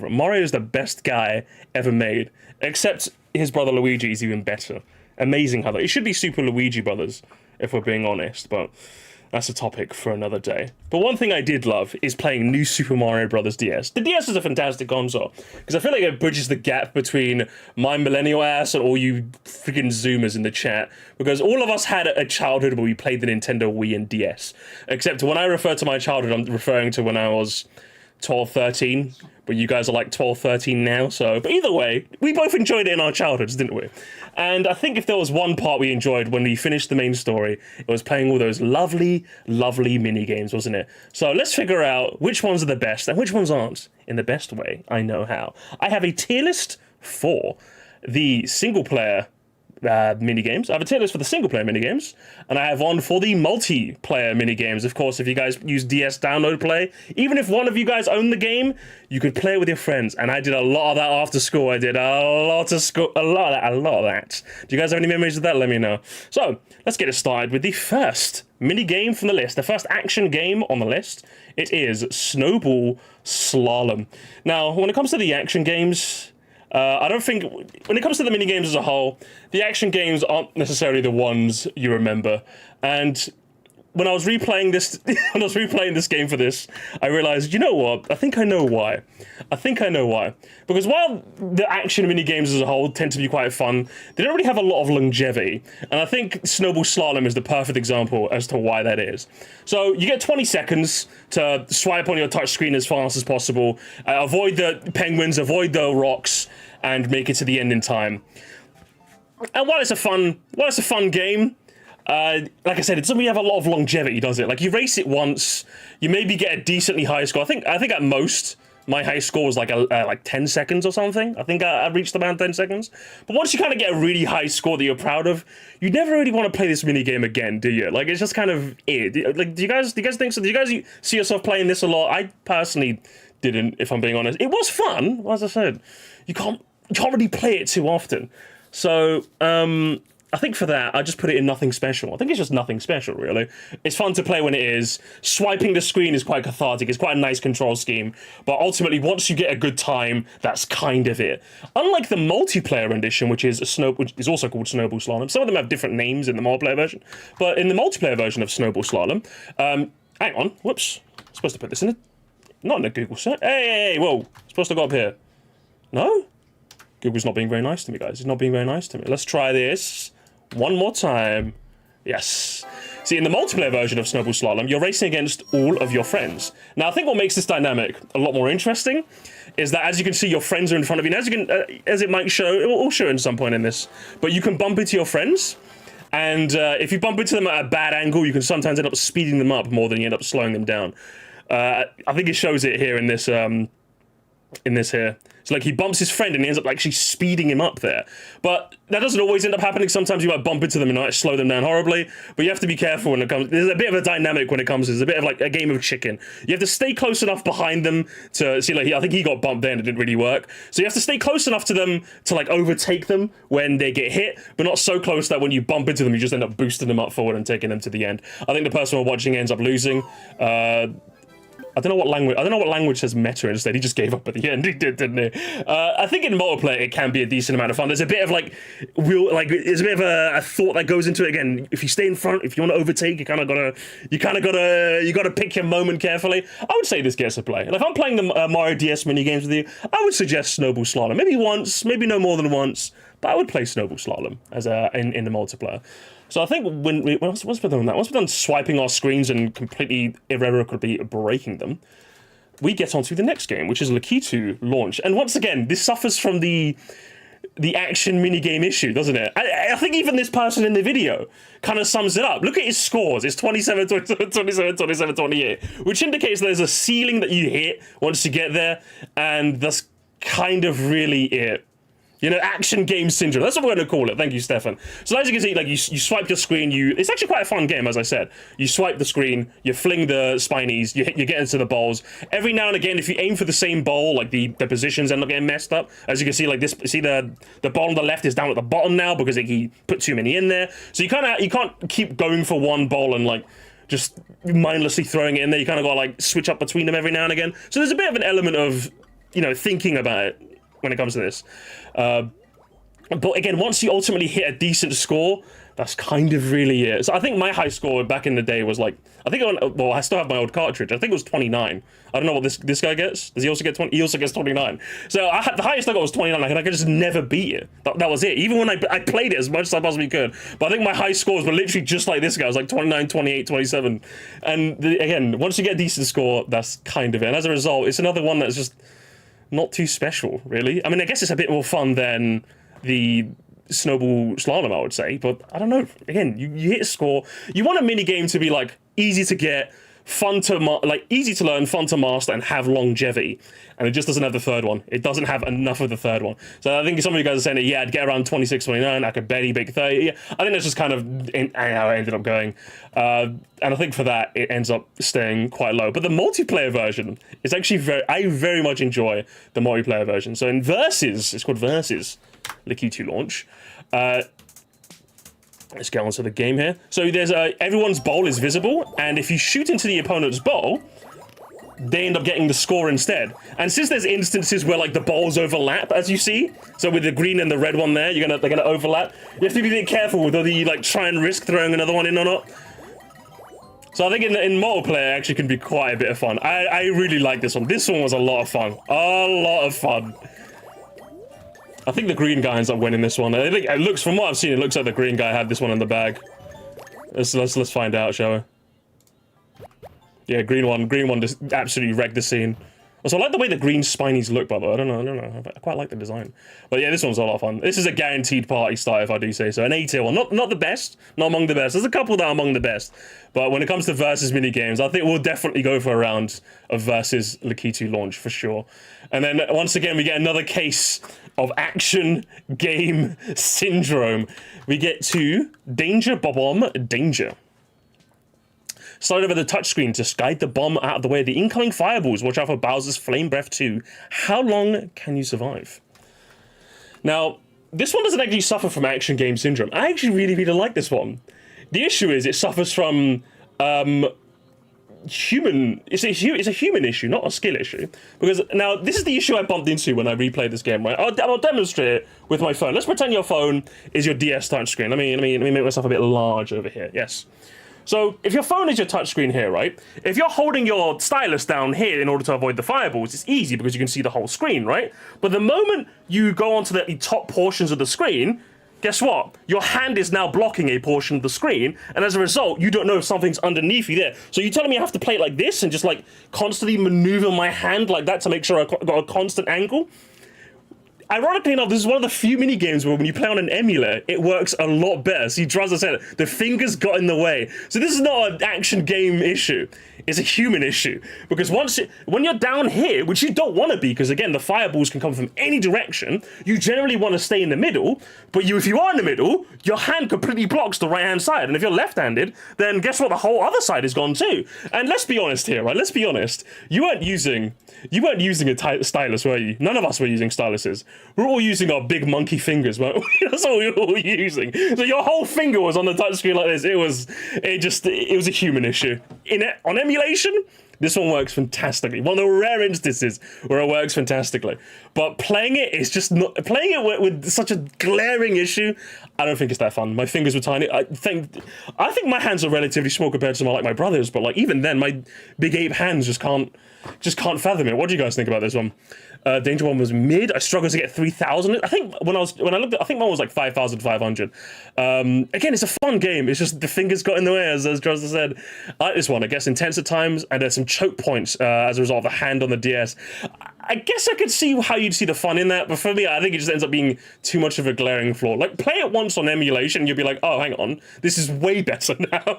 Mario is the best guy ever made, except his brother Luigi is even better. Amazing how that. It should be Super Luigi Brothers, if we're being honest, but that's a topic for another day. But one thing I did love is playing New Super Mario Bros. DS. The DS is a fantastic console, because I feel like it bridges the gap between my millennial ass and all you freaking Zoomers in the chat, because all of us had a childhood where we played the Nintendo Wii and DS. Except when I refer to my childhood, I'm referring to when I was 12, 13, but you guys are like 12, 13 now, so... But either way, we both enjoyed it in our childhoods, didn't we? And I think if there was one part we enjoyed when we finished the main story, it was playing all those lovely, lovely mini-games, wasn't it? So let's figure out which ones are the best and which ones aren't, in the best way I know how. I have a tier list for the single-player minigames. I have a tier list for the single-player minigames, and I have one for the multiplayer minigames. Of course, if you guys use DS Download Play, even if one of you guys own the game, you could play it with your friends, and I did a lot of that after school. I did a lot of that. Do you guys have any memories of that? Let me know. So, let's get it started with the first minigame from the list, the first action game on the list. It is Snowball Slalom. Now, when it comes to the action games, I don't think, when it comes to the minigames as a whole, the action games aren't necessarily the ones you remember. And when I was replaying this game for this, I realized, you know what? I think I know why. Because while the action minigames as a whole tend to be quite fun, they don't really have a lot of longevity. And I think Snowball Slalom is the perfect example as to why that is. So you get 20 seconds to swipe on your touchscreen as fast as possible, avoid the penguins, avoid the rocks, and make it to the end in time. And while it's a fun game, like I said, it doesn't really have a lot of longevity, does it? Like, you race it once, you maybe get a decently high score. I think at most, my high score was like 10 seconds or something. I think I reached around 10 seconds. But once you kind of get a really high score that you're proud of, you never really want to play this minigame again, do you? Like, it's just kind of it. Like, do you guys think so? Do you guys see yourself playing this a lot? I personally didn't, if I'm being honest. It was fun, as I said. You can't really play it too often. So, I think for that, I just put it in nothing special. I think it's just nothing special, really. It's fun to play when it is. Swiping the screen is quite cathartic. It's quite a nice control scheme. But ultimately, once you get a good time, that's kind of it. Unlike the multiplayer rendition, which is also called Snowball Slalom. Some of them have different names in the multiplayer version. But in the multiplayer version of Snowball Slalom... hang on. Whoops. I'm supposed to put this in not in a Google search. Hey, whoa. I'm supposed to go up here. No? Google's not being very nice to me, guys. It's not being very nice to me. Let's try this one more time. Yes. See, in the multiplayer version of Snowball Slalom, you're racing against all of your friends. Now, I think what makes this dynamic a lot more interesting is that, as you can see, your friends are in front of you. And as it might show, it will show at some point in this, but you can bump into your friends. And if you bump into them at a bad angle, you can sometimes end up speeding them up more than you end up slowing them down. I think it shows it here in this here. So, like, he bumps his friend and he ends up actually speeding him up there. But that doesn't always end up happening. Sometimes you might bump into them and might slow them down horribly. But you have to be careful when it comes... There's a bit of a dynamic when it comes... There's a bit of, like, a game of chicken. You have to stay close enough behind them to... See, like, I think he got bumped there and it didn't really work. So you have to stay close enough to them to, like, overtake them when they get hit, but not so close that when you bump into them, you just end up boosting them up forward and taking them to the end. I think the person we're watching ends up losing. I don't know what language says meta instead. He just gave up at the end. He did, didn't he? I think in multiplayer it can be a decent amount of fun. There's a bit of there's a bit of a thought that goes into it. Again, if you stay in front, if you want to overtake, you gotta pick your moment carefully. I would say this gets a play. And if I'm playing the Mario DS minigames with you, I would suggest Snowball Slalom. Maybe once, maybe no more than once, but I would play Snowball Slalom as in the multiplayer. So I think once we've done swiping our screens and completely irrevocably breaking them, we get on to the next game, which is Lakitu Launch. And once again, this suffers from the action minigame issue, doesn't it? I think even this person in the video kind of sums it up. Look at his scores. It's 27, 27, 27, 27, 28, which indicates there's a ceiling that you hit once you get there, and that's kind of really it. You know, action game syndrome. That's what we're going to call it. Thank you, Stefan. So as you can see, like, you swipe your screen. It's actually quite a fun game, as I said. You swipe the screen, you fling the spinies, you get into the bowls. Every now and again, if you aim for the same bowl, like the positions end up getting messed up. As you can see, like this, see the bowl on the left is down at the bottom now because he put too many in there. So you can't keep going for one bowl and like just mindlessly throwing it in there. You kind of got to like switch up between them every now and again. So there's a bit of an element of you know, thinking about it when it comes to this. But again, once you ultimately hit a decent score, that's kind of really it. So I think my high score back in the day was like, I think well, I still have my old cartridge. I think it was 29. I don't know what this guy gets. Does he also get 20? He also gets 29. So the highest I got was 29. Like, and I could just never beat it. That was it. Even when I played it as much as I possibly could. But I think my high scores were literally just like this guy. It was like 29, 28, 27. And again, once you get a decent score, that's kind of it. And as a result, it's another one that's just not too special, really. I mean, I guess it's a bit more fun than the snowball slalom, I would say, but I don't know. Again, you hit a score. You want a mini game to be like easy to get, fun to easy to learn, fun to master, and have longevity. And it just doesn't have the third one. It doesn't have enough of the third one. So I think some of you guys are saying that, yeah, I'd get around 26, 29. I could barely break 30. Yeah, I think that's just kind of how it ended up going. And I think for that, it ends up staying quite low. But the multiplayer version is actually I very much enjoy the multiplayer version. So in Versus, it's called Versus, the Q2 launch. Let's get on to the game here. So there's everyone's bowl is visible, and if you shoot into the opponent's bowl, they end up getting the score instead. And since there's instances where like the bowls overlap, as you see, so with the green and the red one there, they're gonna overlap. You have to be a bit careful with whether you like try and risk throwing another one in or not. So I think in multiplayer actually can be quite a bit of fun. I really like this one. This one was a lot of fun. A lot of fun. I think the green guy ends up winning this one. I think it looks, from what I've seen, it looks like the green guy had this one in the bag. Let's find out, shall we? Yeah, green one just absolutely wrecked the scene. Also, I like the way the green spinies look, by the way. I don't know. I quite like the design. But yeah, this one's a lot of fun. This is a guaranteed party start, if I do say so. An A-tier one. Not the best. Not among the best. There's a couple that are among the best. But when it comes to Versus minigames, I think we'll definitely go for a round of Versus Lakitu launch, for sure. And then, once again, we get another case of action game syndrome. We get to Danger Bomb Danger. Slide over the touchscreen to guide the bomb out of the way of the incoming fireballs. Watch out for Bowser's Flame Breath 2. How long can you survive? Now, this one doesn't actually suffer from action game syndrome. I actually really like this one. The issue is it suffers from human. It's a human issue, not a skill issue. Because now this is the issue I bumped into when I replayed this game. Right, I'll demonstrate it with my phone. Let's pretend your phone is your DS touchscreen. Let me make myself a bit large over here. Yes. So, if your phone is your touchscreen here, right? If you're holding your stylus down here in order to avoid the fireballs, it's easy because you can see the whole screen, right? But the moment you go onto the top portions of the screen, guess what? Your hand is now blocking a portion of the screen, and as a result, you don't know if something's underneath you there. So you're telling me I have to play it like this and just like constantly maneuver my hand like that to make sure I got a constant angle? Ironically enough, this is one of the few mini games where when you play on an emulator, it works a lot better. See, as I said, the fingers got in the way. So this is not an action game issue. It's a human issue. Because when you're down here, which you don't want to be, because again, the fireballs can come from any direction, you generally want to stay in the middle, but if you are in the middle, your hand completely blocks the right-hand side. And if you're left-handed, then guess what? The whole other side is gone too. And let's be honest here, right? Let's be honest. You weren't using a stylus, were you? None of us were using styluses. We're all using our big monkey fingers, weren't we? That's all we were all using. So your whole finger was on the touchscreen like this. It was a human issue. On emulation, this one works fantastically. One of the rare instances where it works fantastically. But playing it is just not... Playing it with such a glaring issue, I don't think it's that fun. My fingers were tiny. I think my hands are relatively small compared to my brothers, but like even then, my big ape hands just can't fathom it. What do you guys think about this one? Danger One was mid. I struggled to get 3,000. I think when I looked at, I think mine was like 5,500. Again, it's a fun game. It's just the fingers got in the way, as Drozda said. I like this one. I guess intense at times, and there's some choke points as a result of the hand on the DS. I guess I could see how you'd see the fun in that, but for me, I think it just ends up being too much of a glaring flaw. Like, play it once on emulation, and you'll be like, oh, hang on, this is way better now.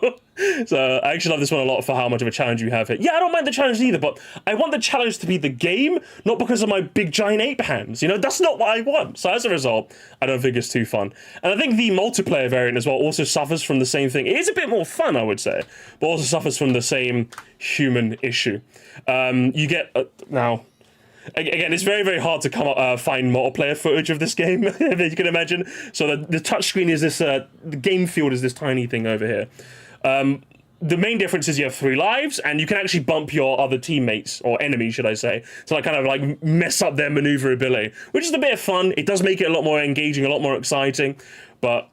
So I actually love this one a lot for how much of a challenge you have here. Yeah, I don't mind the challenge either, but I want the challenge to be the game, not because of my big giant ape hands. You know, that's not what I want. So as a result, I don't think it's too fun. And I think the multiplayer variant as well also suffers from the same thing. It is a bit more fun, I would say, but also suffers from the same human issue. You get now. Again, it's very hard to find multiplayer footage of this game, as you can imagine. So the touchscreen is this, the game field is this tiny thing over here. the main difference is you have 3 lives, and you can actually bump your other teammates, or enemies, should I say, to like kind of like mess up their maneuverability, which is a bit of fun. It does make it a lot more engaging, a lot more exciting, but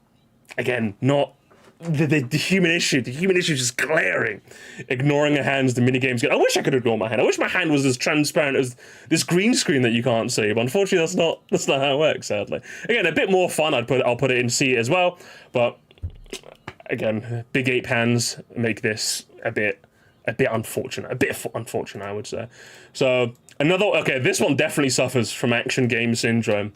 again, not the human issue. The human issue is just glaring. Ignoring a hand's the minigame's good. I wish I could ignore my hand. I wish my hand was as transparent as this green screen that you can't see, but unfortunately that's not how it works, sadly. Again, a bit more fun. I'll put it in C as well, but again, big ape hands make this a bit unfortunate. I would say. So okay, this one definitely suffers from action game syndrome,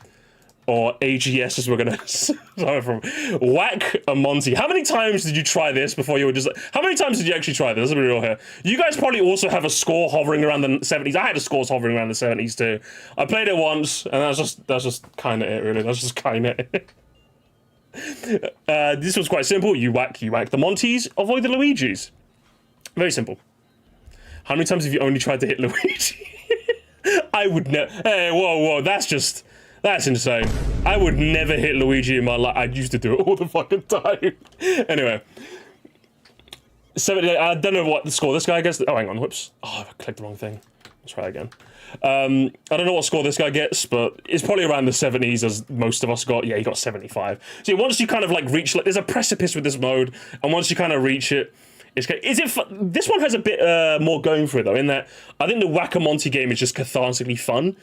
or AGS as we're gonna sorry from Whack-A-Monty. How many times did you try this before you were just like, how many times did you actually try this? Let's be real here. You guys probably also have a score hovering around the 70s. I had a score hovering around the 70s too. I played it once, and that's just kind of it, really. That's just kind of it. This was quite simple. You whack the Monties, avoid the Luigis. Very simple. How many times have you only tried to hit Luigi? I would never. Hey, whoa, that's insane. I would never hit Luigi in my life. I used to do it all the fucking time. Anyway. 70, I don't know what the score this guy gets. Oh, hang on, whoops. Oh, I clicked the wrong thing. Let's try again. I don't know what score this guy gets, but it's probably around the 70s as most of us got. Yeah, he got 75. So once you kind of like reach, like, there's a precipice with this mode, and once you kind of reach it, it's good. This one has a bit more going for it though, in that I think the Whack-A-Monty game is just cathartically fun.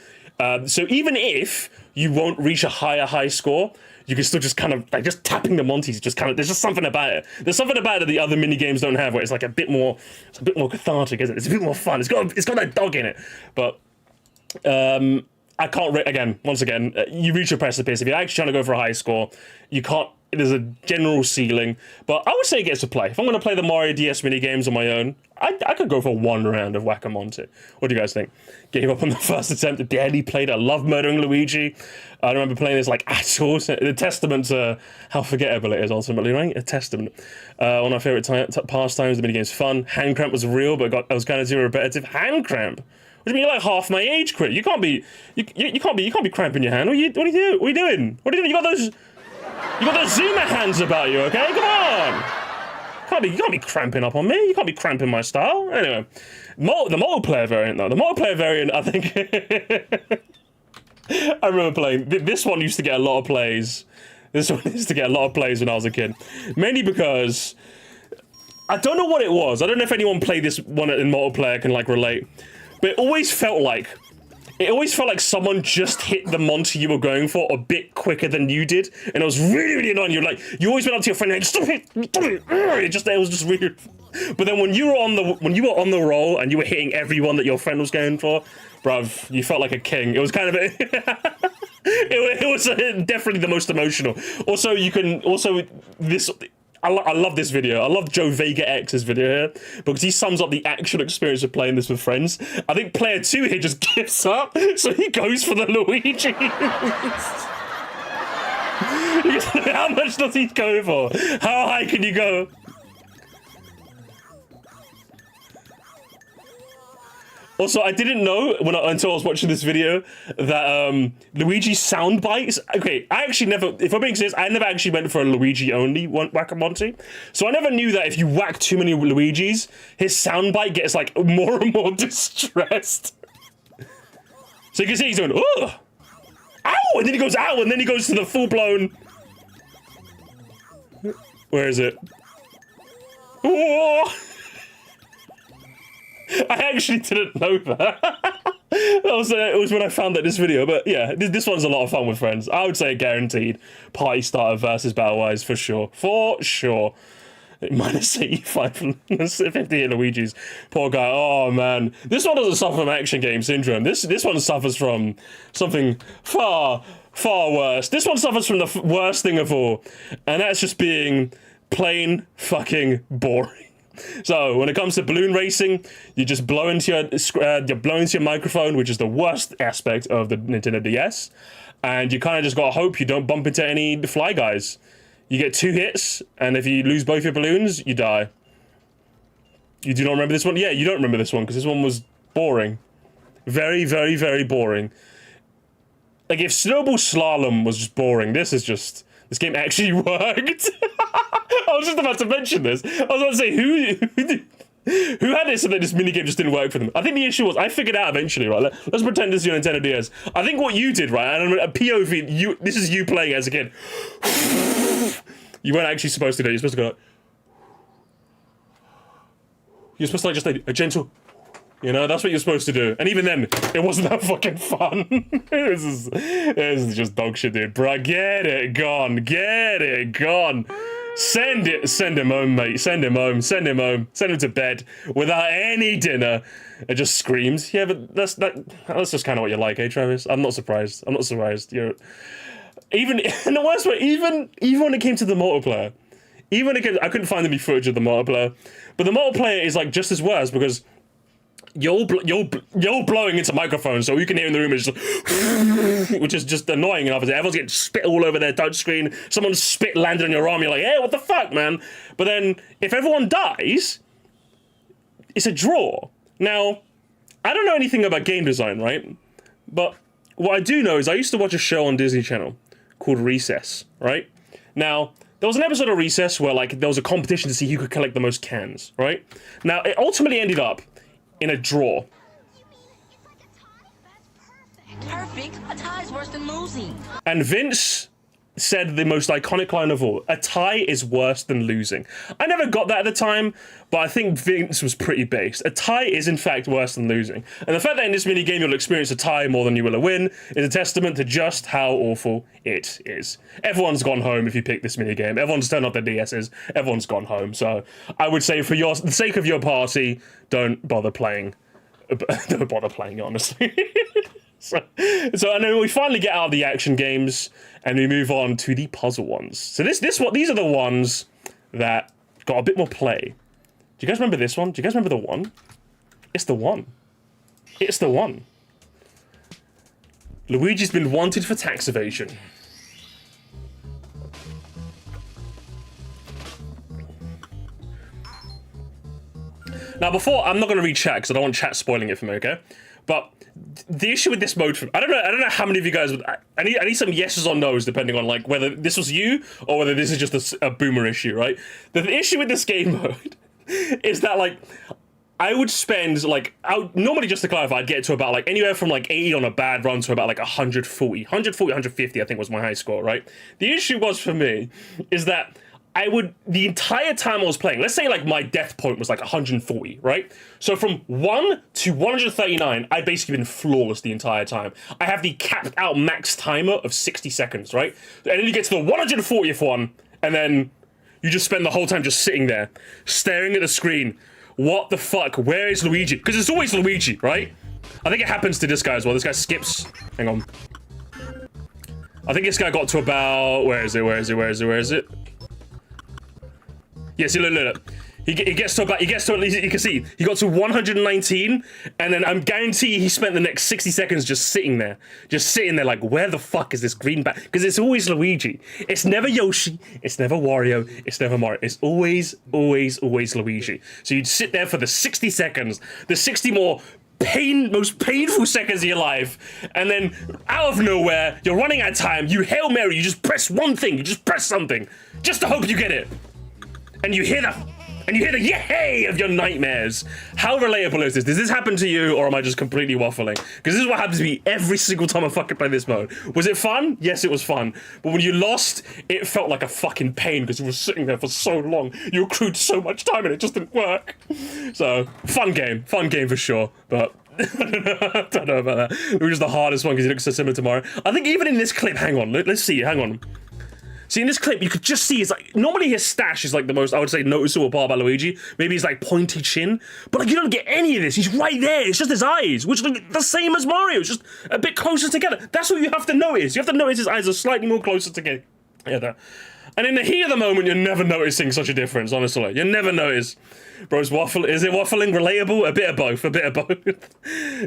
So even if you won't reach a high score, you can still just kind of like just tapping the Monties. Just kind of, there's just something about it. There's something about it that the other mini games don't have, where it's like a bit more cathartic, isn't it? It's a bit more fun. It's got that dog in it. But I can't. Once again, you reach a precipice. If you're actually trying to go for a high score, you can't. There's a general ceiling, but I would say it gets to play. If I'm going to play the Mario DS mini games on my own, I could go for 1 round of Whack-A-Monty. What do you guys think? Gave up on the first attempt. Barely played. I love murdering Luigi. I don't remember playing this like at all. A testament to how forgettable it is ultimately, right? A testament. One of my favorite pastimes. The mini game's fun. Hand cramp was real, but I was kind of too repetitive. Hand cramp. What do you mean? You're like half my age, Crit. You can't be cramping your hand. What are you doing? You got those Zuma hands about you, okay? Come on. You can't be cramping up on me. You can't be cramping my style. Anyway, the multiplayer variant though. The multiplayer variant, I think. I remember playing. This one used to get a lot of plays. This one used to get a lot of plays when I was a kid, mainly because I don't know what it was. I don't know if anyone played this one in multiplayer can like relate, but it always felt like someone just hit the Monty you were going for a bit quicker than you did, and it was really, really annoying. You always went up to your friend and like, stop it! It was just weird. But then when you were on the roll and you were hitting everyone that your friend was going for, bruv, you felt like a king. It was kind of it was definitely the most emotional. Also, I love this video. I love Joe Vega X's video here because he sums up the actual experience of playing this with friends. I think player 2 here just gives up, so he goes for the Luigi. How much does he go for? How high can you go? Also, I didn't know until I was watching this video that Luigi's sound bites. Okay, I actually never, if I'm being serious, I never actually went for a Luigi only Whack-A-Monty. So I never knew that if you whack too many Luigis, his sound bite gets like more and more distressed. So you can see he's going, ugh, ow, and then he goes ow, and then he goes to the full blown. Where is it? Oh. I actually didn't know that. It was when I found out this video, but yeah, this one's a lot of fun with friends. I would say guaranteed party starter versus Battle-Wise for sure. For sure. Minus 85 from 50 in Luigi's. Poor guy. Oh man. This one doesn't suffer from action game syndrome. This one suffers from something far, far worse. This one suffers from the worst thing of all, and that's just being plain fucking boring. So when it comes to balloon racing, you just blow into your microphone, which is the worst aspect of the Nintendo DS, and you kind of just gotta hope you don't bump into any fly guys. You get 2 hits, and if you lose both your balloons, you die. You do not remember this one? Yeah, you don't remember this one because this one was boring, very, very, very boring. Like if Snowball Slalom was just boring, this game actually worked. was just about to mention this. I was about to say, who had this so that this minigame just didn't work for them? I think the issue was, I figured out eventually, right? Let's pretend this is your Nintendo DS. I think what you did, right, and a POV, this is you playing as a kid. You weren't actually supposed to do it. You're supposed to go like, you're supposed to like just like a gentle, you know, that's what you're supposed to do. And even then, it wasn't that fucking fun. This is just dog shit, dude. Bruh, get it gone. Send him home, mate. Send him home. Send him to bed without any dinner. It just screams. Yeah, but that's just kind of what you like, eh, Travis? I'm not surprised. You're even in the worst way. Even when it came to the multiplayer, I couldn't find any footage of the multiplayer, but the multiplayer is like just as worse because you're blowing into microphones, so you can hear in the room is just, which is just annoying enough. Everyone's getting spit all over their touchscreen. Someone's spit landed on your arm. You're like, hey, what the fuck, man? But then if everyone dies, it's a draw. Now, I don't know anything about game design, right? But what I do know is I used to watch a show on Disney Channel called Recess, right? Now, there was an episode of Recess where like there was a competition to see who could collect the most cans, right? Now, it ultimately ended up in a draw. Perfect. A tie is worse than losing. And Vince said the most iconic line of all: a tie is worse than losing. I never got that at the time, but I think Vince was pretty based. A tie is in fact worse than losing. And the fact that in this minigame you'll experience a tie more than you will a win is a testament to just how awful it is. Everyone's gone home if you pick this minigame. Everyone's turned off their DSs. Everyone's gone home. So I would say for the sake of your party, don't bother playing. Don't bother playing, honestly. So and then we finally get out of the action games and we move on to the puzzle ones. So these are the ones that got a bit more play. Do you guys remember this one? Do you guys remember the one? It's the one. It's the one. Luigi's been wanted for tax evasion. Now before, I'm not going to read chat because I don't want chat spoiling it for me, okay? But the issue with this mode, I don't know how many of you guys would. I need some yeses or nos depending on like whether this was you or whether this is just a boomer issue, right? The issue with this game mode is that like I would spend like normally, just to clarify, I'd get to about like anywhere from like 80 on a bad run to about like 150 I think was my high score, right? The issue was for me is that the entire time I was playing, let's say like my death point was like 140, right? So from 1 to 139, I'd basically been flawless the entire time. I have the capped out max timer of 60 seconds, right? And then you get to the 140th one, and then you just spend the whole time just sitting there, staring at the screen. What the fuck? Where is Luigi? Because it's always Luigi, right? I think it happens to this guy as well. This guy skips. Hang on. I think this guy got to about... Where is it? Yeah, see, look. He gets to at least, you can see, he got to 119, and then I'm guaranteed he spent the next 60 seconds just sitting there like, where the fuck is this green bag? Because it's always Luigi. It's never Yoshi, it's never Wario, it's never Mario. It's always Luigi. So you'd sit there for the 60 seconds, the 60 most painful seconds of your life, and then out of nowhere, you're running out of time, you Hail Mary, you just press one thing, you just press something, just to hope you get it. And you hear the yay of your nightmares. How relatable is this? Does this happen to you, or am I just completely waffling? Because this is what happens to me every single time I fucking play this mode. Was it fun? Yes, it was fun. But when you lost, it felt like a fucking pain because you were sitting there for so long. You accrued so much time and it just didn't work. So, fun game for sure. But I don't know about that. It was just the hardest one because it looks so similar to Mario. I think even in this clip, hang on, let's see, hang on. See, in this clip, you could just see, it's like, normally his stash is like the most, I would say, noticeable part about Luigi. Maybe his like pointy chin, but like you don't get any of this. He's right there. It's just his eyes, which look the same as Mario. It's just a bit closer together. That's what you have to notice. You have to notice his eyes are slightly more closer together. And in the heat of the moment, you're never noticing such a difference, honestly. You never notice. Bro's waffle, is it waffling relatable? A bit of both.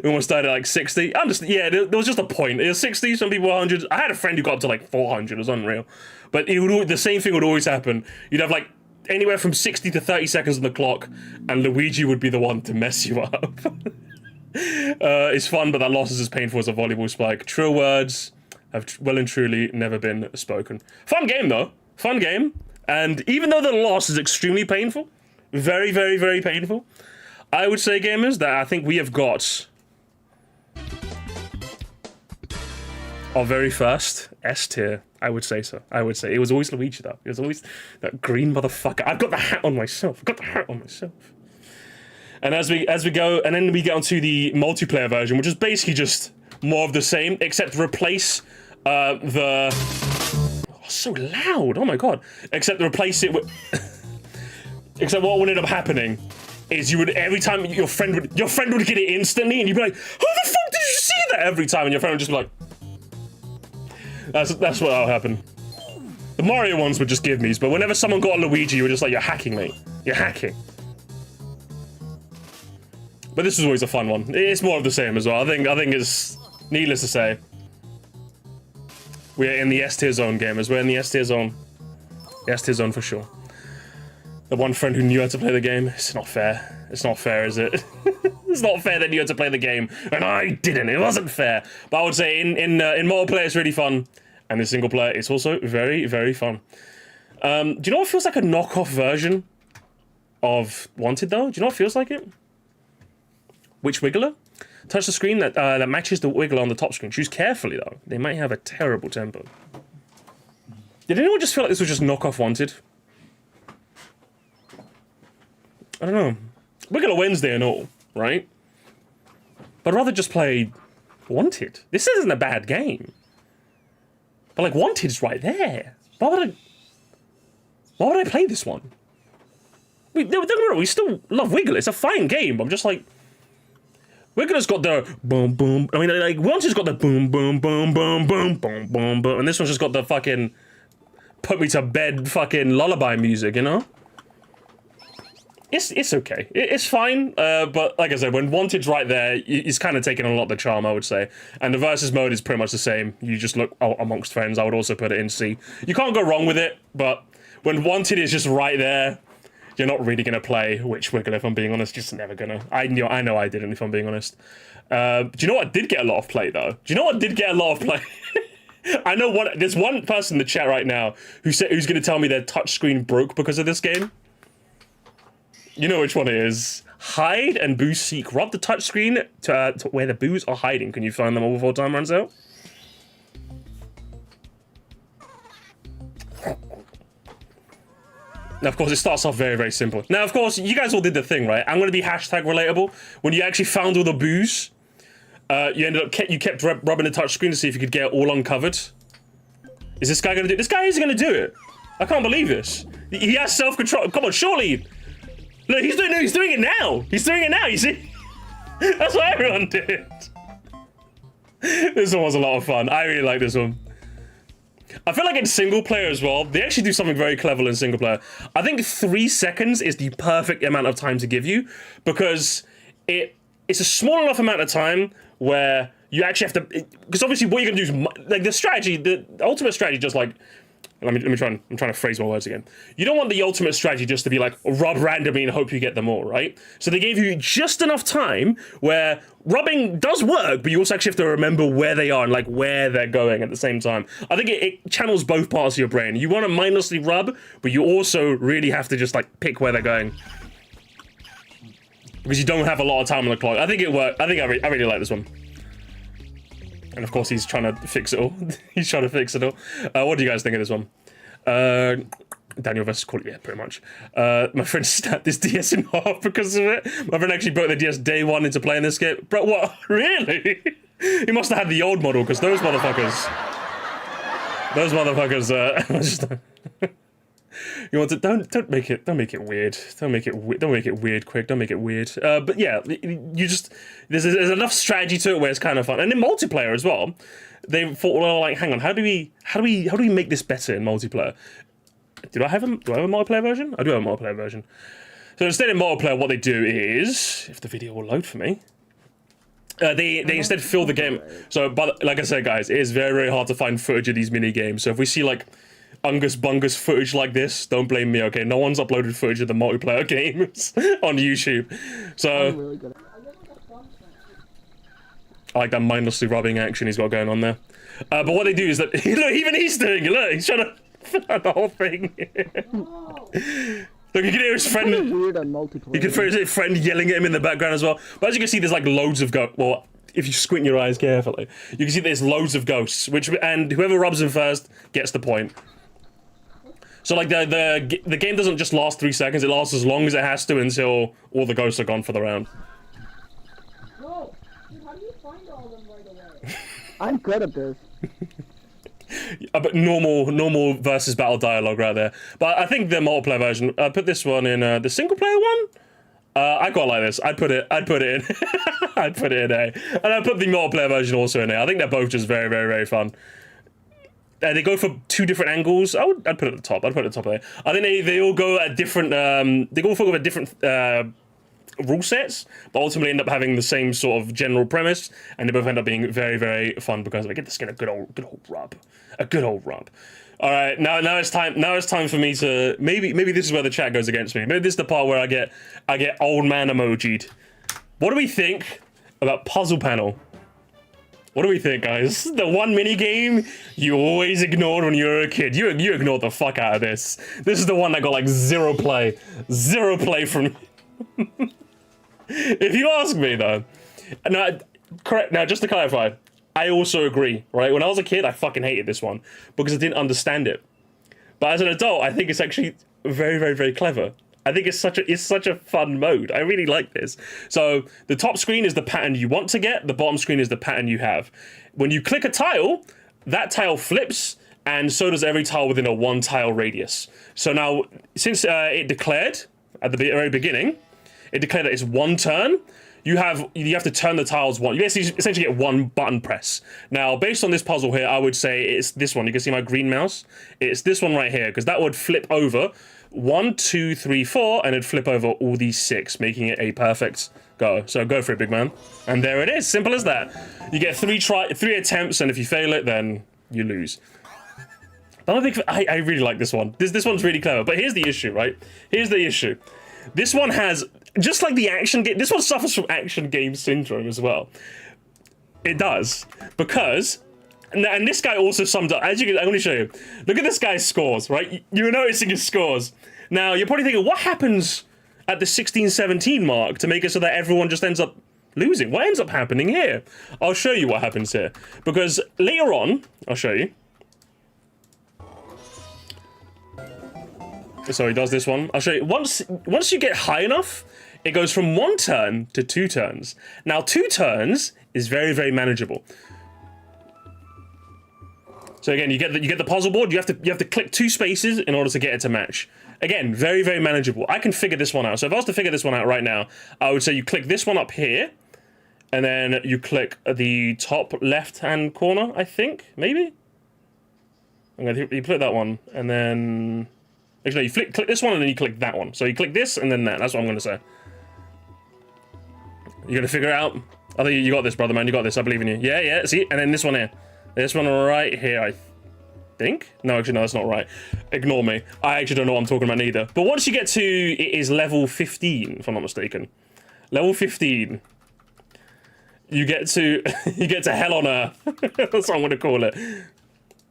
We almost started at like 60. Yeah, there was just a point. It was 60, some people were 100. I had a friend who got up to like 400. It was unreal. But the same thing would always happen. You'd have like anywhere from 60 to 30 seconds on the clock, and Luigi would be the one to mess you up. It's fun, but that loss is as painful as a volleyball spike. True words have well and truly never been spoken. Fun game, though. Fun game. And even though the loss is extremely painful, very, very, very painful, I would say, gamers, that I think we have got our very first S tier. I would say so. I would say. It was always Luigi, though. It was always that green motherfucker. I've got the hat on myself. I've got the hat on myself. And as we go, and then we get onto the multiplayer version, which is basically just more of the same, except replace the... Oh, so loud! Oh my god! Except replace it with... Except what would end up happening is you would, every time your friend would get it instantly, and you'd be like, "How the fuck did you see that?" Every time, and your friend would just be like... That's what'll happen. The Mario ones would just give me's, but whenever someone got a Luigi, you were just like, "You're hacking, mate. You're hacking." But this was always a fun one. It's more of the same as well. I think it's needless to say, we're in the S tier zone, gamers. We're in the S tier zone. S tier zone for sure. The one friend who knew how to play the game. It's not fair. It's not fair, is it? It's not fair that you had to play the game and I didn't. It wasn't fair. But I would say in multiplayer it's really fun, and in single player it's also very, very fun. Do you know what feels like a knockoff version of Wanted though? Do you know what feels like it? Which wiggler? Touch the screen that matches the wiggler on the top screen. Choose carefully though. They might have a terrible tempo. Did anyone just feel like this was just knockoff Wanted? I don't know. Wiggler Wednesday and all, right? But I'd rather just play Wanted. This isn't a bad game. But like Wanted's right there. Why would I play this one? Don't get me wrong, we still love Wiggler. It's a fine game, but I'm just like, Wiggler's got the boom boom. I mean, like Wanted's got the boom boom boom boom boom boom boom boom, and this one's just got the fucking put me to bed fucking lullaby music, you know? It's okay. It's fine, but like I said, when Wanted's right there, it's kind of taking a lot of the charm, I would say. And the versus mode is pretty much the same. You just look amongst friends. I would also put it in C. You can't go wrong with it, but when Wanted is just right there, you're not really gonna play Witch Wiggler, if I'm being honest. Just never gonna. I know I didn't, if I'm being honest. Do you know what did get a lot of play though? Do you know what did get a lot of play? I know there's one person in the chat right now who's gonna tell me their touchscreen broke because of this game. You know which one it is. Hide and boo seek. Rob the touchscreen to where the boos are hiding. Can you find them all before time runs out? Now, of course, it starts off very, very simple. Now, of course, you guys all did the thing, right? I'm going to be hashtag relatable. When you actually found all the boos, you kept rubbing the touchscreen to see if you could get it all uncovered. Is this guy going to do it? This guy is going to do it. I can't believe this. He has self-control. Come on, surely. Look, he's doing it now. He's doing it now, you see? That's what everyone did. This one was a lot of fun. I really like this one. I feel like in single player as well, they actually do something very clever in single player. I think 3 seconds is the perfect amount of time to give you, because it's a small enough amount of time where you actually have to, because obviously what you're gonna do is, like the strategy, the ultimate strategy, just like, I'm trying to phrase my words again. You don't want the ultimate strategy just to be like, rub randomly and hope you get them all, right? So they gave you just enough time where rubbing does work, but you also actually have to remember where they are and like where they're going at the same time. I think it channels both parts of your brain. You want to mindlessly rub, but you also really have to just like pick where they're going, because you don't have a lot of time on the clock. I think it worked. I really like this one. And of course, he's trying to fix it all. He's trying to fix it all. What do you guys think of this one? Daniel versus Quality, yeah, pretty much. My friend snapped his DS in half because of it. My friend actually broke the DS day one into playing this game. Bro, what? Really? He must have had the old model, because those motherfuckers... just... You want to don't make it weird. Don't make it weird quick. Don't make it weird. But yeah, you just there's enough strategy to it where it's kind of fun. And in multiplayer as well, they thought, well, like, hang on, how do we make this better in multiplayer? Do I have a multiplayer version? I do have a multiplayer version. So instead in multiplayer, what they do is, if the video will load for me, they instead fill the game. So, but like I said, guys, it is very, very hard to find footage of these mini games. So if we see like Ungus Bungus footage like this, don't blame me, okay? No one's uploaded footage of the multiplayer games on YouTube. So I like that mindlessly rubbing action he's got going on there. But what they do is that look, even he's doing it. Look, he's trying to. The whole thing. Look, you can hear his friend. Weird on multiplayer. You can hear his friend yelling at him in the background as well. But as you can see, there's like loads of ghosts. Well, if you squint your eyes carefully, you can see there's loads of ghosts. And whoever rubs them first gets the point. So like the game doesn't just last 3 seconds. It lasts as long as it has to until all the ghosts are gone for the round. Bro, dude, how do you find all of them right away? I'm good at this. But normal versus battle dialogue right there. But I think the multiplayer version. I put this one in the single player one. I quite like this. I'd put it in. I'd put it in A, and I put the multiplayer version also in A. I think they're both just very, very, very fun. They go for 2 different angles. I'd put it at the top. I'd put it at the top of there. I think they all go at different. They all go at different rule sets, but ultimately end up having the same sort of general premise, and they both end up being very, very fun because they get to skin a good old rub, a good old rub. All right, now it's time. Now it's time for me to maybe this is where the chat goes against me. Maybe this is the part where I get old man emoji'd. What do we think about Puzzle Panel? What do we think, guys? The one mini game you always ignored when you were a kid. You ignored the fuck out of this. This is the one that got like 0 play from. If you ask me though, correct. Now just to clarify, I also agree. Right, when I was a kid, I fucking hated this one because I didn't understand it. But as an adult, I think it's actually very, very, very clever. I think it's such a fun mode. I really like this. So the top screen is the pattern you want to get. The bottom screen is the pattern you have. When you click a tile, that tile flips, and so does every tile within a 1 tile radius. So now, since it declared at the very beginning, it declared that it's 1 turn. You have to turn the tiles one. You essentially get 1 button press. Now, based on this puzzle here, I would say it's this one. You can see my green mouse. It's this one right here, because that would flip over 1, 2, 3, 4, and it'd flip over all these 6, making it a perfect go. So go for it, big man. And there it is. Simple as that. You get 3 attempts, and if you fail it, then you lose. But I really like this one. This one's really clever. But here's the issue, right? Here's the issue. This one has, just like the action game, this one suffers from action game syndrome as well. It does. Because, and this guy also summed up, I'm going to show you. Look at this guy's scores, right? You're noticing his scores. Now, you're probably thinking, what happens at the 16-17 mark to make it so that everyone just ends up losing? What ends up happening here? I'll show you what happens here. Because later on, I'll show you. So he does this one. I'll show you. Once you get high enough, it goes from 1 turn to 2 turns. Now 2 turns is very, very manageable. So again, you get the puzzle board. You have to click 2 spaces in order to get it to match. Again, very, very manageable. I can figure this one out. So if I was to figure this one out right now, I would say you click this one up here, and then you click the top left-hand corner. I think maybe. You click that one, and then. Actually, no, you click this one and then you click that one. So you click this and then that. That's what I'm going to say. You're going to figure it out? I think you got this, brother, man. You got this. I believe in you. Yeah. See? And then this one here. This one right here, I think. No, actually, no, that's not right. Ignore me. I actually don't know what I'm talking about neither. But once you get to... It is level 15, if I'm not mistaken. Level 15. You get to... you get to hell on earth. That's what I'm going to call it.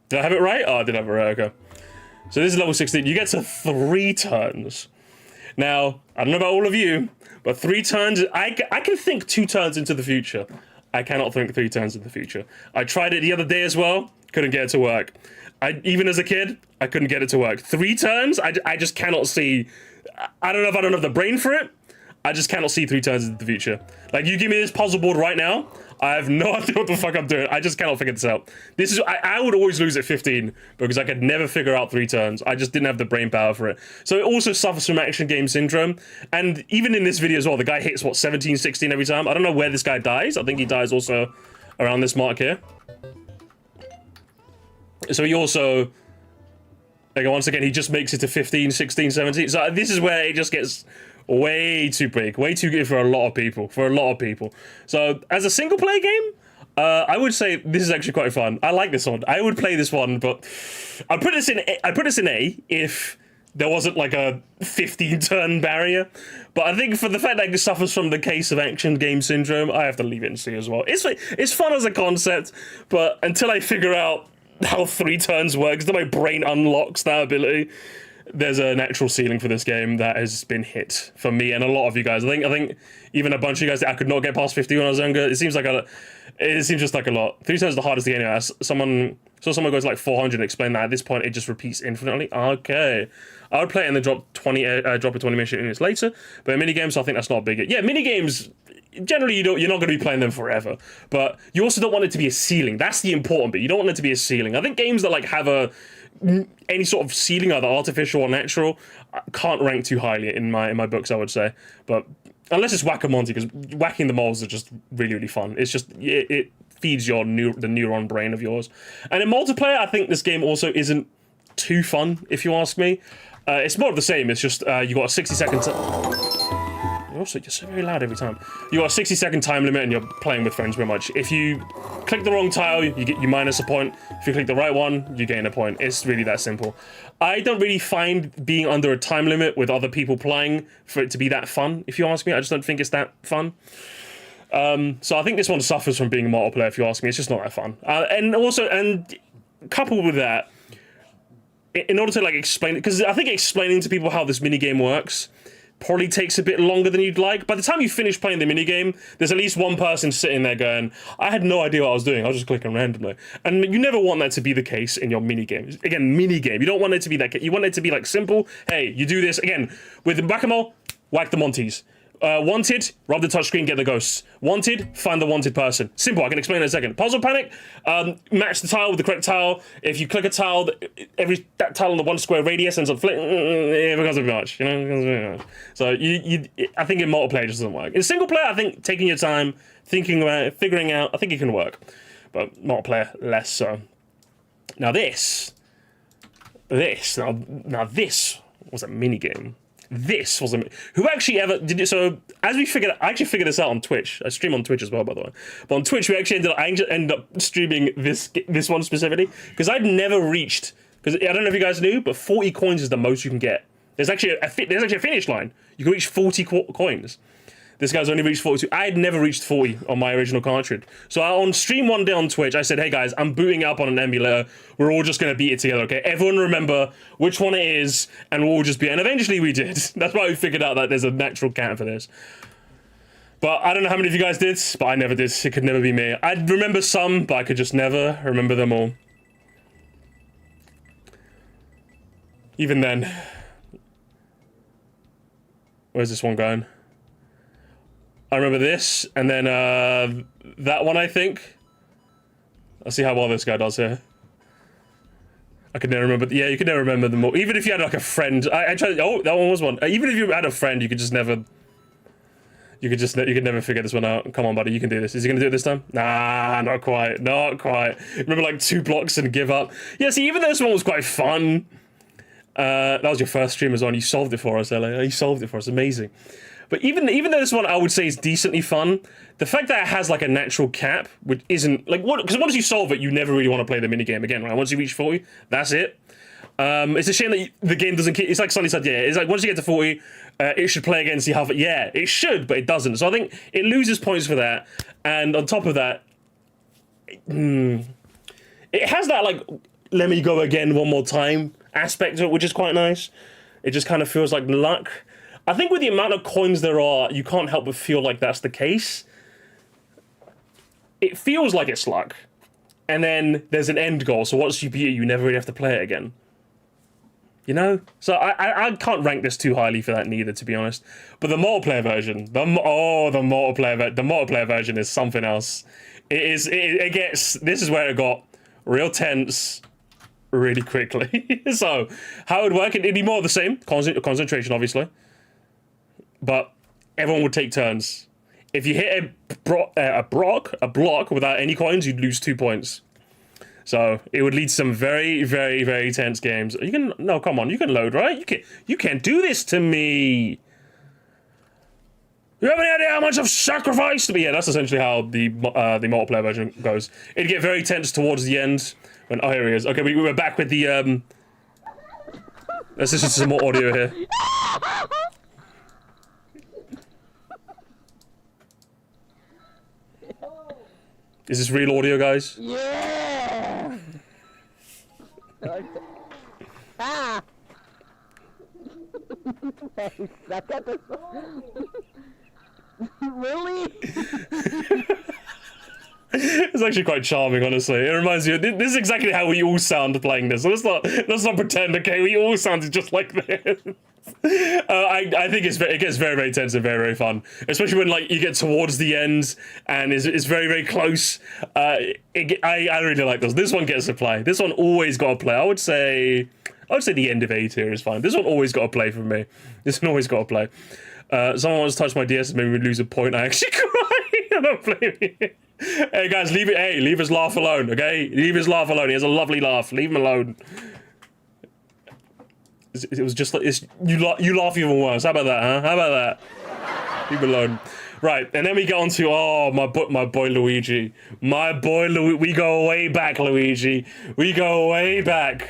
Did I have it right? Oh, I did have it right. Okay. So this is level 16. You get to 3 turns. Now, I don't know about all of you, but 3 turns... I can think 2 turns into the future. I cannot think 3 turns into the future. I tried it the other day as well. Couldn't get it to work. Even as a kid, I couldn't get it to work. 3 turns? I just cannot see... I don't know if I don't have the brain for it. I just cannot see 3 turns into the future. Like, you give me this puzzle board right now, I have no idea what the fuck I'm doing. I just cannot figure this out. This is I would always lose at 15 because I could never figure out 3 turns. I just didn't have the brain power for it. So it also suffers from action game syndrome. And even in this video as well, the guy hits, what, 17, 16 every time? I don't know where this guy dies. I think he dies also around this mark here. So he also... Like, once again, he just makes it to 15, 16, 17. So this is where it just gets... way too big, way too good for a lot of people. So as a single player game, I would say this is actually quite fun. I like this one. I would play this one, but I put this in A if there wasn't like a 15 turn barrier. But I think for the fact that it suffers from the case of action game syndrome, I have to leave it in C as well. It's fun as a concept, but until I figure out how 3 turns works, that my brain unlocks that ability. There's a natural ceiling for this game that has been hit for me and a lot of you guys. I think even a bunch of you guys that I could not get past 50 when I was younger. It seems just like a lot. 3 turns is the hardest game. Someone goes like 400 and explain that at this point it just repeats infinitely. Okay, I would play it and then drop it 20 minutes later. But mini games, I think that's not big. Yeah, mini games. Generally, you're not going to be playing them forever, but you also don't want it to be a ceiling. That's the important bit. You don't want it to be a ceiling. I think games that like have any sort of ceiling, either artificial or natural, can't rank too highly in my books, I would say. But unless it's Whack-A-Monty, because whacking the moles are just really, really fun. It's just it feeds the neuron brain of yours. And in multiplayer, I think this game also isn't too fun, if you ask me. It's more of the same. It's just you got a 60-second. You're so very loud every time. You got a 60-second time limit, and you're playing with friends pretty much. If you click the wrong tile, you minus a point. If you click the right one, you gain a point. It's really that simple. I don't really find being under a time limit with other people playing for it to be that fun. If you ask me, I just don't think it's that fun. So I think this one suffers from being a multiplayer. If you ask me, it's just not that fun. And coupled with that, in order to like explain it, because I think explaining to people how this minigame works probably takes a bit longer than you'd like. By the time you finish playing the minigame, there's at least one person sitting there going, I had no idea what I was doing, I was just clicking randomly. And you never want that to be the case in your minigame. Again, minigame, you don't want it to be that, you want it to be like simple, hey, you do this, again, with Whack-A-Mole, whack the Monties. Wanted, rub the touchscreen, get the ghosts. Wanted, find the wanted person. Simple, I can explain in a second. Puzzle Panic, match the tile with the correct tile. If you click a tile, that tile on the 1 square radius ends up flipping, it becomes a bit much, you know? So I think in multiplayer it just doesn't work. In single player, I think taking your time, thinking about it, figuring out, I think it can work. But multiplayer, less so. Now this was a minigame. This was who actually ever did it? So as I actually figured this out on Twitch. I stream on Twitch as well, by the way. But on Twitch, we actually ended up streaming this one specifically because I'd never reached. Because I don't know if you guys knew, but 40 coins is the most you can get. There's actually a finish line. You can reach 40 coins. This guy's only reached 42. I had never reached 40 on my original cartridge. So on stream one day on Twitch, I said, hey guys, I'm booting up on an emulator. We're all just going to beat it together, okay? Everyone remember which one it is, and we'll all just beat it. And eventually we did. That's why we figured out that there's a natural count for this. But I don't know how many of you guys did, but I never did. It could never be me. I remember some, but I could just never remember them all. Even then. Where's this one going? I remember this, and then that one, I think. I'll see how well this guy does here. I could never remember. Yeah, you could never remember them all. Even if you had like a friend. I tried. Oh, that one was one. Even if you had a friend, you could just never. You could never figure this one out. Come on, buddy, you can do this. Is he gonna do it this time? Nah, not quite. Not quite. Remember like 2 blocks and give up. Yeah, see, even though this one was quite fun. That was your first stream as well. And you solved it for us, LA. You solved it for us. Amazing. But even though this one I would say is decently fun, the fact that it has like a natural cap, which isn't like what, because once you solve it, you never really want to play the minigame again, right? Once you reach 40, that's it. It's a shame that the game doesn't keep. It's like Sunny said, yeah. It's like once you get to 40, it should play again and see how. Yeah, it should, but it doesn't. So I think it loses points for that. And on top of that, it has that like let me go again one more time aspect to it, which is quite nice. It just kind of feels like luck. I think with the amount of coins there are, you can't help but feel like that's the case. It feels like it's luck. And then there's an end goal, so once you beat it, you never really have to play it again. You know? So I can't rank this too highly for that neither, to be honest. But the multiplayer version, the multiplayer version is something else. It gets, this is where it got real tense really quickly. So, how it would work, it'd be more of the same, concentration, obviously. But everyone would take turns. If you hit a block without any coins, you'd lose 2 points. So it would lead to some very, very, very tense games. No, come on, you can load, right? You can't do this to me. You have any idea how much I've sacrificed? But yeah, that's essentially how the multiplayer version goes. It'd get very tense towards the end. When here he is. Okay, we're back with the let's listen to some more audio here. Is this real audio, guys? Yeah! Ah! Hey, suck at this. Really? It's actually quite charming, honestly. It reminds me. This is exactly how we all sound playing this. So let's not pretend. Okay, we all sound just like this. I think it gets very, very tense and very, very fun, especially when like you get towards the end and it's very, very close. I really like this. This one gets to play. This one always got to play. I would say the end of A tier is fine. This one always got to play for me. This one always got to play. Someone wants to touch my DS and maybe we lose a point. I actually cry. I don't blame you. Hey guys, leave it. Hey, leave his laugh alone. Okay, leave his laugh alone. He has a lovely laugh. Leave him alone. It was just like this. You laugh even worse. How about that, huh? How about that? Leave him alone. Right, and then we get on to my boy Luigi. My boy Luigi. We go way back, Luigi. We go way back.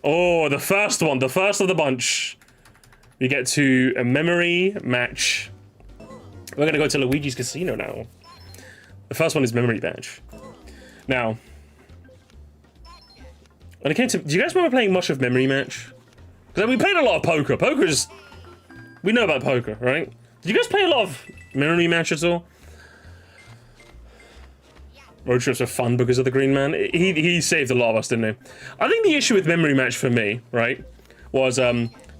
Oh, the first one, the first of the bunch. We get to a memory match. We're gonna go to Luigi's Casino now. The first one is memory match. Now, when it came to, do you guys remember playing much of memory match? Because we played a lot of poker. Poker's, we know about poker, right? Did you guys play a lot of memory match at all? Road trips are fun because of the Green Man. He saved a lot of us, didn't he? I think the issue with memory match for me, right, was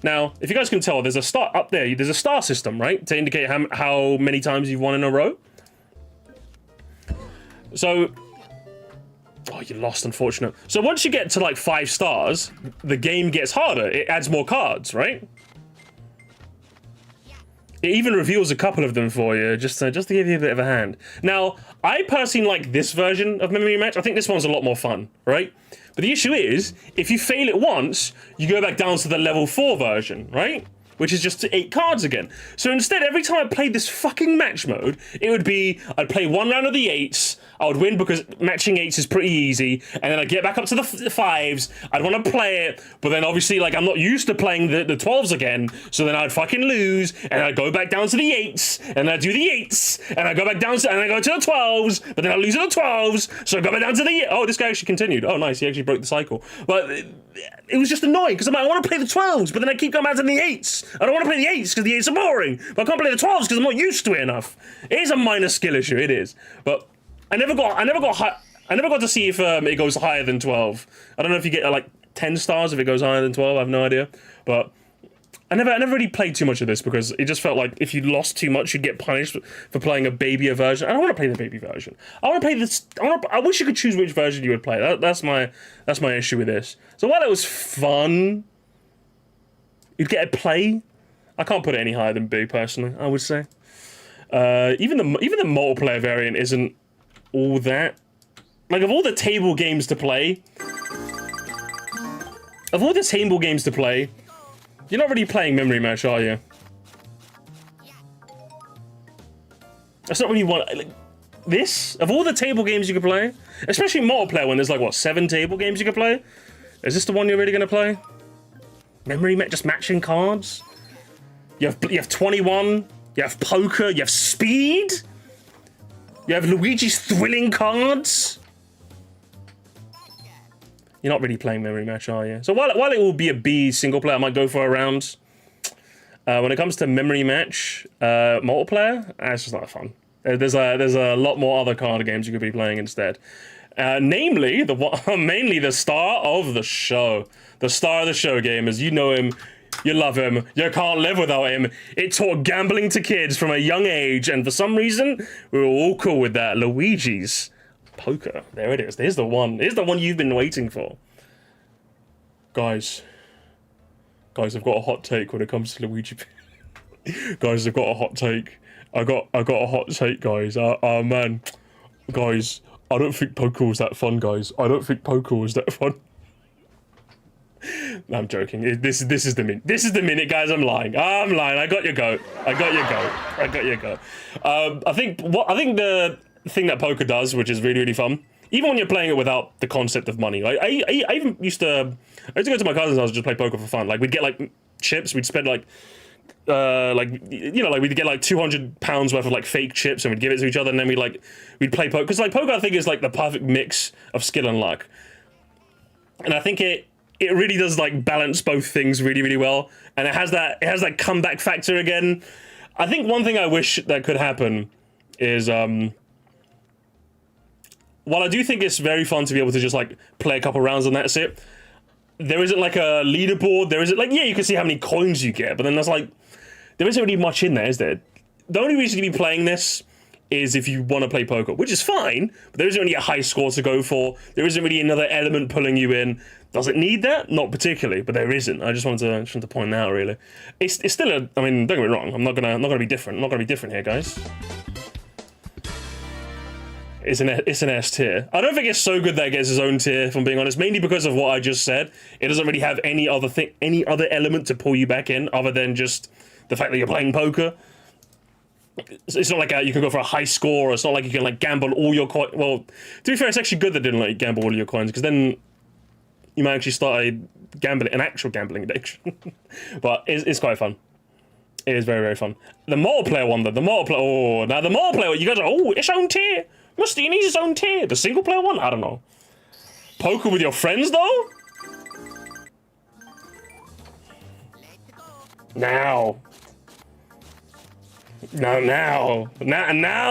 now if you guys can tell, there's a star up there. There's a star system, right, to indicate how many times you've won in a row. So, oh, you lost, unfortunate. So once you get to like 5 stars, the game gets harder. It adds more cards, right? It even reveals a couple of them for you, just to give you a bit of a hand. Now, I personally like this version of Memory Match. I think this one's a lot more fun, right? But the issue is, if you fail it once, you go back down to the level 4 version, right? Which is just 8 cards again. So instead, every time I played this fucking match mode, it would be, I'd play 1 round of the 8s, I would win because matching 8s is pretty easy, and then I'd get back up to the 5s, I'd want to play it, but then obviously, like, I'm not used to playing the 12s again, so then I'd fucking lose, and I'd go back down to the 8s, and I'd do the 8s, and I'd go back down to, and I'd go to the 12s, but then I'd lose at the 12s, so I'd go back down to the, oh, this guy actually continued. Oh, nice, he actually broke the cycle. But it was just annoying, because I'm like, I want to play the 12s, but then I keep going back to the 8s. I don't want to play the 8s, because the 8s are boring, but I can't play the 12s, because I'm not used to it enough. It is a minor skill issue, it is, but I never got to see if it goes higher than 12. I don't know if you get like 10 stars if it goes higher than 12. I have no idea. But I never really played too much of this because it just felt like if you lost too much, you'd get punished for playing a babier version. I don't want to play the baby version. I want to play this. I wish you could choose which version you would play. That's my issue with this. So while it was fun, you'd get a play. I can't put it any higher than B personally. I would say. Even the multiplayer variant isn't all that. Like, of all the table games to play, you're not really playing Memory Match, are you? That's not really what, like, this? Of all the table games you could play, especially multiplayer when there's like, what, 7 table games you could play? Is this the one you're really gonna play? Memory Match, just matching cards? You have 21, you have poker, you have speed? You have Luigi's thrilling cards? You're not really playing Memory Match, are you? So while it will be a B single player, I might go for a round. When it comes to Memory Match multiplayer, it's just not fun. There's a lot more other card games you could be playing instead. Namely, mainly the star of the show. The star of the show, gamers. You know him. You love him. You can't live without him. It taught gambling to kids from a young age, and for some reason, we were all cool with that. Luigi's poker. There it is. There's the one. Here's the one you've been waiting for. Guys, I've got a hot take when it comes to Luigi. Guys, I've got a hot take. I got a hot take, guys. Man, guys, I don't think poker was that fun, guys. I don't think poker was that fun. No, I'm joking. This is the minute, guys. I'm lying. I got your goat. I got your goat. I think the thing that poker does, which is really, really fun, even when you're playing it without the concept of money. Like I even used to go to my cousin's house and just play poker for fun. Like we'd get like chips. We'd spend like we'd get like £200 worth of like fake chips and we'd give it to each other, and then we'd play poker. Because like poker, I think, is like the perfect mix of skill and luck. and I think it really does like balance both things really, really well, and it has that comeback factor again. I think one thing I wish that could happen is while I do think it's very fun to be able to just like play a couple rounds and that's it, there isn't like a leaderboard. There isn't like, yeah, you can see how many coins you get, but then there's like, there isn't really much in there, is there? The only reason to be playing this is if you want to play poker, which is fine, but there isn't really a high score to go for. There isn't really another element pulling you in. Does it need that? Not particularly, but there isn't. I just wanted to point that out, really. It's still a, I mean, don't get me wrong, I'm not gonna be different. I'm not gonna be different here, guys. It's an S tier. I don't think it's so good that it gets its own tier, if I'm being honest, mainly because of what I just said. It doesn't really have any other element to pull you back in other than just the fact that you're playing poker. It's not like you can go for a high score, or it's not like you can like gamble all your coins. Well, to be fair, it's actually good that they didn't let you gamble all your coins, because then you might actually start an actual gambling addiction. But it's quite fun. It is very, very fun. The multiplayer one, though, the multiplayer, you guys are, its own tier. Musty needs its own tier. The single player one, I don't know. Poker with your friends, though? Now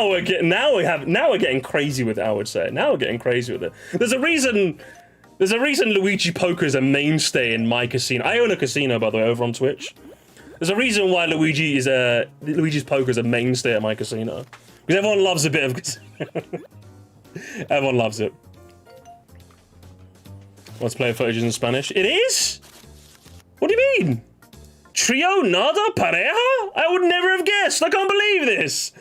we're getting crazy with it, I would say. Now we're getting crazy with it. There's a reason Luigi Poker is a mainstay in my casino. I own a casino, by the way, over on Twitch. There's a reason why Luigi's Poker is a mainstay at my casino. Because everyone loves a bit of casino. Everyone loves it. Let's play footage in Spanish. It is? What do you mean? Trio nada pareja? I would never have guessed. I can't believe this.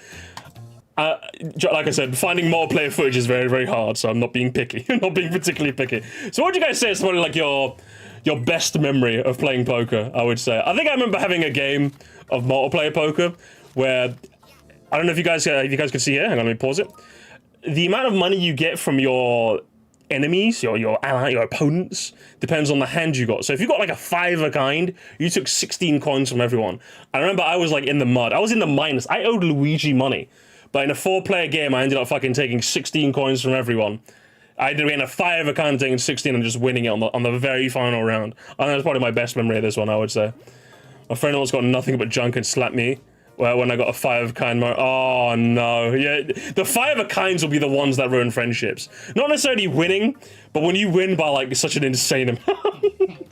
Like I said, finding multiplayer footage is very, very hard, so I'm not being picky. I'm not being particularly picky. So what do you guys say is probably like your best memory of playing poker, I would say? I think I remember having a game of multiplayer poker where, I don't know if you guys can see here, hang on, let me pause it. The amount of money you get from your enemies, your ally, your opponents, depends on the hand you got. So if you got like a 5 of kind, you took 16 coins from everyone. I remember I was like in the mud. I was in the minus. I owed Luigi money. But in a 4-player game, I ended up fucking taking 16 coins from everyone. I ended up getting a 5 of kind, taking 16 and just winning it on the very final round. And that's probably my best memory of this one, I would say. My friend almost got nothing but junk and slapped me. Well, when I got a 5 of kind, oh no, yeah, the 5 of kinds will be the ones that ruin friendships. Not necessarily winning, but when you win by like such an insane amount,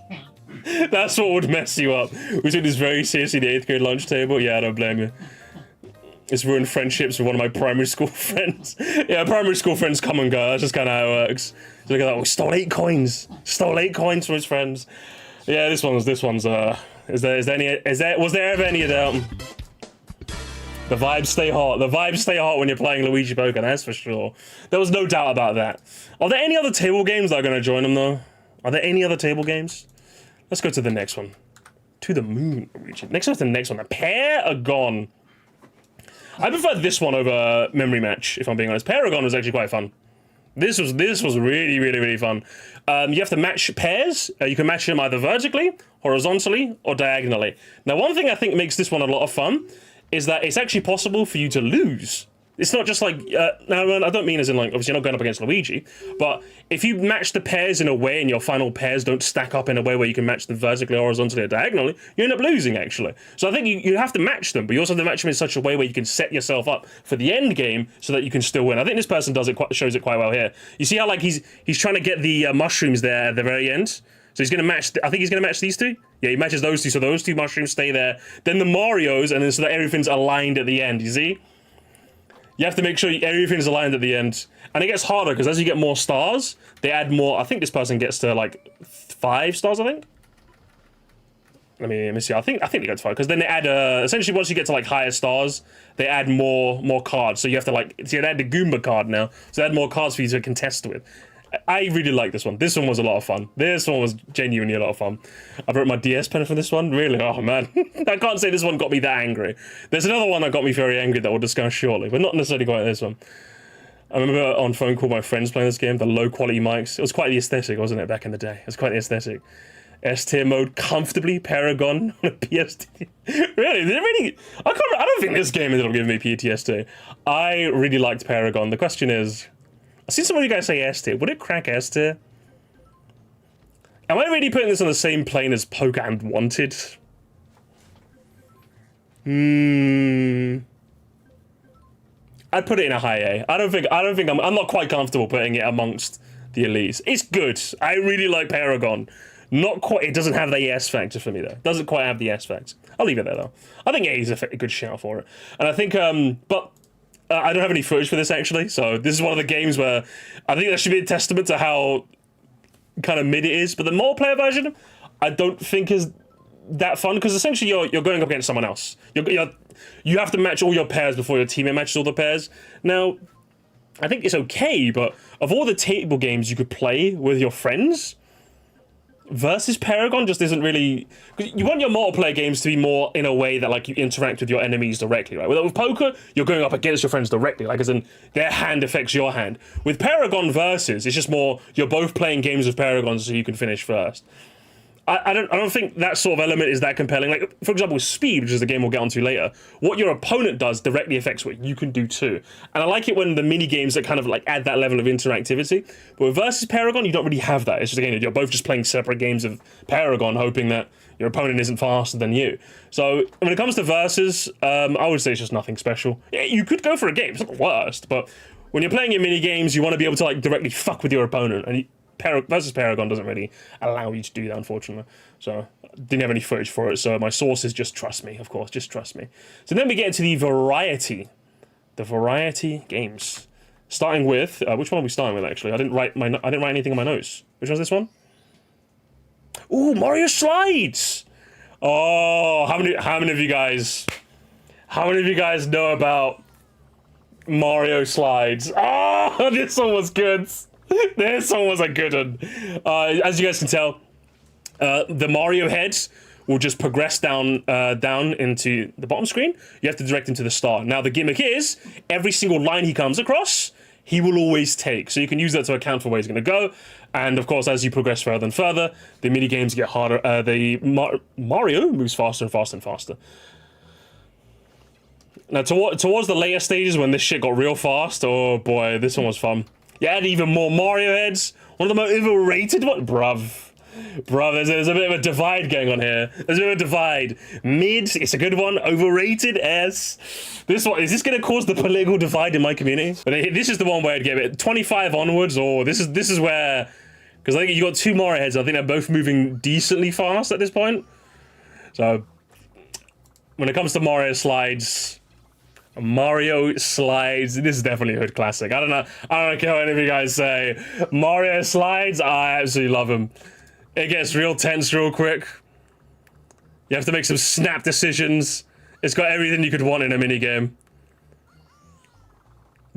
that's what would mess you up. We took this very seriously the 8th grade lunch table. Yeah, I don't blame you. It's ruined friendships with one of my primary school friends. Yeah, primary school friends come and go. That's just kind of how it works. So look at that. We stole 8 coins. Stole 8 coins from his friends. Yeah, this one's. Was there ever any doubt? The vibes stay hot. The vibes stay hot when you're playing Luigi Poker, that's for sure. There was no doubt about that. Are there any other table games that are going to join them, though? Are there any other table games? Let's go to the next one. To the moon, Luigi. Next one's the next one. The Paragon. I prefer this one over Memory Match, if I'm being honest. Paragon was actually quite fun. This was really, really, really fun. You have to match pairs. You can match them either vertically, horizontally, or diagonally. Now, one thing I think makes this one a lot of fun is that it's actually possible for you to lose. It's not just like, now I don't mean as in like, obviously you're not going up against Luigi, but if you match the pairs in a way and your final pairs don't stack up in a way where you can match them vertically, horizontally, or diagonally, you end up losing actually. So I think you have to match them, but you also have to match them in such a way where you can set yourself up for the end game so that you can still win. I think this person shows it quite well here. You see how like he's trying to get the mushrooms there at the very end? So he's going to match, I think he's going to match these two. Yeah, he matches those two, so those 2 mushrooms stay there. Then the Marios, and then so that everything's aligned at the end, you see? You have to make sure everything's aligned at the end. And it gets harder, because as you get more stars, they add more. I think this person gets to, like, 5 stars, I think? Let me see. I think they get to 5, because then they add, essentially once you get to, like, higher stars, they add more cards. So you have to, like, see, they add the Goomba card now. So they add more cards for you to contest with. I really like this one. This one was a lot of fun. This one was genuinely a lot of fun. I brought my DS pen for this one. Really? Oh, man. I can't say this one got me that angry. There's another one that got me very angry that we'll discuss shortly, but not necessarily quite this one. I remember on phone call my friends playing this game, the low quality mics. It was quite the aesthetic, wasn't it, back in the day? It was quite the aesthetic. S-tier mode, comfortably, Paragon on a PST. Really? I don't think this game ended up giving me PTSD. I really liked Paragon. The question is, I've seen some of you guys say S tier. Would it crack S tier? Am I really putting this on the same plane as Poker and Wanted? I'd put it in a high A. I don't think I'm not quite comfortable putting it amongst the elites. It's good. I really like Paragon. Not quite. It doesn't have the S factor for me though. Doesn't quite have the S factor. I'll leave it there though. I think A is a good shout for it. And I think but I don't have any footage for this actually. So this is one of the games where I think that should be a testament to how kind of mid it is. But the multiplayer version, I don't think is that fun because essentially you're going up against someone else. You have to match all your pairs before your teammate matches all the pairs. Now, I think it's okay, but of all the table games you could play with your friends, versus Paragon just isn't really... Cause you want your multiplayer games to be more in a way that like you interact with your enemies directly, right? With Poker, you're going up against your friends directly, like as in their hand affects your hand. With Paragon versus, it's just more you're both playing games of Paragon so you can finish first. I don't think that sort of element is that compelling. Like, for example, with Speed, which is a game we'll get onto later, what your opponent does directly affects what you can do too. And I like it when the mini games that kind of like add that level of interactivity. But with versus Paragon, you don't really have that. It's just, again, you're both just playing separate games of Paragon, hoping that your opponent isn't faster than you. So when it comes to versus, I would say it's just nothing special. Yeah, you could go for a game, it's not the worst, but when you're playing your mini games, you want to be able to like directly fuck with your opponent, and versus Paragon doesn't really allow you to do that, unfortunately. So didn't have any footage for it. So my sources just trust me, of course, just trust me. So then we get into the variety games, starting with which one are we starting with? Actually, I didn't write anything on my notes. Which one's this one? Ooh, Mario Slides. Oh, how many of you guys know about Mario Slides? Oh, this one was good. This one was a good one. As you guys can tell, the Mario heads will just progress down into the bottom screen. You have to direct him to the star. Now the gimmick is, every single line he comes across, he will always take. So you can use that to account for where he's going to go. And of course, as you progress further and further, the mini games get harder. Mario moves faster and faster and faster. Now towards the later stages when this shit got real fast, oh boy, this one was fun. You add even more Mario heads. One of the most overrated ones. Bruv, there's a bit of a divide going on here. There's a bit of a divide. Mid, it's a good one. Overrated, S. This one, is this going to cause the political divide in my community? But this is the one where I'd give it 25 onwards, or this is where... Because I think you got two Mario heads. I think they're both moving decently fast at this point. So, when it comes to Mario Slides... this is definitely a hood classic. I don't care what any of you guys say. Mario Slides, I absolutely love them. It gets real tense real quick. You have to make some snap decisions. It's got everything you could want in a minigame.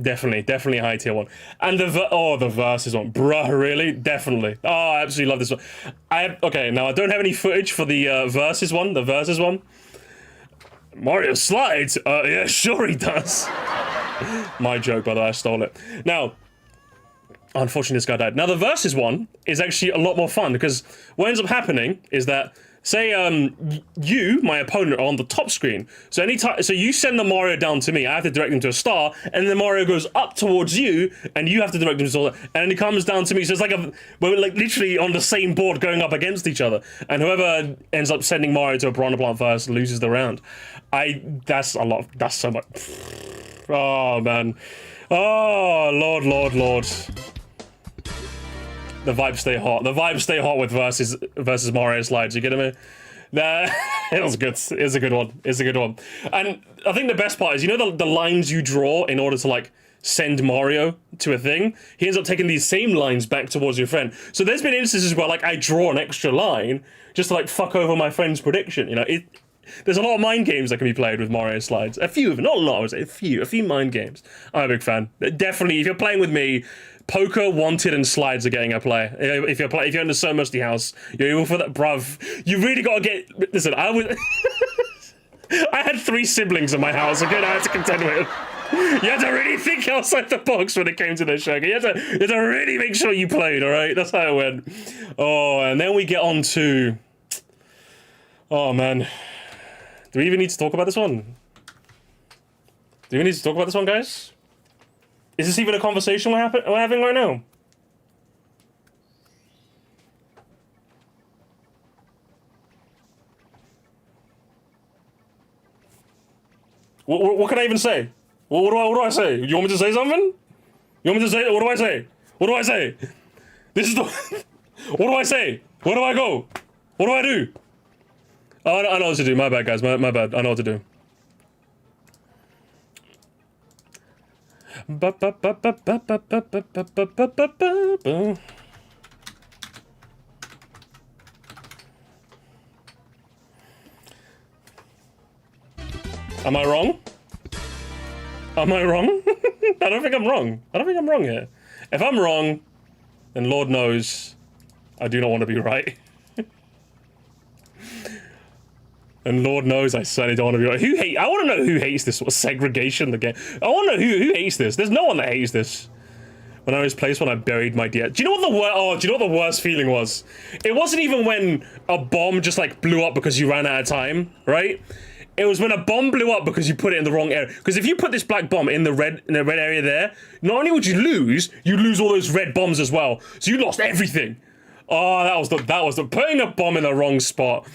Definitely a high tier one. And the versus one. Bruh, really? Definitely. Oh, I absolutely love this one. Okay, now I don't have any footage for the versus one. Mario Slides? Yeah, sure he does. My joke, by the way, I stole it. Now, unfortunately, this guy died. Now, the versus one is actually a lot more fun, because what ends up happening is that, say, you, my opponent, are on the top screen. So so you send the Mario down to me, I have to direct him to a star, and then the Mario goes up towards you, and you have to direct him to a star, and then he comes down to me. So it's like we're like literally on the same board going up against each other. And whoever ends up sending Mario to a piranha plant first loses the round. That's a lot. That's so much. Oh, man. Oh, Lord. The vibes stay hot. The vibes stay hot with versus Mario Slides. You kidding me? Nah, it was good. It's a good one. And I think the best part is, you know the lines you draw in order to like send Mario to a thing? He ends up taking these same lines back towards your friend. So there's been instances where like I draw an extra line just to like fuck over my friend's prediction. You know, there's a lot of mind games that can be played with Mario Slides. A few of them, not a lot, I would say. A few mind games. I'm a big fan. Definitely, if you're playing with me, Poker, Wanted, and Slides are getting a play. If you're in the So Musty house, you're able for that, bruv. You really gotta get. Listen, I had 3 siblings in my house. Okay, I had to contend with. You had to really think outside the box when it came to this show. You had to really make sure you played. All right, that's how it went. Oh, and then we get on to. Oh man, do we even need to talk about this one? Do we need to talk about this one, guys? Is this even a conversation we're having right now? What can I even say? What do I say? You want me to say something? You want me to say? What do I say? What do I say? This is the. What do I say? Where do I go? What do I do? Oh, I know what to do. My bad, guys. My bad. I know what to do. Am I wrong? Am I wrong? I don't think I'm wrong. I don't think I'm wrong here. If I'm wrong, then Lord knows I do not want to be right. And Lord knows I certainly don't want to be right. I want to know who hates this sort of segregation in the game. I want to know who hates this. There's no one that hates this. When I was placed when I buried my DS. Do you know what the worst feeling was? It wasn't even when a bomb just like blew up because you ran out of time, right? It was when a bomb blew up because you put it in the wrong area. Because if you put this black bomb in the red area there, not only would you lose all those red bombs as well. So you lost everything. Oh, that was the putting a bomb in the wrong spot.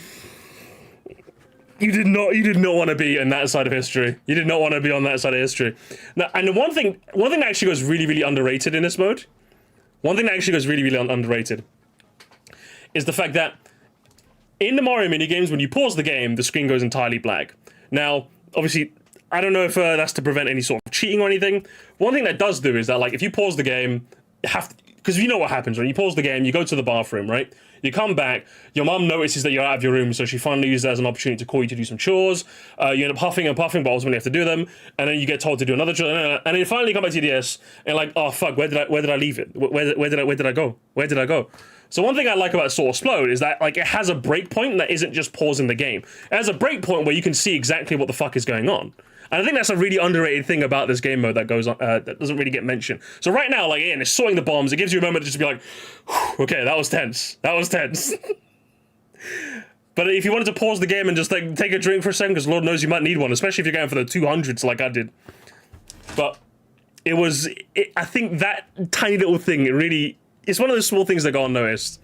You did not want to be in that side of history. You did not want to be on that side of history. Now, and the one thing that actually goes really, really underrated in this mode, underrated, is the fact that in the Mario minigames, when you pause the game, the screen goes entirely black. Now, obviously, I don't know if that's to prevent any sort of cheating or anything. One thing that does do is that, like, if you pause the game, you have to, because you know what happens when you pause the game, you go to the bathroom, right? You come back, your mum notices that you're out of your room, so she finally uses that as an opportunity to call you to do some chores. You end up huffing and puffing, but ultimately have to do them, and then you get told to do another chore, and then you finally come back to your DS, and like, oh fuck, where did I leave it? Where did I go? Where did I go? So one thing I like about Sword or Explode is that like it has a breakpoint that isn't just pausing the game. It has a breakpoint where you can see exactly what the fuck is going on. And I think that's a really underrated thing about this game mode that goes on, that doesn't really get mentioned. So right now, like, Ian is sorting the bombs. It gives you a moment to just be like, okay, that was tense. That was tense. But if you wanted to pause the game and just like take a drink for a second, because Lord knows you might need one, especially if you're going for the 200s like I did. But I think that tiny little thing, it's one of those small things that go unnoticed.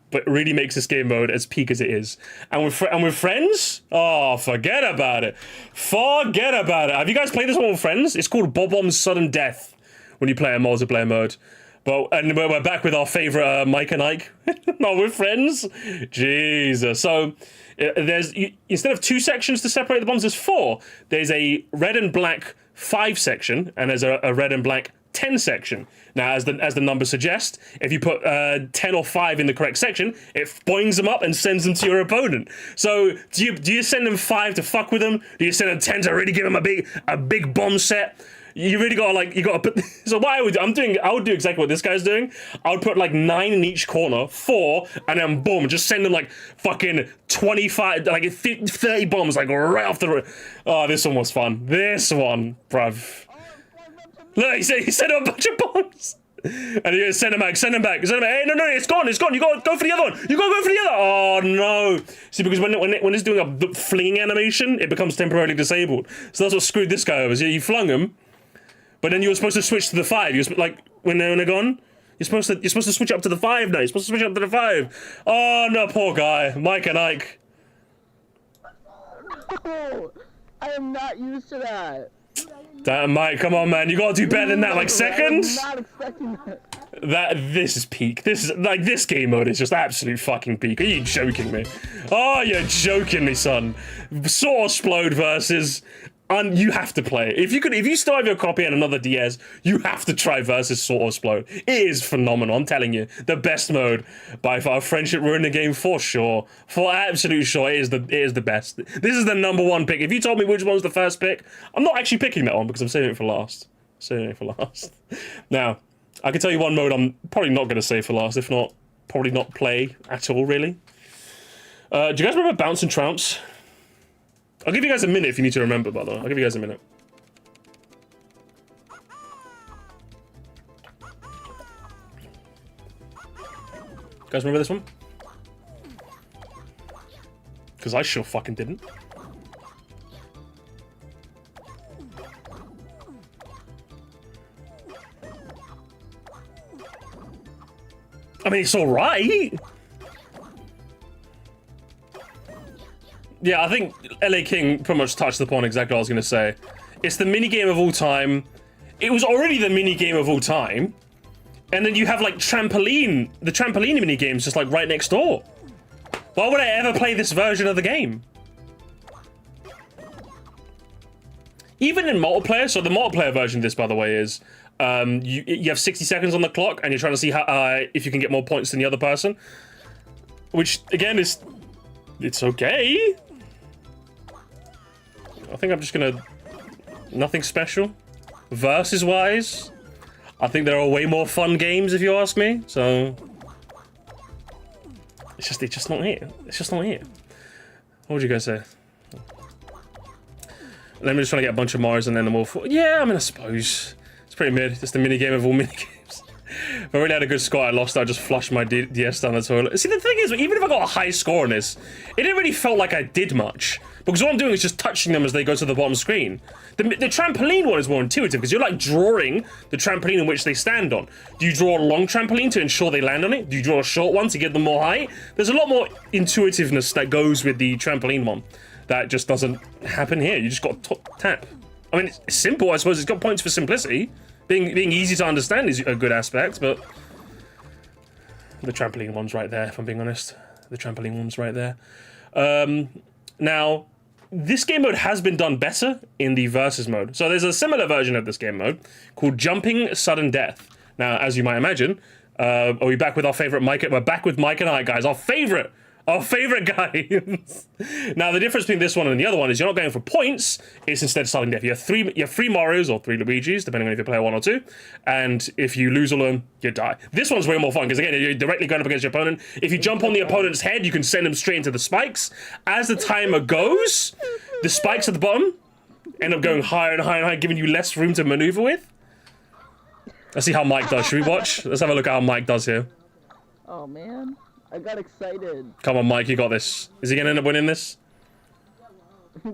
But it really makes this game mode as peak as it is. And with friends? Oh, forget about it. Forget about it. Have you guys played this one with friends? It's called Bob-Bomb's Sudden Death when you play a multiplayer mode. And we're back with our favorite Mike and Ike. Not with friends. Jesus. So instead of 2 sections to separate the bombs, there's 4. There's a red and black 5 section, and there's a red and black 10 section. Now, as the number suggests, if you put 10 or 5 in the correct section, it boings them up and sends them to your opponent. So, do you send them 5 to fuck with them? Do you send them 10 to really give them a big bomb set? You really gotta put. So what I would do exactly what this guy's doing. I would put like 9 in each corner, 4, and then boom, just send them like fucking 25, like 30 bombs, like right off the. Oh, this one was fun. This one, bruv. Look, he sent a bunch of bombs. And he goes, send him back. Hey, no, it's gone. You gotta go for the other one. You gotta go for the other. Oh, no. See, because when it's doing a flinging animation, it becomes temporarily disabled. So that's what screwed this guy over. So you flung him, but then you were supposed to switch to the 5. You were like, when they're gone, you're supposed to switch up to the 5 now. You're supposed to switch up to the 5. Oh, no, poor guy. Mike and Ike. No, I am not used to that. Damn, Mike, come on, man. You gotta do better than that. Like, seconds? I'm not expecting that. This is peak. This game mode is just absolute fucking peak. Are you joking me? Oh, you're joking me, son. Sword or Explode versus... you have to play it. If you still have your copy and another DS, you have to try versus Sword or Explode. It is phenomenal, I'm telling you. The best mode by far. Friendship ruined the game for sure. For absolute sure, it is the best. This is the #1 pick. If you told me which one's the first pick, I'm not actually picking that one because I'm saving it for last. Now, I can tell you one mode I'm probably not going to save for last. If not, probably not play at all, really. Do you guys remember Bounce and Trounce? I'll give you guys a minute if you need to remember, by the way. I'll give you guys a minute. Guys remember this one? Because I sure fucking didn't. I mean, it's alright. Yeah, I think LA King pretty much touched upon exactly what I was going to say. It's the minigame of all time. It was already the minigame of all time. And then you have like the trampoline minigames just like right next door. Why would I ever play this version of the game? Even in multiplayer, so the multiplayer version of this, by the way, is you have 60 seconds on the clock and you're trying to see how if you can get more points than the other person. Which, again, it's okay. I think I'm just gonna... Nothing special. Versus-wise, I think there are way more fun games, if you ask me, so... It's just not here. It's just not here. What would you guys say? Let me just try to get a bunch of Mars and then I'm all for... Yeah, I mean, I suppose. It's pretty mid. It's the minigame of all minigames. If I really had a good score, I lost, I just flushed my DS down the toilet. See, the thing is, even if I got a high score on this, it didn't really felt like I did much. Because all I'm doing is just touching them as they go to the bottom screen. The trampoline one is more intuitive, because you're like drawing the trampoline in which they stand on. Do you draw a long trampoline to ensure they land on it? Do you draw a short one to get them more height? There's a lot more intuitiveness that goes with the trampoline one. That just doesn't happen here. You just got to tap. I mean, it's simple, I suppose. It's got points for simplicity. Being easy to understand is a good aspect, but... The trampoline one's right there, if I'm being honest. The trampoline one's right there. Now, this game mode has been done better in the versus mode. So there's a similar version of this game mode called Jumping Sudden Death. Now, as you might imagine, are we back with our favorite Mike? We're back with Mike and I, guys. Our favorite guys. Now, the difference between this one and the other one is you're not going for points, it's instead sudden death. You have three Marios or 3 Luigis, depending on if you play 1 or 2, and if you lose all of them, you die. This one's way more fun, because again, you're directly going up against your opponent. If you jump on the opponent's head, you can send them straight into the spikes. As the timer goes, the spikes at the bottom end up going higher and higher and higher, giving you less room to maneuver with. Let's see how Mike does. Should we watch? Let's have a look at how Mike does here. Oh man, I got excited. Come on, Mike, you got this. Is he gonna end up winning this? I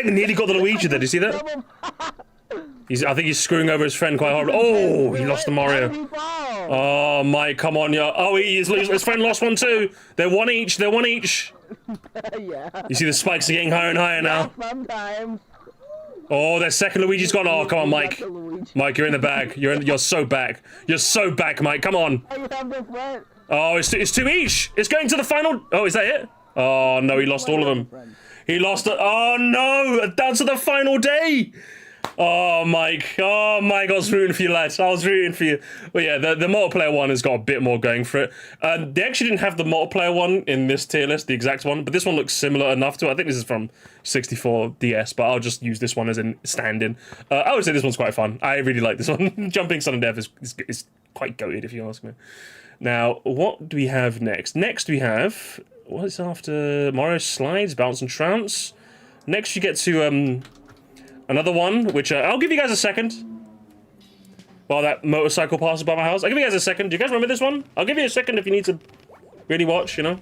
nearly got the Luigi there. Did you see that? I think he's screwing over his friend quite hard. Oh, he lost the Mario. Oh, Mike, come on, yeah. Oh, his friend lost one too. They're one each. Yeah. You see the spikes are getting higher and higher now. Sometimes. Oh, their second Luigi's gone. Oh, come on, Mike. Mike, you're in the bag. You're so back. You're so back, Mike. Come on. Oh, it's two each. It's going to the final. Oh, is that it? Oh, no, he lost all of them. He lost it. Oh, no. Down to the final day. Oh, Mike. Oh, Mike, I was rooting for you, lads. I was rooting for you. But yeah, the multiplayer one has got a bit more going for it. They actually didn't have the multiplayer one in this tier list, the exact one, but this one looks similar enough to it. I think this is from 64 DS, but I'll just use this one as a stand-in. I would say this one's quite fun. I really like this one. Jumping Sudden Death is quite goated, if you ask me. Now, what do we have next? Next we have... What is after Mario Slides, Bounce and Trounce? Next you get to... another one, which I'll give you guys a second. While that motorcycle passes by my house. I'll give you guys a second. Do you guys remember this one? I'll give you a second if you need to really watch, you know?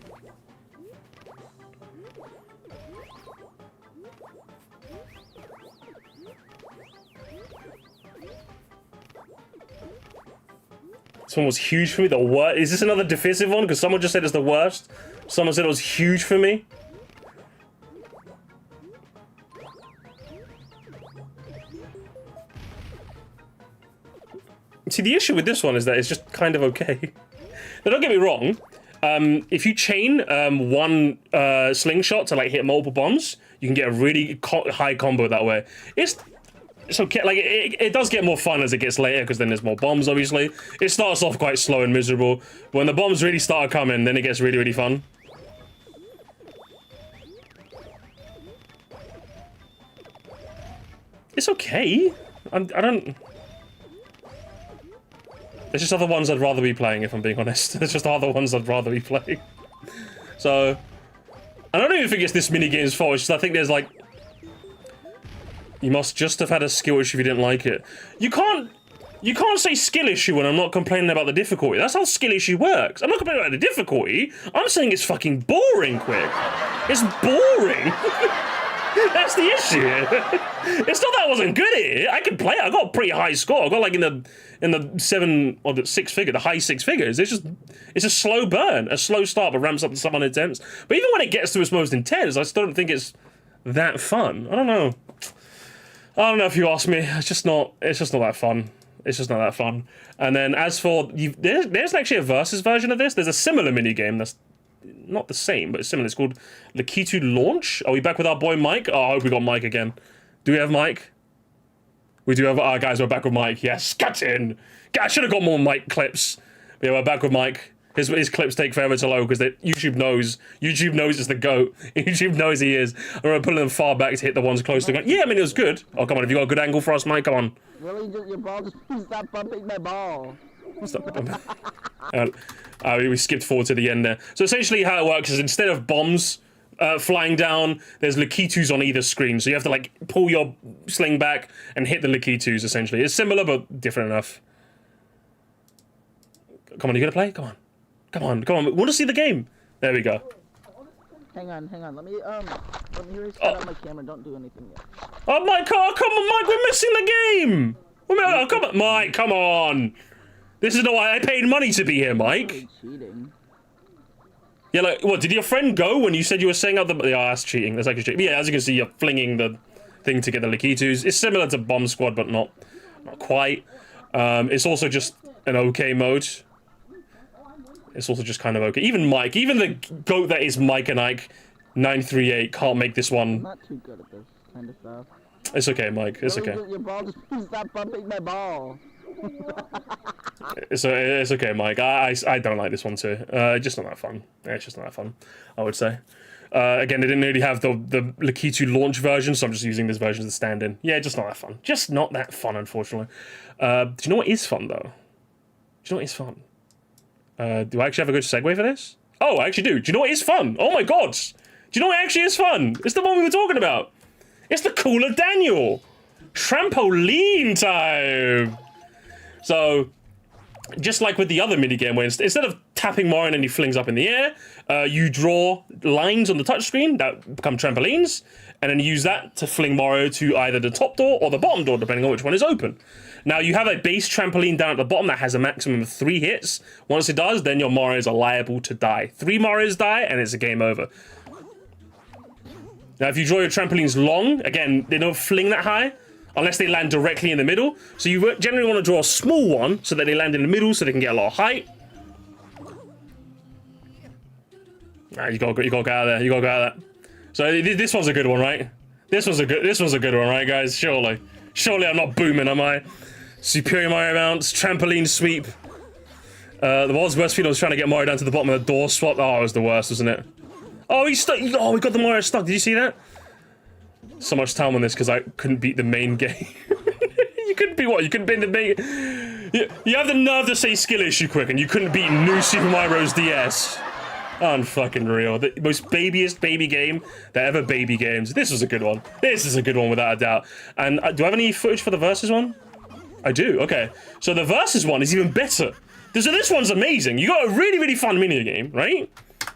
This one was huge for me. The worst. Is this another divisive one? Because someone just said it's the worst. Someone said it was huge for me. See, the issue with this one is that it's just kind of okay. Now, don't get me wrong. If you chain one slingshot to like hit multiple bombs, you can get a really high combo that way. It's okay. Like it does get more fun as it gets later because then there's more bombs. Obviously, it starts off quite slow and miserable. But when the bombs really start coming, then it gets really, really fun. It's okay. I don't. There's just other ones I'd rather be playing, if I'm being honest. There's just other ones I'd rather be playing. So, I don't even think it's this minigame's fault. It's just I think there's like... You must just have had a skill issue if you didn't like it. You can't say skill issue when I'm not complaining about the difficulty. That's how skill issue works. I'm not complaining about the difficulty. I'm saying it's fucking boring, Quick. It's boring. That's the issue. It's not that I wasn't good at it. I could play it. I got a pretty high score. I got like in the seven or the the high six figures. It's a slow burn, a slow start, but ramps up to some intense. But even when it gets to its most intense, I still don't think it's that fun. I don't know. If you ask me. It's just not that fun. It's just not that fun. And then as for there's actually a versus version of this. There's a similar minigame that's not the same, but it's similar. It's called Lakitu Launch. Are we back with our boy Mike? Oh, I hope we got Mike again. Do we have Mike? We do have. Guys, we're back with Mike. Yes, cut in. I should have got more Mike clips. But yeah, we're back with Mike. His clips take forever to load because YouTube knows it's the GOAT. YouTube knows he is. I'm gonna put them far back to hit the ones close to going. Yeah, I mean it was good. Oh come on, have you got a good angle for us, Mike? Come on. Really, your ball just stop bumping my ball. Stop bumping. We skipped forward to the end there. So essentially how it works is instead of bombs flying down, there's Lakitus on either screen. So you have to like pull your sling back and hit the Lakitus essentially. It's similar but different enough. Come on, you gonna play? Come on. We want to see the game. There we go. Hang on. Let me reset up my camera. Don't do anything yet. Oh, Mike, come on, Mike, we're missing the game. Come on, Mike, come on. This is not why I paid money to be here, Mike. Cheating. Yeah, like, what, did your friend go when you said you were setting up the... Yeah, that's cheating. That's actually cheating. Yeah, as you can see, you're flinging the thing to get the Lakitus. It's similar to Bomb Squad, but not quite. It's also just an okay mode. It's also just kind of okay. Even Mike, even the GOAT that is Mike and Ike, 938, can't make this one. I'm not too good at this kind of stuff. It's okay, Mike. It's okay. Your ball just stop bumping my ball. It's okay, Mike. I don't like this one too. Just not that fun. Yeah, it's just not that fun, I would say. Again, they didn't really have the Lakitu launch version, so I'm just using this version as a stand-in. Yeah, just not that fun. Just not that fun, unfortunately. Do you know what is fun, though? Do you know what is fun? Do I actually have a good segue for this? Oh, I actually do. Do you know what is fun? Oh my god! Do you know what actually is fun? It's the one we were talking about. It's the Cooler Daniel. Trampoline time! So, just like with the other minigame, where instead of tapping Mario and then he flings up in the air, you draw lines on the touchscreen that become trampolines, and then use that to fling Mario to either the top door or the bottom door, depending on which one is open. Now, you have a base trampoline down at the bottom that has a maximum of 3 hits. Once it does, then your Marios are liable to die. 3 Marios die, and it's a game over. Now, if you draw your trampolines long, again, they don't fling that high, unless they land directly in the middle. So you generally want to draw a small one, so that they land in the middle, so they can get a lot of height. Nah, you gotta get out of there. You gotta get out of there. So this one's a good one, right? This one's a good one, right, guys? Surely I'm not booming, am I? Superior Mario bounce, trampoline sweep. The world's worst feeling was trying to get Mario down to the bottom of the door swap. Oh, it was the worst, wasn't it? Oh, he's stuck. Oh, we got the Mario stuck. Did you see that? So much time on this because I couldn't beat the main game. You couldn't beat what? You couldn't beat the main... You have the nerve to say skill issue quick, and you couldn't beat New Super Mario Bros. DS. Unfucking real. The most babyest baby game that ever baby games. This was a good one. This is a good one without a doubt. And do I have any footage for the Versus one? I do, okay. So the Versus one is even better. So this one's amazing. You got a really, really fun minigame, right?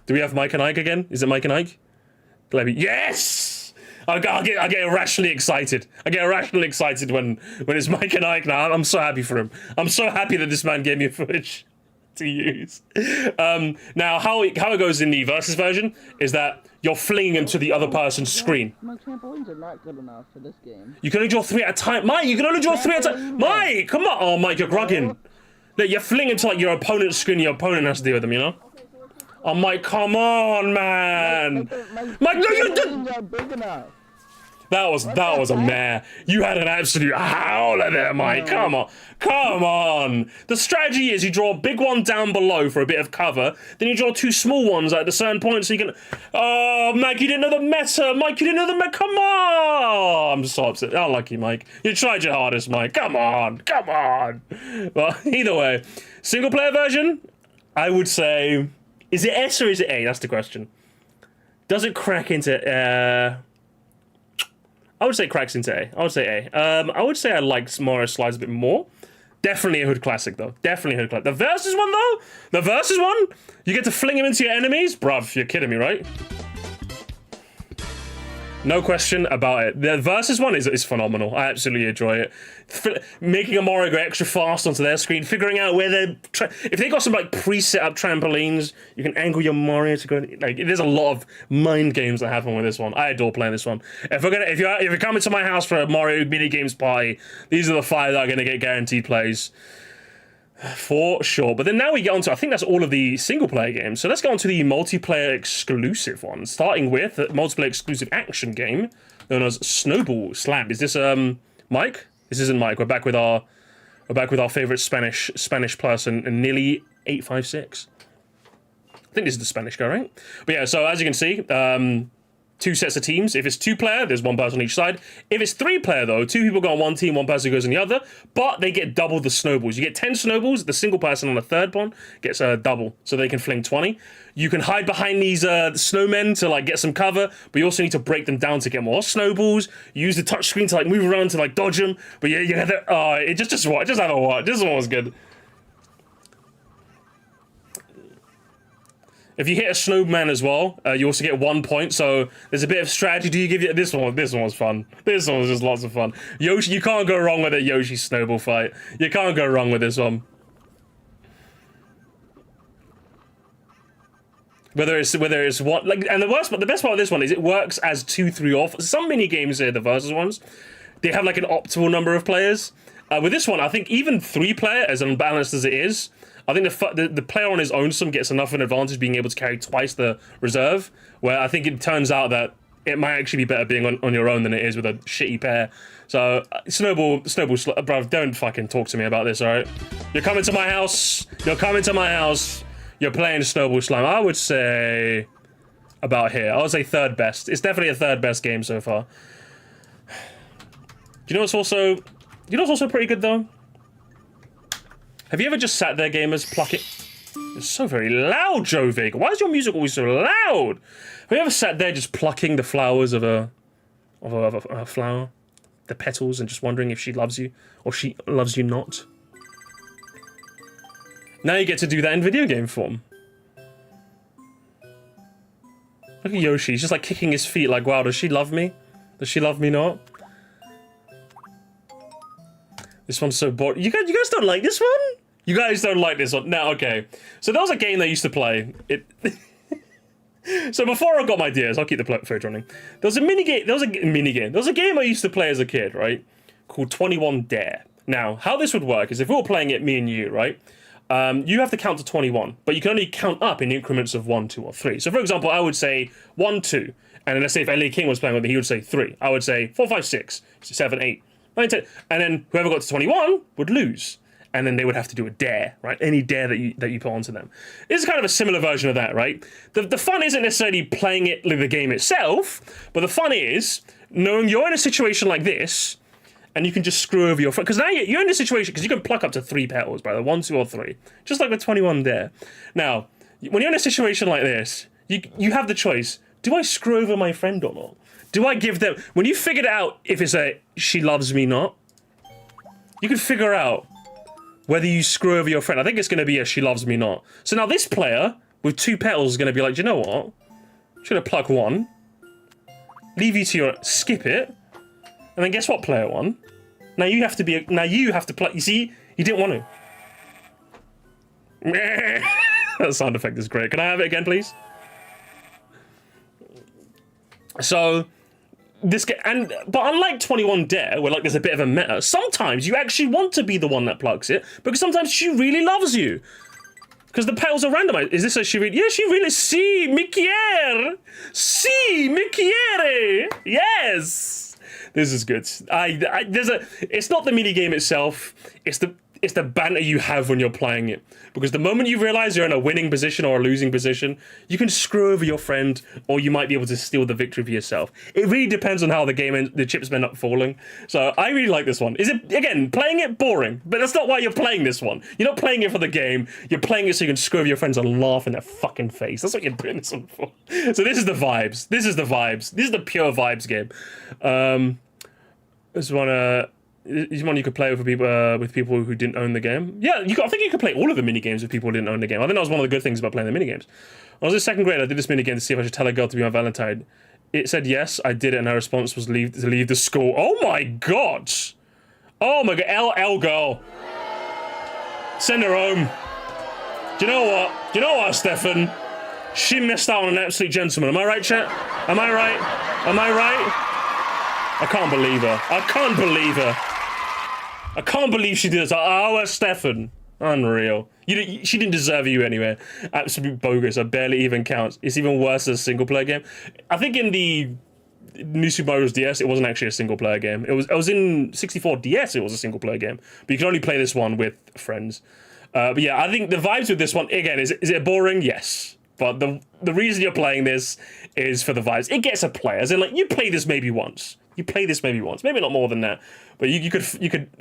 Do we have Mike and Ike again? Is it Mike and Ike? Yes! I get irrationally excited. I get irrationally excited when it's Mike and Ike now. I'm so happy for him. I'm so happy that this man gave me footage to use. Now, how it goes in the Versus version is that you're flinging them to the other person's screen. My trampolines are not good enough for this game. You can only draw 3 at a time. Mike, you can only draw 3 at a time. Mike, come on. Oh, Mike, you're grugging. Look, you're flinging to like your opponent's screen. Your opponent has to deal with them, you know? Oh, Mike, come on, man. Mike, no, you didn't. Big enough. That was a mare. You had an absolute howler there, Mike. Come on. The strategy is you draw a big one down below for a bit of cover, then you draw 2 small ones at a certain point so you can... Oh, Mike, you didn't know the meta. Mike, you didn't know the meta. Come on. I'm so upset. I like you, Mike. You tried your hardest, Mike. Come on. Well, either way, single player version, I would say... Is it S or is it A? That's the question. Does it crack into... I would say cracks into A. I would say A. I would say I like Mario Slides a bit more. Definitely a Hood classic, though. Definitely a Hood classic. The Versus one, though? The Versus one? You get to fling him into your enemies? Bruv, you're kidding me, right? No question about it. The versus one is phenomenal. I absolutely enjoy it. Making a Mario go extra fast onto their screen, figuring out where they're... If they got some like pre-set up trampolines, you can angle your Mario to go... Like, there's a lot of mind games that happen with this one. I adore playing this one. If you're coming to my house for a Mario mini games party, these are the 5 that are going to get guaranteed plays. For sure. But then now we get on to, I think that's all of the single player games. So let's go on to the multiplayer exclusive ones, starting with the multiplayer exclusive action game known as Snowball Slam. Is this Mike? This isn't Mike. We're back with our favorite Spanish person, Nearly 856. I think this is the Spanish guy, right? But yeah, so as you can see, 2 sets of teams. If it's 2 player, there's 1 person on each side. If it's 3 player though, 2 people go on one team, 1 person goes on the other, but they get double the snowballs. You get 10 snowballs, the single person on the third one gets a double, so they can fling 20. You can hide behind these snowmen to like get some cover, but you also need to break them down to get more snowballs. You use the touch screen to like move around to like dodge them, but yeah, you have to, just have a watch. This one was good. If you hit a snowman as well, you also get 1 point. So there's a bit of strategy. You give you this one. This one was fun. This one was just lots of fun. Yoshi, you can't go wrong with a Yoshi snowball fight. You can't go wrong with this one. Whether it's one like, and the best part of this one is it works as 2, 3 off. Some mini games here, the versus ones, they have like an optimal number of players. With this one, I think even 3 player, as unbalanced as it is, I think the player on his own sum gets enough of an advantage being able to carry twice the reserve, where I think it turns out that it might actually be better being on your own than it is with a shitty pair. So, Snowball, bro, don't fucking talk to me about this, alright? You're coming to my house, you're playing Snowball Slime. I would say about here. I would say 3rd best. It's definitely a 3rd best game so far. Do you know what's also pretty good though? Have you ever just sat there, gamers, plucking... It's so very loud, Jovig. Why is your music always so loud? Have you ever sat there just plucking the flowers of a flower? The petals, and just wondering if she loves you, or she loves you not? Now you get to do that in video game form. Look at Yoshi, he's just like kicking his feet like, wow, does she love me? Does she love me not? This one's so boring. You guys don't like this one? You guys don't like this one? No, okay. So there was a game they used to play. So before I got my ideas, I'll keep the footage running. There was a minigame. There was a game I used to play as a kid, right? Called 21 Dare. Now, how this would work is if we were playing it, me and you, right? You have to count to 21, but you can only count up in increments of 1, 2, or 3. So for example, I would say 1, 2, and then let's say if LA King was playing with me, he would say 3. I would say 4, 5, 6, 7, 8, 9, 10, and then whoever got to 21 would lose. And then they would have to do a dare, right? Any dare that you put onto them. This is kind of a similar version of that, right? The fun isn't necessarily playing it like the game itself, but the fun is knowing you're in a situation like this, and you can just screw over your friend. Because now you're in a situation, because you can pluck up to 3 petals, by the 1, 2, or 3. Just like the 21 dare. Now, when you're in a situation like this, you have the choice. Do I screw over my friend or not? Do I give them... When you figured out if it's a she loves me not, you can figure out whether you screw over your friend. I think it's going to be a she loves me not. So now this player with 2 petals is going to be like, do you know what? Should have plucked 1. Leave you to your... Skip it. And then guess what, player 1? Now you have to be... Now you have to pluck... You see? You didn't want to. That sound effect is great. Can I have it again, please? So... but unlike 21 Dare, where like there's a bit of a meta, sometimes you actually want to be the one that plucks it, because sometimes she really loves you. Because the petals are randomized. Is this a she really? Yeah, she really... Si, mi quiere! Si, mi quiere! Yes! This is good. It's not the minigame itself, it's the banter you have when you're playing it. Because the moment you realize you're in a winning position or a losing position, you can screw over your friend, or you might be able to steal the victory for yourself. It really depends on how the chips end up falling. So I really like this one. Is it, again, playing it boring, but that's not why you're playing this one. You're not playing it for the game, you're playing it so you can screw over your friends and laugh in their fucking face. That's what you're doing this one for. So this is the vibes. This is the vibes. This is the pure vibes game. This one you could play with people who didn't own the game. Yeah, I think you could play all of the mini games with people who didn't own the game. I think that was one of the good things about playing the mini games. When I was in 2nd grade, I did this mini game to see if I should tell a girl to be my Valentine. It said yes, I did it, and her response was to leave the school. Oh my god! Oh my god, L girl. Send her home. Do you know what? Do you know what, Stefan? She missed out on an absolute gentleman. Am I right, chat? Am I right? Am I right? I can't believe her. I can't believe her. I can't believe she did this. Oh, Stefan. Unreal. She didn't deserve you anyway. Absolute bogus. It barely even counts. It's even worse as a single player game. I think in the New Super Mario Bros. DS, it wasn't actually a single player game. It was in 64 DS. It was a single player game, but you can only play this one with friends. But yeah, I think the vibes with this one again is it boring? Yes, but the reason you're playing this is for the vibes. It gets a play, as in like you play this maybe once. You play this maybe once, maybe not more than that. But you could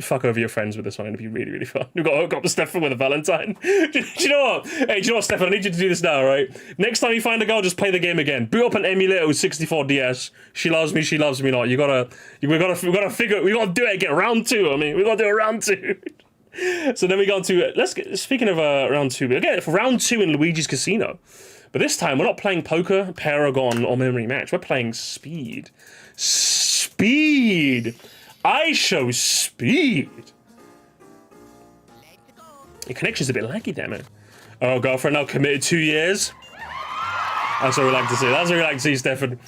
fuck over your friends with this one and it'd be really, really fun. You've got to hook up to Stefan with a Valentine. do you know what? Hey, do you know what, Stefan? I need you to do this now, right? Next time you find a girl, just play the game again. Boot up an emulator with 64 DS. She loves me not. We gotta do it again. Round 2. I mean, we gotta do a round 2. So then we go on to speaking of round 2, again for round 2 in Luigi's Casino. But this time we're not playing poker, Paragon, or memory match. We're playing speed. Speed. I show speed. Your connection's a bit laggy, damn it. Oh, girlfriend now committed 2 years. That's what we like to see. That's what we like to see, Stefan.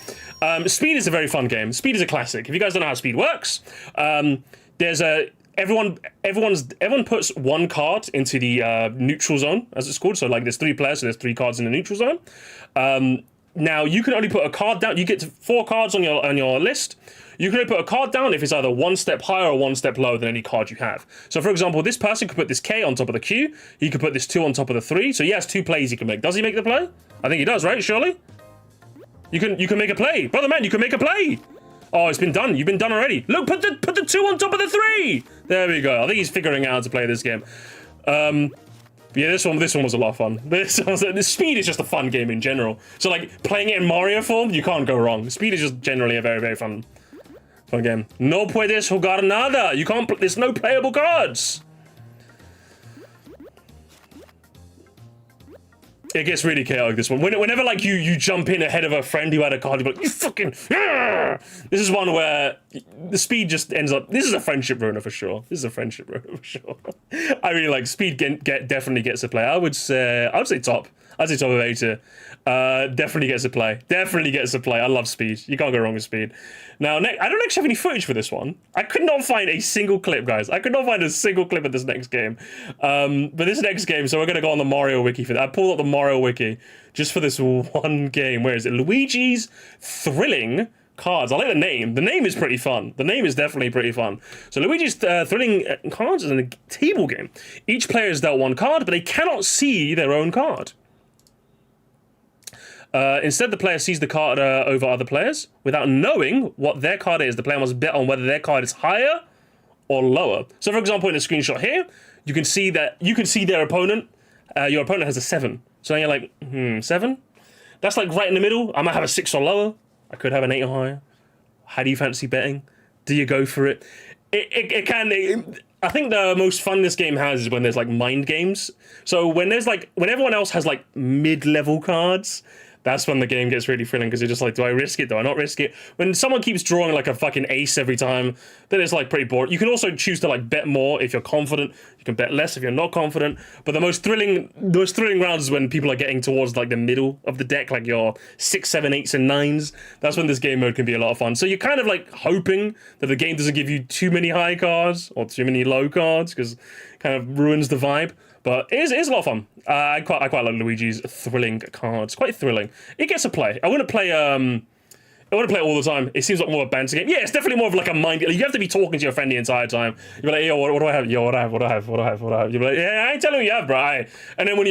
Speed is a very fun game. Speed is a classic. If you guys don't know how Speed works, there's a everyone puts one card into the neutral zone, as it's called. So like there's 3 players, so there's 3 cards in the neutral zone. Now you can only put a card down. You get 4 cards on your list. You can only put a card down if it's either 1 step higher or 1 step lower than any card you have. So for example, this person could put this K on top of the Q. He could put this 2 on top of the 3. So he has 2 plays he can make. Does he make the play? I think he does, right? Surely? You can make a play. Brother man, you can make a play. Oh, it's been done. You've been done already. Look, put the 2 on top of the 3. There we go. I think he's figuring out how to play this game. Yeah, this one was a lot of fun. The Speed is just a fun game in general. So like playing it in Mario form, you can't go wrong. Speed is just generally a very, very fun game. No puedes jugar nada. You can't. There's no playable cards. It gets really chaotic, this one. Whenever like you jump in ahead of a friend who had a card, you're like, you fucking. This is one where the Speed just ends up. This is a friendship ruiner for sure. I really like Speed. Definitely gets a play. I would say top. I'd say top of 8 tier. Definitely gets a play. I love Speed. You can't go wrong with Speed. Now, I don't actually have any footage for this one. I could not find a single clip, guys. I could not find a single clip of this next game. But this next game, so we're going to go on the Mario Wiki for that. I pulled up the Mario Wiki just for this one game. Where is it? Luigi's Thrilling Cards. I like the name. The name is pretty fun. The name is definitely pretty fun. So Luigi's Thrilling Cards is a table game. Each player is dealt 1 card, but they cannot see their own card. Instead, the player sees the card over other players. Without knowing what their card is, the player must bet on whether their card is higher or lower. So, for example, in the screenshot here, you can see their opponent. Your opponent has a 7. So then you're like, 7? That's like right in the middle. I might have a 6 or lower. I could have an 8 or higher. How do you fancy betting? Do you go for it? I think the most fun this game has is when there's like mind games. So when everyone else has like mid-level cards, that's when the game gets really thrilling, because you're just like, do I risk it? Do I not risk it? When someone keeps drawing like a fucking ace every time, then it's like pretty boring. You can also choose to like bet more if you're confident. You can bet less if you're not confident. But the most thrilling rounds is when people are getting towards like the middle of the deck, like your 6, 7, 8s, and 9s. That's when this game mode can be a lot of fun. So you're kind of like hoping that the game doesn't give you too many high cards or too many low cards, because it kind of ruins the vibe. But it is a lot of fun. I quite like Luigi's Thrilling Cards. Quite thrilling. It gets a play. I want to play it all the time. It seems like more of a banter game. Yeah, it's definitely more of like a mind. You have to be talking to your friend the entire time. You're like, yo, what do I have? Yo, what do I have? You're like, yeah, I ain't telling you have, bro. And then when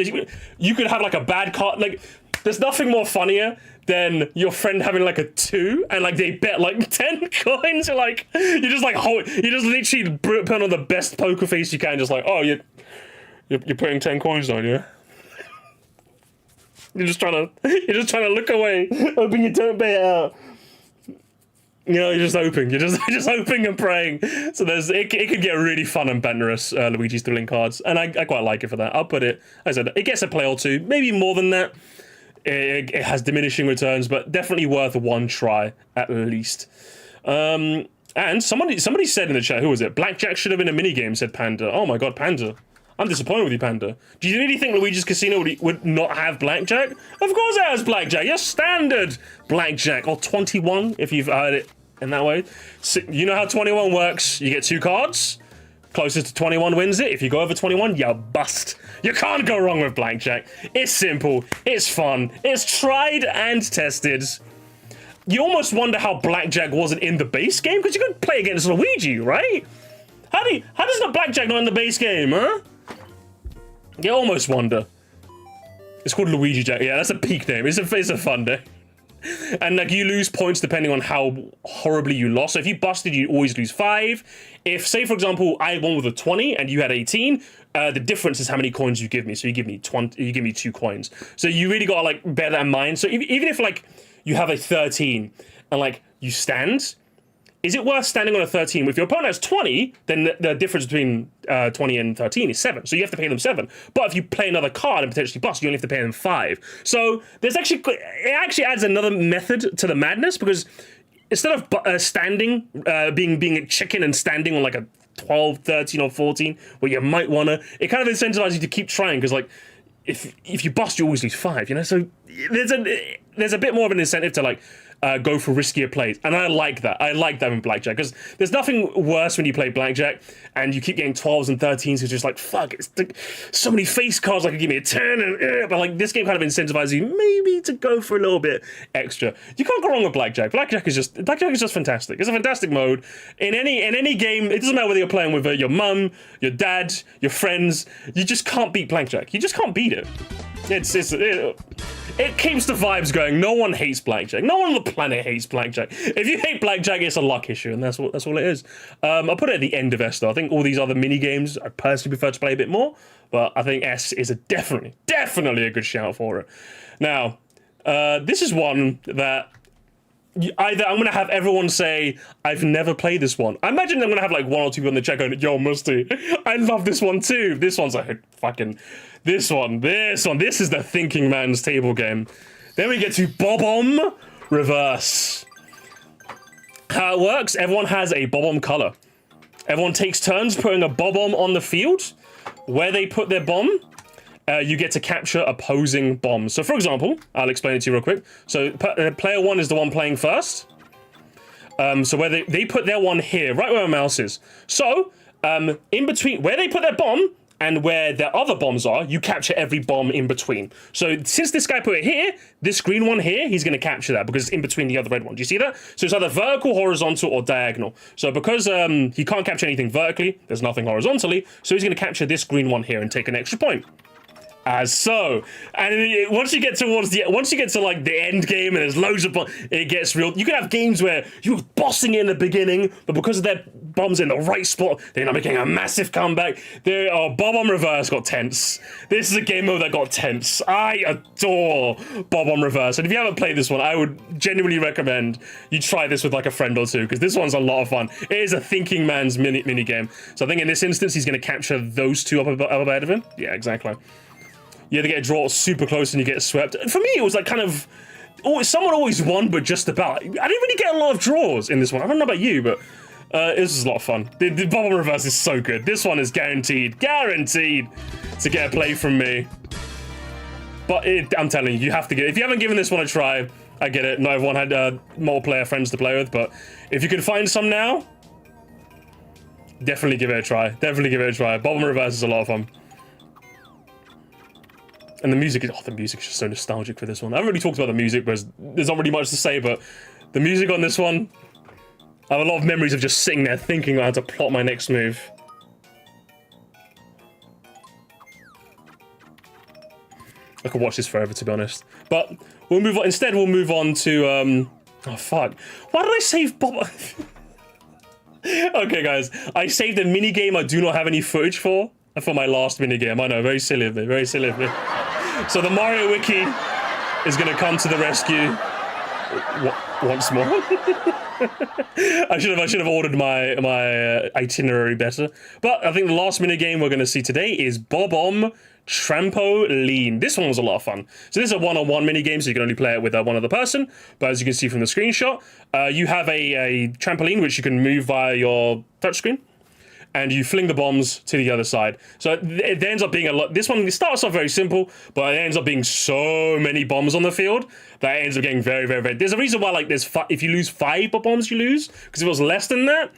you could have like a bad card. Like, there's nothing more funnier than your friend having like a 2 and like they bet like 10 coins. You're like, you just literally put on the best poker face you can. Just like, oh, you're putting 10 coins on, yeah? You're just trying to look away, hoping you don't pay it out. You know, you're just hoping. You're just hoping and praying. So it could get really fun and banterous, Luigi's Thrilling Cards, and I quite like it for that. I'll put it. As I said, it gets a play or 2, maybe more than that. it has diminishing returns, but definitely worth one try at least. And somebody said in the chat, who was it? Blackjack should have been a minigame, said Panda. Oh my god, Panda. I'm disappointed with you, Panda. Do you really think Luigi's Casino would not have blackjack? Of course it has blackjack. Your standard blackjack, or 21 if you've heard it in that way. So, you know how 21 works. You get 2 cards. Closest to 21 wins it. If you go over 21, you bust. You can't go wrong with blackjack. It's simple. It's fun. It's tried and tested. You almost wonder how blackjack wasn't in the base game, because you could play against Luigi, right? How does the blackjack not in the base game, huh? You almost wonder. It's called Luigi Jack. Yeah, that's a peak name. It's a fun day. And like, you lose points depending on how horribly you lost. So if you busted, you always lose 5. If, say for example, I won with a 20 and you had 18, the difference is how many coins you give me. So you give me 20, you give me 2 coins. So you really gotta like bear that in mind. So even if like you have a 13 and like you stand, is it worth standing on a 13? If your opponent has 20, then the difference between 20 and 13 is 7. So you have to pay them 7. But if you play another card and potentially bust, you only have to pay them 5. So it actually adds another method to the madness, because instead of standing, being a chicken and standing on like a 12, 13, or 14, where you might wanna, it kind of incentivizes you to keep trying, because like, if you bust, you always lose 5, you know? So there's a bit more of an incentive to like, go for riskier plays, and I like that. I like that in blackjack, because there's nothing worse when you play blackjack and you keep getting 12s and 13s. It's just like, fuck, it's so many face cards. Like, give me a 10, and but like this game kind of incentivizes you maybe to go for a little bit extra. You can't go wrong with blackjack. Blackjack is just fantastic. It's a fantastic mode in any game. It doesn't matter whether you're playing with your mum, your dad, your friends. You just can't beat blackjack. You just can't beat it. It keeps the vibes going. No one hates blackjack. No one on the planet hates blackjack. If you hate blackjack, it's a luck issue, and that's all it is. I'll put it at the end of S though. I think all these other mini games I personally prefer to play a bit more, but I think S is definitely a good shout for it. Now, this is one that either I'm gonna have everyone say I've never played this one. I imagine I'm gonna have like 1 or 2 people in the chat going, "Yo, Musty, I love this one too." This one's like fucking. This one. This is the thinking man's table game. Then we get to Bob-omb Reverse. How it works, everyone has a Bob-omb color. Everyone takes turns putting a Bob-omb on the field. Where they put their bomb, you get to capture opposing bombs. So for example, I'll explain it to you real quick. So player 1 is the one playing first. So where they put their one here, right where my mouse is. So in between, where they put their bomb, and where their other bombs are, you capture every bomb in between. So since this guy put it here, this green one here, he's going to capture that because it's in between the other red one. Do you see that? So it's either vertical, horizontal, or diagonal. So because he can't capture anything vertically, there's nothing horizontally, so he's going to capture this green one here and take an extra point. As so, and once you get to like the end game and there's loads of it gets real. You can have games where you're bossing it in the beginning, but because of their bombs in the right spot, they end up making a massive comeback. Bob-omb Reverse got tense. This is a game mode that got tense. I adore Bob-omb Reverse, and if you haven't played this one, I would genuinely recommend you try this with like a friend or two, because this one's a lot of fun. It is a thinking man's mini game. So I think in this instance, he's going to capture those two up ahead of him. Yeah, exactly. You either get a draw super close and you get swept. For me, it was like kind of... someone always won, but just about. I didn't really get a lot of draws in this one. I don't know about you, but this was a lot of fun. The Bob-omb Reverse is so good. This one is guaranteed to get a play from me. But I'm telling you, you have to get... If you haven't given this one a try, I get it. Not everyone had multiplayer friends to play with, but if you can find some now, definitely give it a try. Bob-omb Reverse is a lot of fun. And the music is just so nostalgic for this one. I haven't really talked about the music, but there's not really much to say, but the music on this one, I have a lot of memories of just sitting there thinking about how to plot my next move. I could watch this forever, to be honest. But we'll move on. Instead, we'll move on to, oh, fuck. Why did I save Bob? Okay, guys. I saved a minigame I do not have any footage for my last minigame. I know, very silly of me, very silly of me. So the Mario Wiki is going to come to the rescue once more. I should have ordered my itinerary better. But I think the last minigame we're going to see today is Bob-omb Trampoline. This one was a lot of fun. So this is a one-on-one mini game, so you can only play it with one other person. But as you can see from the screenshot, you have a trampoline which you can move via your touchscreen, and you fling the bombs to the other side. So it ends up being a lot. This one starts off very simple, but it ends up being so many bombs on the field that it ends up getting very, very, very. There's a reason why, like, if you lose 5 bombs, you lose, because if it was less than that,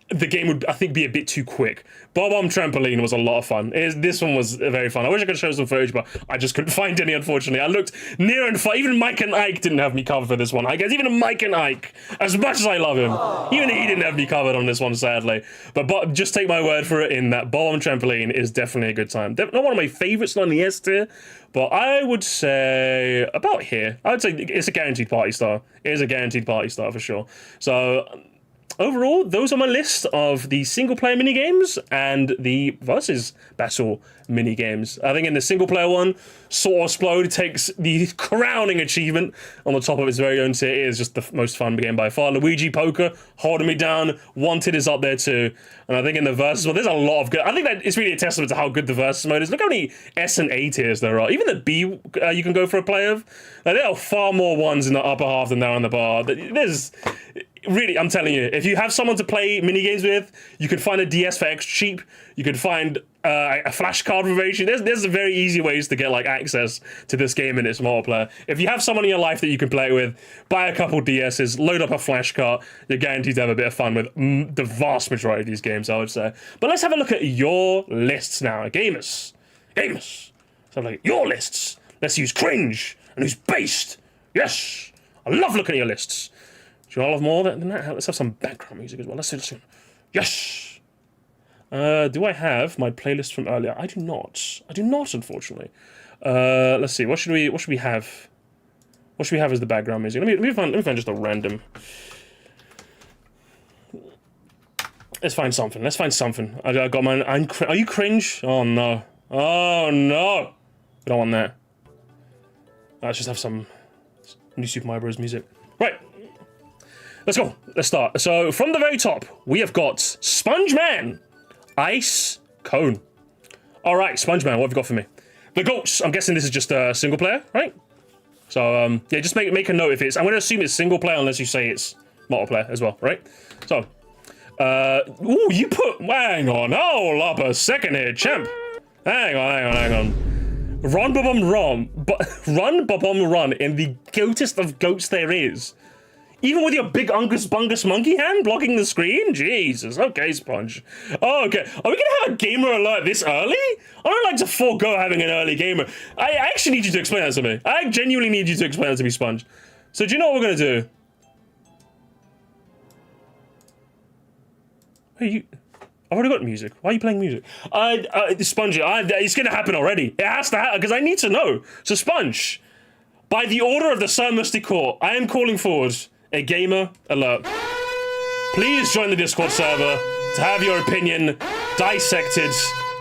the game would, I think, be a bit too quick. Bomb Trampoline was a lot of fun. This one was very fun. I wish I could show some footage, but I just couldn't find any, unfortunately. I looked near and far. Even Mike and Ike didn't have me covered for this one. I guess even Mike and Ike, as much as I love him, even he didn't have me covered on this one, sadly. But just take my word for it in that Bomb Trampoline is definitely a good time. Not one of my favorites on the S tier, but I would say about here. I would say it's a guaranteed party star. It is a guaranteed party star for sure. So overall, those are my list of the single-player minigames and the versus battle minigames. I think in the single-player one, Sword Explode takes the crowning achievement on the top of its very own tier. It is just the most fun game by far. Luigi Poker, holding me down. Wanted is up there too. And I think in the versus one, there's a lot of good. I think that it's really a testament to how good the versus mode is. Look how many S and A tiers there are. Even the B you can go for a play of. There are far more ones in the upper half than there are on the bar. There's... Really, I'm telling you, if you have someone to play minigames with, you could find a DS for extra cheap. You could find a flashcard variation. There's very easy ways to get like access to this game in its multiplayer. If you have someone in your life that you can play it with, buy a couple DSs, load up a flashcard. You're guaranteed to have a bit of fun with the vast majority of these games, I would say. But let's have a look at your lists now, gamers. Let's have a look at your lists. Let's use cringe and who's based. Yes, I love looking at your lists. Do you all have more than that? Let's have some background music as well. Let's do this. Yes! Do I have my playlist from earlier? I do not. I do not, unfortunately. Let's see. What should we have? What should we have as the background music? Let me find just a random. Let's find something. I got mine. Are you cringe? Oh no. Oh no. We don't want that. Let's just have some new Super Mario Bros. Music. Right. Let's go. Let's start. So, from the very top, we have got Sponge Man, Ice Cone. All right, Sponge Man, what have you got for me? The Goats. I'm guessing this is just a single player, right? So, yeah, just make a note if it's... I'm going to assume it's single player unless you say it's multiplayer as well, right? So, ooh, you put... Hang on, hold up a second here, champ. Hang on. Run, ba-bum, run in the goatest of goats there is. Even with your big Ungus Bungus monkey hand blocking the screen? Jesus. Okay, Sponge. Oh, okay. Are we gonna have a gamer alert this early? I don't like to forego having an early gamer. I actually need you to explain that to me. I genuinely need you to explain that to me, Sponge. So do you know what we're gonna do? Hey, I've already got music. Why are you playing music? Sponge, it's gonna happen already. It has to happen, because I need to know. So Sponge, by the order of the Sir Musty Court, I am calling forward a gamer alert. Please join the Discord server to have your opinion dissected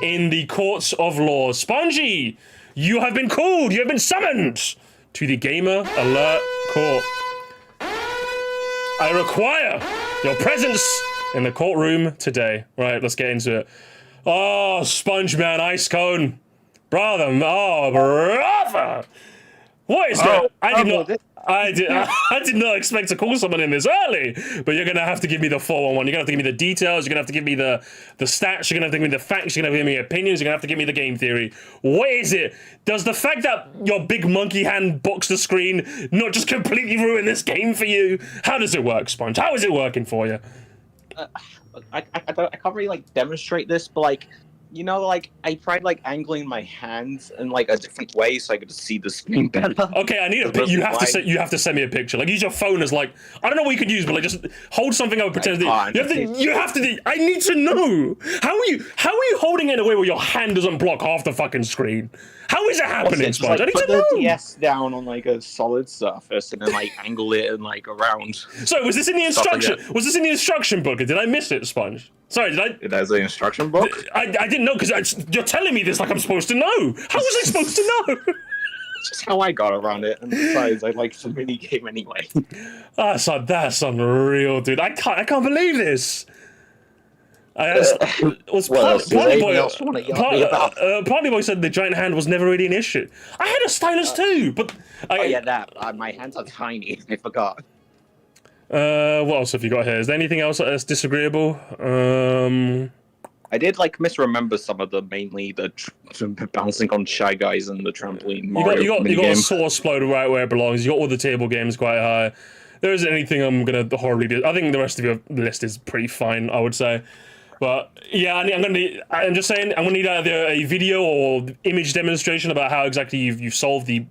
in the courts of law. Spongy, you have been called, you have been summoned to the Gamer Alert Court. I require your presence in the courtroom today. Right, let's get into it. Oh, Sponge Man, Ice Cone. Brother, oh, brother. What is that? I did not expect to call someone in this early, but you're gonna have to give me the 411. You're gonna have to give me the details. You're gonna have to give me the stats. You're gonna have to give me the facts. You're gonna have to give me opinions. You're gonna have to give me the game theory. What is it? Does the fact that your big monkey hand boxed the screen not just completely ruin this game for you? How does it work, Sponge? How is it working for you? I can't really like demonstrate this, but like, you know, like I tried like angling my hands in like a different way so I could see the screen better. Okay, I need a you have to send me a picture. Like use your phone as like I don't know what you could use, but like just hold something up and pretend you have to I need to know. How are you holding it in a way where your hand doesn't block half the fucking screen? How is it happening, Sponge? Like, I need to put know. the DS down on like a solid surface and then like angle it and like around. So was this in the instruction? Was this in the instruction book? Or did I miss it, Sponge? Sorry, did I? It has an instruction book. I didn't know because you're telling me this like I'm supposed to know. How was I supposed to know? It's just how I got around it, and besides, I like the mini game anyway. That's unreal, dude. I can't believe this. What else? Is there anything else you want to yell at me about? Planty Boy said the giant hand was never really an issue. I had a stylus too, but Oh yeah, that. My hands are tiny. I forgot. What else have you got here? Is there anything else that's disagreeable? I did like misremember some of the mainly the bouncing on Shy Guys and the trampoline. You got minigame. Sword Explode right where it belongs. You got all the table games quite high. There isn't anything I'm gonna horribly do. I think the rest of your list is pretty fine, I would say. But yeah, I'm just saying I'm gonna need either a video or image demonstration about how exactly you've solved the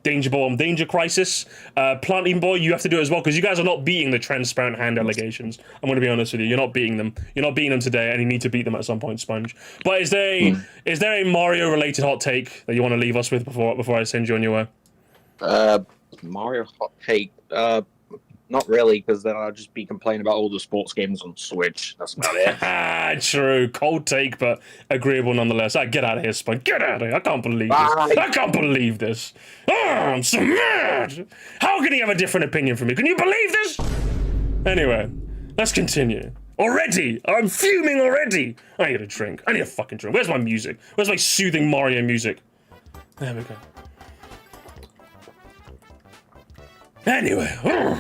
Danger Bomb Danger Crisis. Planting Boy, you have to do it as well because you guys are not beating the transparent hand allegations. I'm going to be honest with you. You're not beating them. You're not beating them today, and you need to beat them at some point, Sponge. But is there a Mario related hot take that you want to leave us with before I send you on your way? Mario hot take. Not really, because then I'll just be complaining about all the sports games on Switch. That's about it. True. Cold take, but agreeable nonetheless. Get out of here, Sponge. Get out of here. I can't believe this. I can't believe this. Oh, I'm so mad. How can he have a different opinion from me? Can you believe this? Anyway, let's continue. Already! I'm fuming already! I need a drink. I need a fucking drink. Where's my music? Where's my soothing Mario music? There we go. Anyway,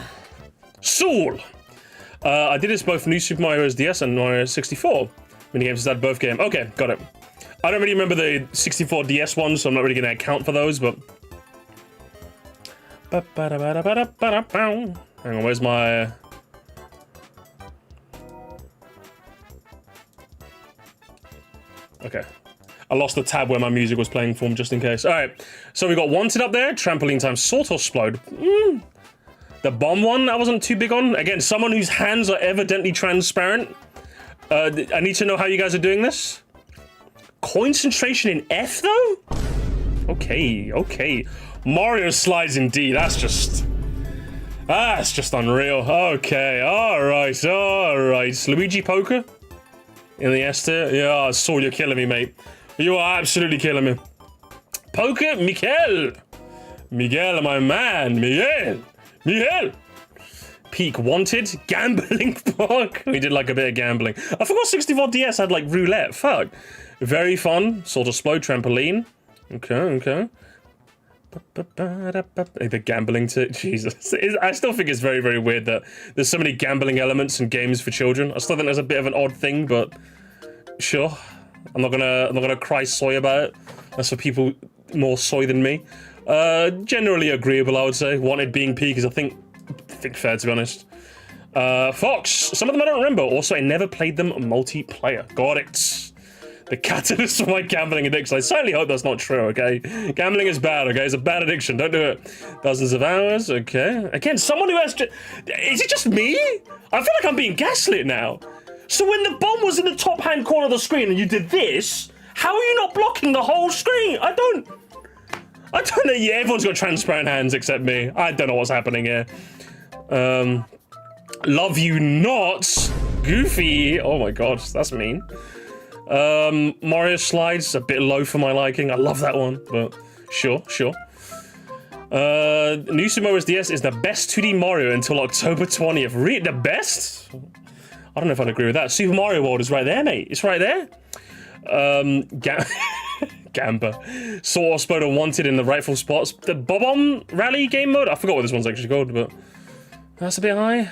Soul! I did this both New Super Mario DS and Mario 64. Minigames is that both game. Okay, got it. I don't really remember the 64 DS ones, so I'm not really going to account for those, but... Hang on, where's my... Okay. I lost the tab where my music was playing from, just in case. Alright, so we got Wanted up there, Trampoline Time, Sword Explode. The bomb one, I wasn't too big on. Again, someone whose hands are evidently transparent. I need to know how you guys are doing this. Concentration in F, though? Okay. Mario slides in D, that's just unreal. Okay, alright. Luigi Poker? In the S tier? Yeah, Saul, you're killing me, mate. You are absolutely killing me. Poker, Miguel, my man, Miguel. Peak Wanted, Gambling Park. We did like a bit of gambling. I forgot 64 DS had like roulette. Fuck. Very fun. Sort of Explode Trampoline. Okay. The gambling to Jesus. I still think it's very, very weird that there's so many gambling elements in games for children. I still think there's a bit of an odd thing, but sure. I'm not gonna cry soy about it. That's for people more soy than me. Generally agreeable, I would say. Wanted being peak is I think fair, to be honest. Fox, some of them I don't remember. Also, I never played them multiplayer. Got it. The catalyst for my gambling addiction. I certainly hope that's not true, okay? Gambling is bad, okay? It's a bad addiction. Don't do it. Dozens of hours, okay. Again, someone who has... Is it just me? I feel like I'm being gaslit now. So when the bomb was in the top-hand corner of the screen and you did this, how are you not blocking the whole screen? I don't know. Yeah, everyone's got transparent hands except me. I don't know what's happening here. Love you not. Goofy. Oh my god, that's mean. Mario Slides, a bit low for my liking. I love that one, but sure. New Super Mario DS is the best 2D Mario until October 20th. Really? The best? I don't know if I'd agree with that. Super Mario World is right there, mate. It's right there. Gamba. Sword Explode and Wanted in the rightful spots. The Bob-omb Rally game mode? I forgot what this one's actually called, but that's a bit high.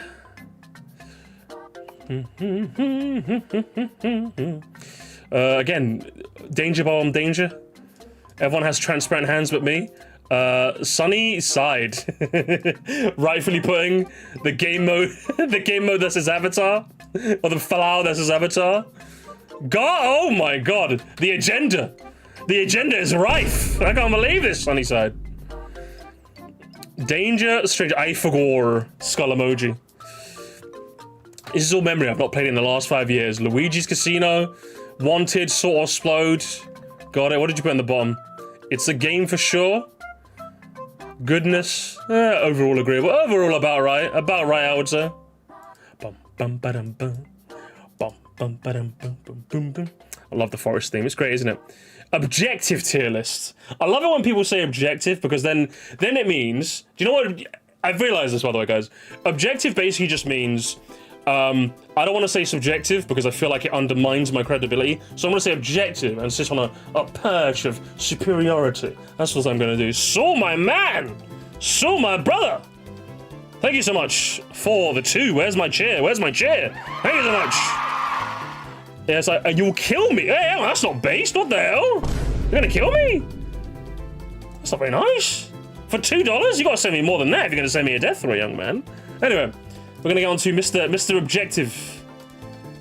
Again, Danger Bomb Danger. Everyone has transparent hands but me. Sunny Side. Rightfully putting the game mode that's his avatar. Or the Falau that's his avatar. God, oh my god. The agenda. The agenda is rife. I can't believe this, Sunny Side. Danger, Strange, I forgot. Skull emoji. This is all memory. I've not played it in the last 5 years. Luigi's Casino, Wanted, Sword Explode. Got it. What did you put on the bottom? It's a game for sure. Goodness. Overall agreeable. Overall about right. About right, I would say. Bum bum ba-dum bum. Bum bum ba-dum bum bum bum bum. I love the forest theme. It's great, isn't it? Objective tier list. I love it when people say objective because then it means. Do you know what? I've realized this, by the way, guys. Objective basically just means I don't want to say subjective because I feel like it undermines my credibility. So I'm going to say objective and sit on a perch of superiority. That's what I'm going to do. So my man! So my brother! Thank you so much for the 2. Where's my chair? Where's my chair? Thank you so much. Yes, you'll kill me. Hey, that's not based. What the hell? You're going to kill me? That's not very nice. For $2? You got to send me more than that if you're going to send me a death throw, young man. Anyway. We're gonna go on to Mr. Objective.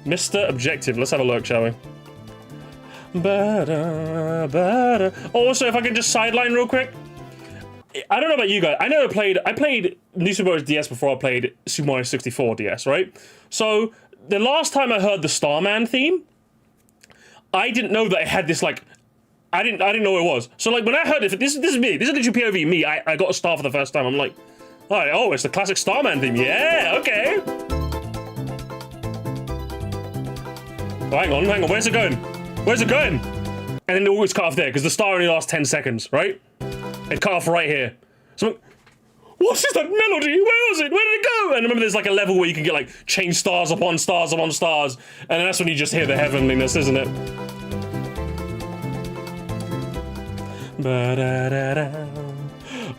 Mr. Objective. Let's have a look, shall we? Also, if I can just sideline real quick. I don't know about you guys. I played New Super Mario DS before I played Super Mario 64 DS, right? So the last time I heard the Starman theme, I didn't know that it had this like. I didn't know what it was. So like when I heard it, this is me. This is literally POV me. I got a star for the first time. I'm like. Alright, oh, it's the classic Starman theme. Yeah, okay. Oh, hang on. Where's it going? Where's it going? And then it always cut off there, because the star only lasts 10 seconds, right? It cut off right here. So, what is that melody? Where was it? Where did it go? And remember, there's like a level where you can get like change stars upon stars upon stars, and then that's when you just hear the heavenliness, isn't it? Ba-da-da-da.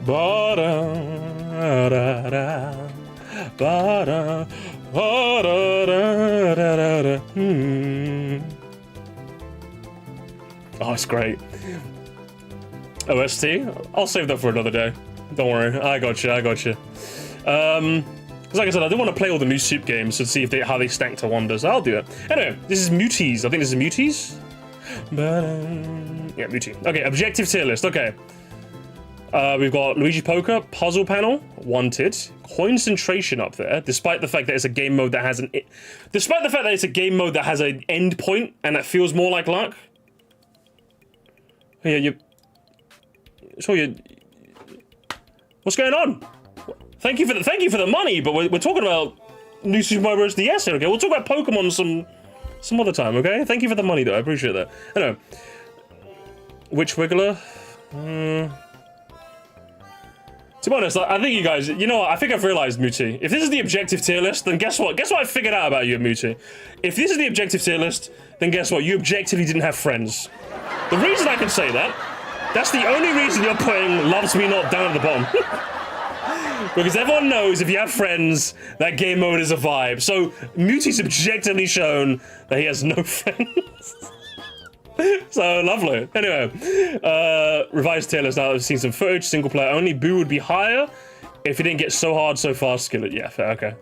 Ba-da. Ba-da-da, ba-da, ba-da-da-da-da-da. Oh, it's great. OST? I'll save that for another day. Don't worry, I got you. Like I said, I do want to play all the new Soup games to see if how they stack to Wonders. I'll do it. Anyway, this is Muties. I think this is Muties. Yeah, Mutie. Okay, objective tier list. Okay. We've got Luigi Poker, Puzzle Panel, Wanted, Concentration up there, despite the fact that it's a game mode that has an end point and that feels more like luck. Yeah, what's going on? Thank you for the money, but we're talking about New Super Mario Bros. DS here, okay? We'll talk about Pokemon some other time, okay? Thank you for the money, though. I appreciate that. Anyway, Witch Wiggler. To be honest, I think you guys, you know what, I think I've realized, Muti. If this is the objective tier list, then guess what? Guess what I figured out about you, Muti? If this is the objective tier list, then guess what? You objectively didn't have friends. The reason I can say that, that's the only reason you're putting Loves Me Not down at the bottom. Because everyone knows if you have friends, that game mode is a vibe. So, Muti's objectively shown that he has no friends. So lovely. Anyway, revised tier list. Now I've seen some footage. Single player only. Boo would be higher if he didn't get so hard so fast. Skillet. Yeah, fair. Okay.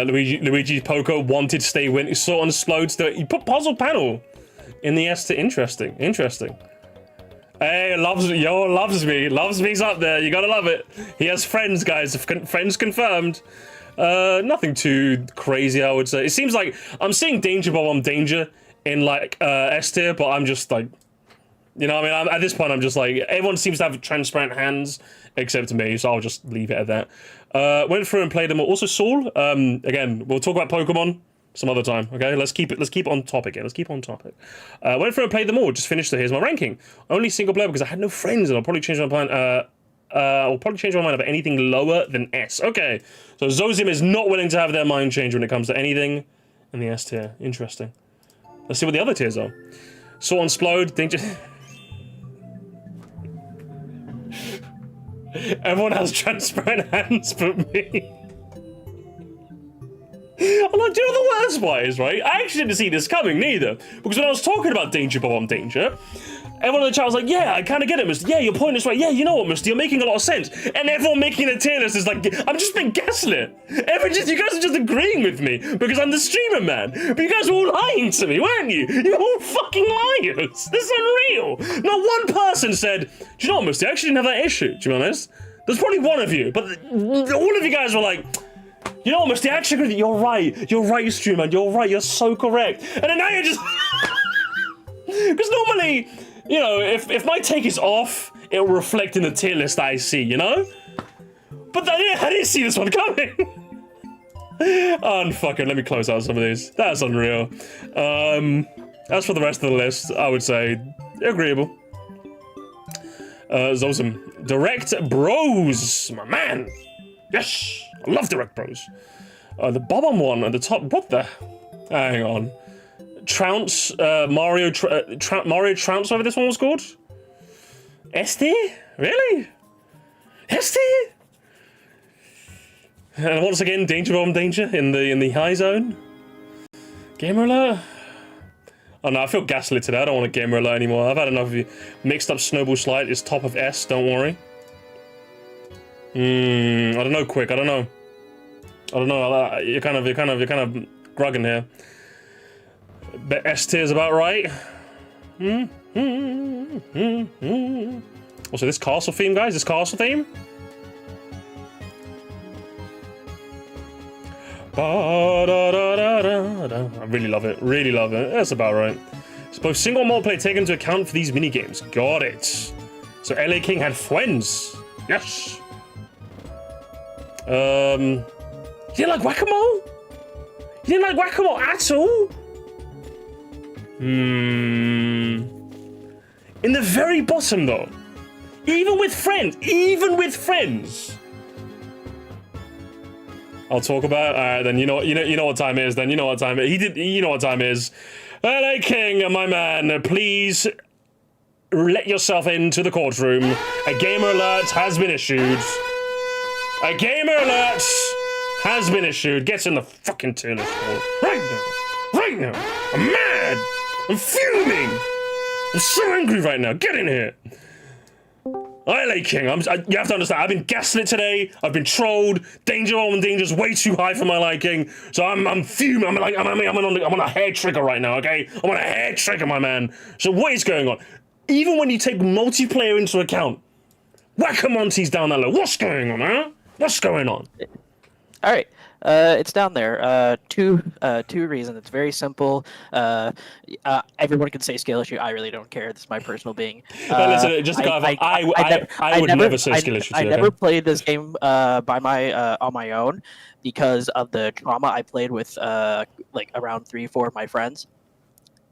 Luigi Poco Wanted stay win. Sort on Splode. You put Puzzle Panel in the S to interesting. Hey, loves me's up there. You gotta love it. He has friends, guys. Friends confirmed. Nothing too crazy, I would say. It seems like I'm seeing Danger Bomb Danger in like S tier, but I'm just like, you know what I mean? At this point, I'm just like, everyone seems to have transparent hands except me, so I'll just leave it at that. Went through and played them all. Also, Saul. Again, we'll talk about Pokemon some other time. Okay, let's keep it on topic. Went through and played them all. Just finished. So here's my ranking. Only single player because I had no friends, and I'll probably change my mind. I'll probably change my mind about anything lower than S. Okay, so Zozim is not willing to have their mind change when it comes to anything in the S tier. Interesting. Let's see what the other tiers are. Sort on Splode, Danger. Everyone has transparent hands but me. I'm like, do you know the worst part is, right? I actually didn't see this coming, neither. Because when I was talking about Danger Bomb Danger, everyone in the chat was like, yeah, I kind of get it, Misty. Yeah, your point is right. Yeah, you know what, Misty, you're making a lot of sense. And everyone making a tier list is like, I'm just being gaslit. You guys are just agreeing with me because I'm the streamer, man. But you guys were all lying to me, weren't you? You're all fucking liars. This is unreal. Not one person said, do you know what, Misty, I actually didn't have that issue, to be honest. There's probably one of you, but all of you guys were like, you know what, Misty, I actually agree that you're right. You're right, streamer. You're right. You're so correct. And then now you're just... Because normally... You know, if my take is off, it will reflect in the tier list I see, you know? But I didn't see this one coming. Unfucking, let me close out some of these. That's unreal. As for the rest of the list, I would say agreeable. Zosum. Direct Bros, my man. Yes. I love Direct Bros. The Bob-omb one at the top. What the? Hang on. Trounce, Mario Trounce, whatever this one was called? SD? Really? SD? And once again, Danger Bomb Danger in the high zone. Gamer alert? Oh no, I feel gaslit today. I don't want a gamer alert anymore. I've had enough of you. Mixed up Snowball Slide is top of S, don't worry. I don't know, Quick, I don't know. You're kind of grugging here. But S tier is about right. Also, this castle theme, guys, this castle theme. I really love it. Really love it. That's about right. So both single and multiplayer take into account for these minigames. Got it. So LA King had friends. Yes. You didn't like Whack-A-Mole? You didn't like Whack-A-Mole at all? In the very bottom, though. Even with friends. I'll talk about. Alright, then you know what time it is. Then you know what time it. You know what time it is. LA King, my man, please let yourself into the courtroom. A gamer alert has been issued. A gamer alert has been issued. Get in the fucking tier list right now. I'm mad. I'm fuming. I'm so angry right now. Get in here. LA King, you have to understand, I've been gaslit today, I've been trolled, Danger Bomb Danger's way too high for my liking, so I'm fuming, I'm on a hair trigger right now, okay? I'm on a hair trigger, my man. So what is going on? Even when you take multiplayer into account, Whack-A-Monty's down that low. What's going on, huh? What's going on? Alright, it's down there. Two reasons. It's very simple. Everyone can say skill issue. I really don't care. This is my personal being. Listen, just to clarify, I would never say skill issue. I never played this game on my own because of the trauma I played with like around 3-4 of my friends.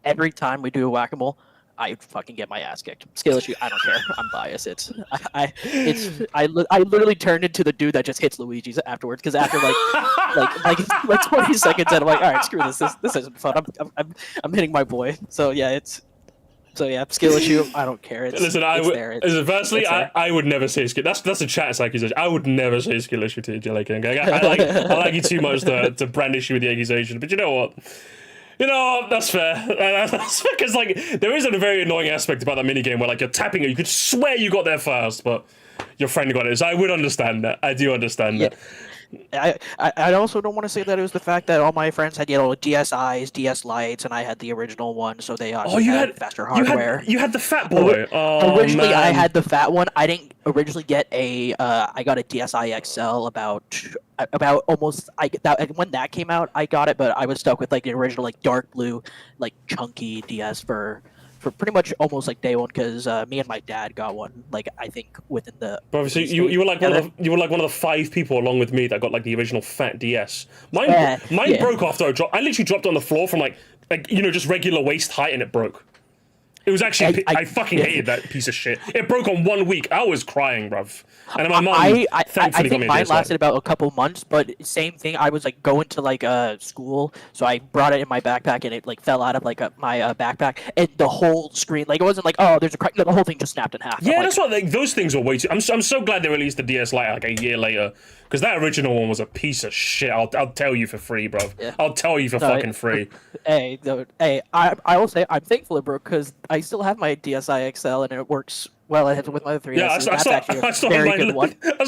Every time we do a whack-a-mole, I fucking get my ass kicked. Skill issue, I don't care. I'm biased. I literally turned into the dude that just hits Luigi's afterwards because after like 20 seconds, and I'm like, all right, screw this. This isn't fun. I'm hitting my boy. So yeah, skill issue. I don't care. Firstly, I would never say skill. That's a chat accusation. I would never say skill issue to you, I like you too much to brandish you with the accusation. But you know what? You know, that's fair. That's fair, because, like, there is a very annoying aspect about that minigame where, like, you're tapping it, you could swear you got there first, but your friend got it. So I would understand that. I do understand that. I also don't want to say that it was the fact that all my friends had DSIs, DS Lites, and I had the original one, so they had faster hardware. You had the fat boy. Originally, man. I had the fat one. I didn't originally get I got a DSi XL about almost when that came out. I got it, but I was stuck with like the original like dark blue, like chunky DS for pretty much almost like day one because me and my dad got one like I think within the. But obviously, you were like one of the 5 people along with me that got like the original fat DS. Mine broke after I dropped. I literally dropped on the floor from like just regular waist height and it broke. It was actually I fucking hated that piece of shit. It broke on 1 week. I was crying, bruv. And my mom thankfully got me a DS. Mine lasted about a couple months, but same thing. I was like going to like school, so I brought it in my backpack, and it like fell out of like my backpack, and the whole screen like it wasn't like there's a crack. No, the whole thing just snapped in half. Yeah, that's what those things are way too. I'm so glad they released the DS Lite like a year later. Because that original one was a piece of shit. I'll tell you for free, bro. Yeah. I'll tell you for fucking free. I will say I'm thankful it broke because I still have my DSi XL and it works well with my 3DS. Yeah, I still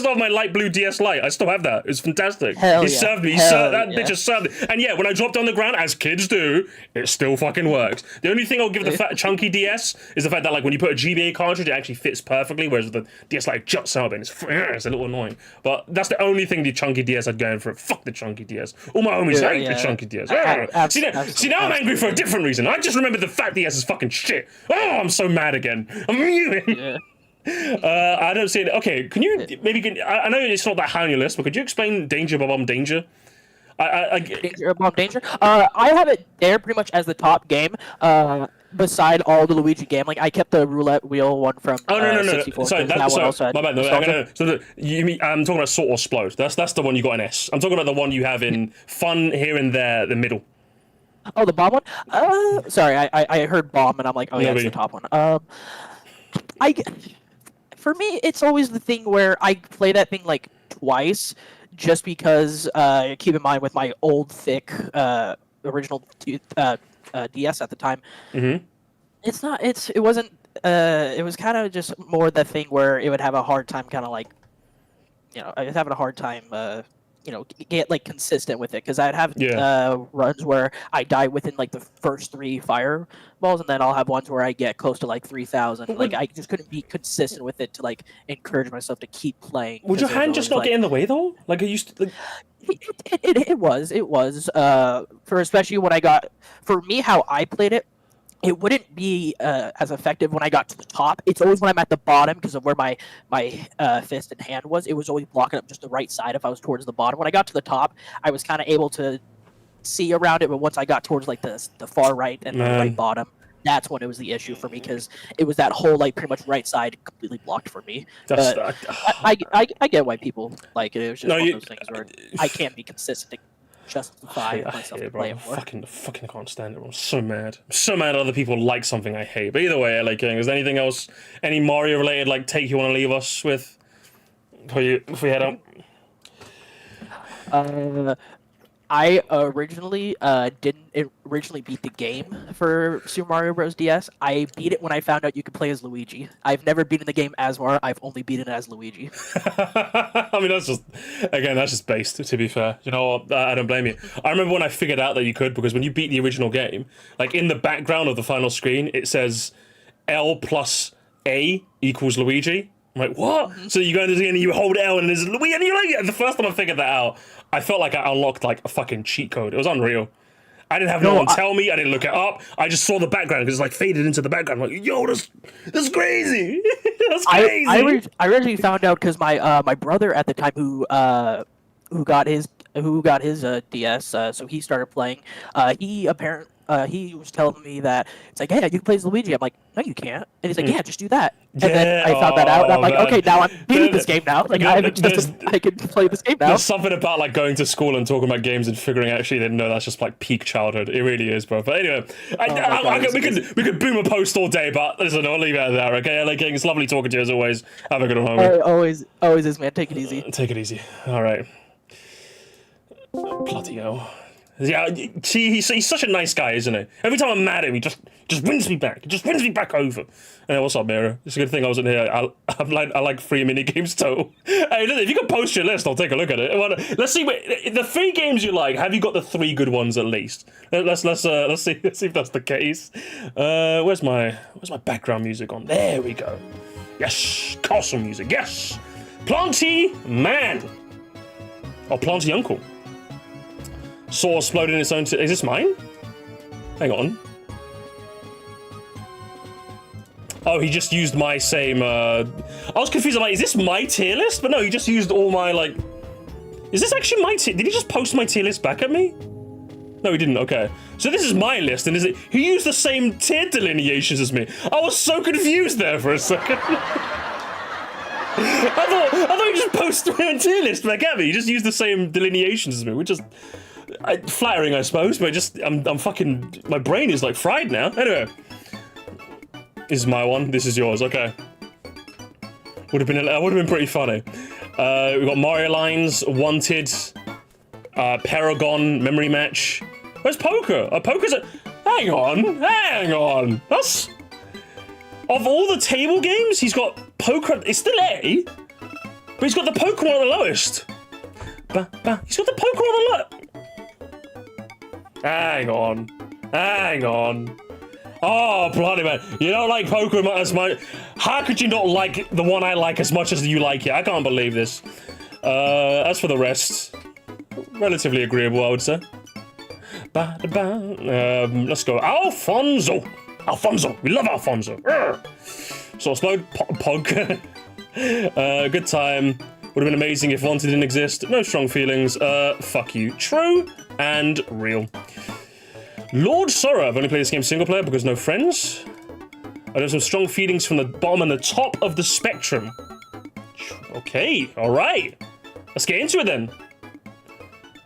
have my light blue DS Lite. I still have that. It's fantastic. He served me. That bitch has served me. And yeah, when I dropped on the ground, as kids do, it still fucking works. The only thing I'll give the fat chunky DS is the fact that like when you put a GBA cartridge, it actually fits perfectly, whereas the DS Lite juts out and it's a little annoying. But that's the only thing the chunky DS had going for it. Fuck the chunky DS. All my homies hate the chunky DS. See now I'm angry for a different reason. I just remember the fat DS is fucking shit. Oh, I'm so mad again. I'm mewing. I don't see it. Okay, can you I know it's not that high on your list, but could you explain Danger Bomb Danger? Danger Bomb Danger. I have it there pretty much as the top game. beside all the Luigi gambling, I kept the roulette wheel one from Oh no 64. Sorry, That one also had my bad. No, nostalgia. you mean I'm talking about Sort or Explode. That's the one you got in S. I'm talking about the one you have in Fun here and there, the middle. Oh, the bomb one. Sorry, I heard bomb and I'm like, oh yeah, it's the top one. I for me, it's always the thing where I play that thing like twice, just because. Keep in mind with my old thick original DS at the time. Mm-hmm. It's not. It wasn't. It was kind of just more the thing where it would have a hard time, kind of like, I was having a hard time. Get like consistent with it because I'd have runs where I die within like the first 3 fireballs, and then I'll have ones where I get close to like 3,000. Like I just couldn't be consistent with it to like encourage myself to keep playing. Would your hand just not get in the way though? Like it used to. Like... It was for especially when for me how I played it. It wouldn't be as effective when I got to the top. It's always when I'm at the bottom because of where my fist and hand was. It was always blocking up just the right side if I was towards the bottom. When I got to the top, I was kind of able to see around it, but once I got towards like the far right and the right bottom, that's when it was the issue for me because it was that whole like pretty much right side completely blocked for me. I get why people like it. It was just one of those things where I can't be consistent to justify myself to play it more. Fucking can't stand it. I'm so mad. I'm so mad other people like something I hate. But either way, LA King, is there anything else, any Mario related like take you want to leave us with before we head out? I originally didn't originally beat the game for Super Mario Bros. DS. I beat it when I found out you could play as Luigi. I've never beaten the game as Mario. I've only beaten it as Luigi. I mean, that's just based, to be fair. You know what? I don't blame you. I remember when I figured out that you could, because when you beat the original game, like in the background of the final screen, it says L plus A equals Luigi. I'm like, what? Mm-hmm. So you go into the and you hold L and there's Luigi, and you're like, the first time I figured that out, I felt like I unlocked like a fucking cheat code. It was unreal. I didn't have no one tell me. I didn't look it up. I just saw the background because it's like faded into the background. I'm like, yo, that's crazy. That's crazy. I originally found out because my brother at the time who got his DS, so he started playing. He was telling me that it's like, hey, you can play as Luigi. I'm like, no, you can't. And he's like, yeah, just do that. And then I found that out, and I'm like, okay, now I'm beating this game now. Like, I can play this game now. There's something about like going to school and talking about games and figuring actually that no, that's just like peak childhood. It really is, bro. But anyway, we could boom a post all day, but listen, I'll leave it there. Okay, LA King, it's lovely talking to you as always. Have a good one, homie. Always is, man. Take it easy. Take it easy. All right. Bloody hell. Yeah, see, he's such a nice guy, isn't he? Every time I'm mad at him, he just wins me back. He just wins me back over. Hey, what's up, Mira? It's a good thing I wasn't here. I like 3 mini games total. Hey, listen, if you can post your list, I'll take a look at it. Let's see. The 3 games you like. Have you got the 3 good ones at least? Let's see if that's the case. Where's my background music on? There we go. Yes, castle music. Yes, Planty Man or Planty Uncle. Saw exploded in its own. Is this mine? Hang on. Oh, he just used my same. I was confused. I'm like, is this my tier list? But no, he just used all my like. Is this actually my tier? Did he just post my tier list back at me? No, he didn't. Okay, so this is my list, and is it? He used the same tier delineations as me. I was so confused there for a second. I thought he just posted my own tier list back at me. He just used the same delineations as me, which is. Flattering, I suppose, but I'm fucking. My brain is like fried now. Anyway, this is my one. This is yours. Okay. Would have been pretty funny. We got Mario Lines, Wanted, Paragon, Memory Match. Where's Poker? Poker's a. Hang on. That's of all the table games, he's got Poker. It's still A, but he's got the Poker one at the lowest. He's got the Poker on the lowest. Hang on. Oh, bloody man. You don't like Pokemon as much. How could you not like the one I like as much as you like it? I can't believe this. As for the rest, relatively agreeable, I would say. Let's go. Alfonso. We love Alfonso. So explode. Pog. Good time. Would have been amazing if Wanted didn't exist. No strong feelings. Fuck you. True and real. Lord Sorrow. I've only played this game single player because no friends. I have some strong feelings from the bottom and the top of the spectrum. Okay, alright. Let's get into it then.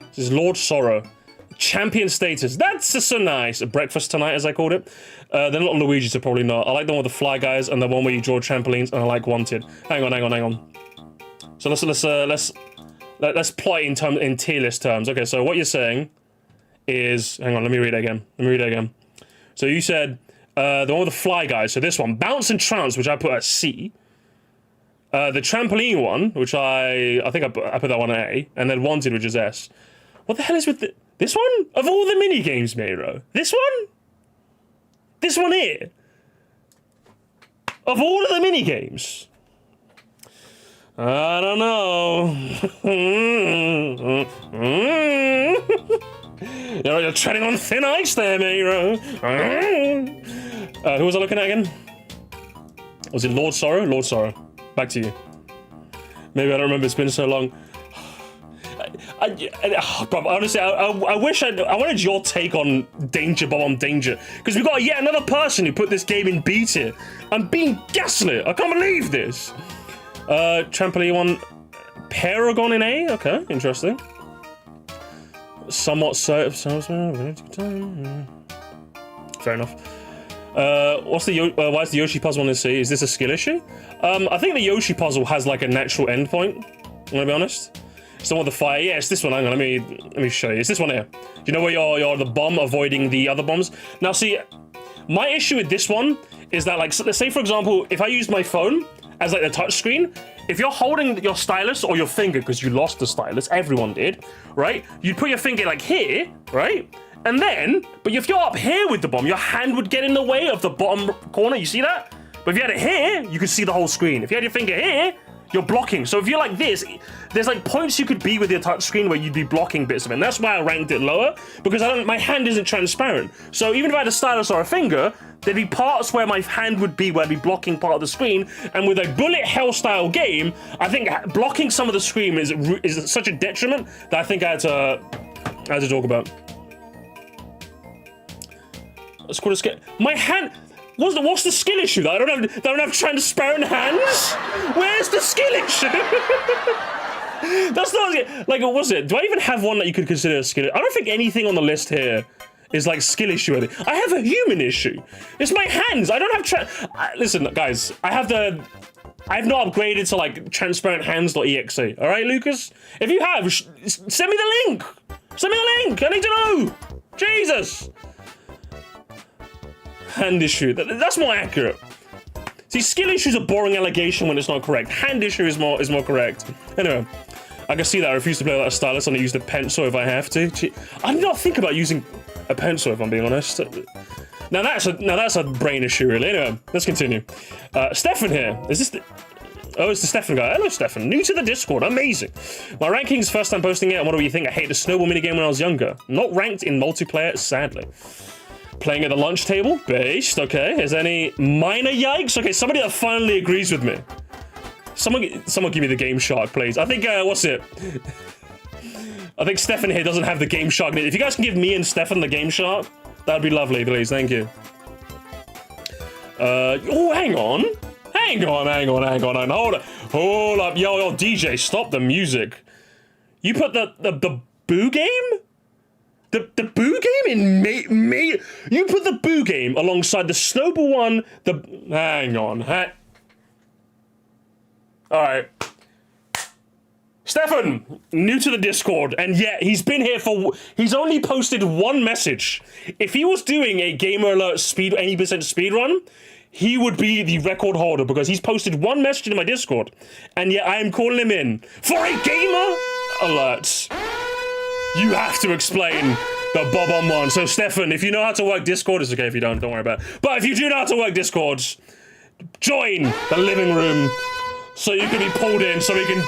This is Lord Sorrow. Champion status. That's just so nice. A breakfast tonight, as I called it. They're not Luigi, so probably not. I like the one with the fly guys and the one where you draw trampolines, and I like Wanted. Hang on. So let's plot it in tier list terms. Okay, so what you're saying is, hang on, let me read it again. So you said the one with the fly guys. So this one, Bounce and Trounce, which I put at C. The trampoline one, which I think I put that one at A, and then Wanted, which is S. What the hell is with this one? Of all the mini games, Miro, this one? This one here? Of all of the mini games? I don't know. You're treading on thin ice there, Miro. Who was I looking at again? Was it Lord Sorrow? Lord Sorrow. Back to you. Maybe I don't remember. It's been so long. Bro, honestly, I wish I wanted your take on Danger Bomb on Danger, because we've got yet another person who put this game in B tier. I'm being gaslit. I can't believe this. Trampoline one, Paragon in A. Okay, interesting. Somewhat so. Fair enough. Why is the Yoshi puzzle one in C? Is this a skill issue? I think the Yoshi puzzle has like a natural endpoint. I'm gonna be honest. It's the one with the fire. Yeah, it's this one. Hang on, let me show you. It's this one here. Do you know where you're the bomb avoiding the other bombs? Now, see, my issue with this one is that, like, let's say for example, if I used my phone as like the touch screen, if you're holding your stylus or your finger, because you lost the stylus, everyone did, right? You'd put your finger like here, right? And then, but if you're up here with the bomb, your hand would get in the way of the bottom corner. You see that? But if you had it here, you could see the whole screen. If you had your finger here, you're blocking. So if you're like this, there's like points you could be with your touch screen where you'd be blocking bits of it. And that's why I ranked it lower, because my hand isn't transparent. So even if I had a stylus or a finger, there'd be parts where my hand would be where I'd be blocking part of the screen. And with a bullet hell style game, I think blocking some of the screen is such a detriment that I think I had to talk about. Let's call it skill. My hand. What's the skill issue? That I don't have transparent hands. Where's the skill issue? That's not like, what was it? Do I even have one that you could consider a skill? I don't think anything on the list here is like skill issue. I have a human issue. It's my hands. I don't have listen, guys. I've not upgraded to like transparent-hands.exe. All right, Lucas. If you have, send me the link. Send me the link. I need to know. Jesus. Hand issue. That's more accurate. See, skill issue is a boring allegation when it's not correct. Hand issue is more correct. Anyway, I can see that I refuse to play without a stylus and I use the pencil if I have to. I did not think about using a pencil if I'm being honest. Now that's a brain issue really. Anyway, let's continue. Stefan here. Is this the... Oh, it's the Stefan guy. Hello, Stefan. New to the Discord. Amazing. My rankings, first time posting it. And what do you think? I hated the snowball minigame when I was younger. Not ranked in multiplayer, sadly. Playing at the lunch table? Based, okay. Is there any minor yikes? Okay, somebody that finally agrees with me. Someone give me the Game Shark, please. I think, what's it? I think Stefan here doesn't have the Game Shark. If you guys can give me and Stefan the Game Shark, that'd be lovely, please. Thank you. Oh, hang on. Hold up. Yo, DJ, stop the music. You put the Boo Game? The Boo Game in me? You put the Boo Game alongside the Snowball one, hang on. Alright. Stefan, new to the Discord, and yeah, he's been here he's only posted one message. If he was doing a Gamer Alert any percent speed run, he would be the record holder because he's posted one message in my Discord, and yet I am calling him in for a Gamer Alert. You have to explain the Bob on one. So, Stefan, if you know how to work Discord, it's okay if you don't worry about it. But if you do know how to work Discord, join the living room so you can be pulled in so we can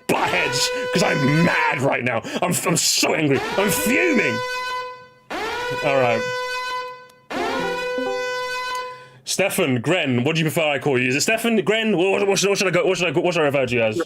butt heads. Because I'm mad right now. I'm so angry. I'm fuming. All right. Stefan, Gren, what do you prefer I call you? Is it Stefan, Gren? What should I refer to you as?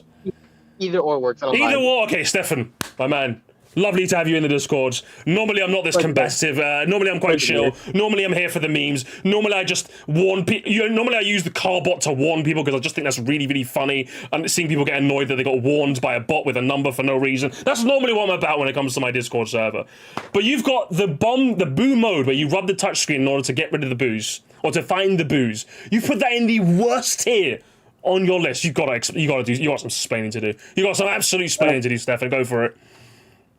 Either or works. Either or. Okay, Stefan, my man. Lovely to have you in the Discord. Normally I'm not this combative. Normally I'm quite chill. Normally I'm here for the memes. Normally I just warn people. Normally I use the car bot to warn people because I just think that's really, really funny. And seeing people get annoyed that they got warned by a bot with a number for no reason. That's normally what I'm about when it comes to my Discord server. But you've got the boo mode where you rub the touchscreen in order to get rid of the booze or to find the booze. You put that in the worst tier on your list. You got some explaining to do. You got some absolute explaining to do, Stefan. Go for it.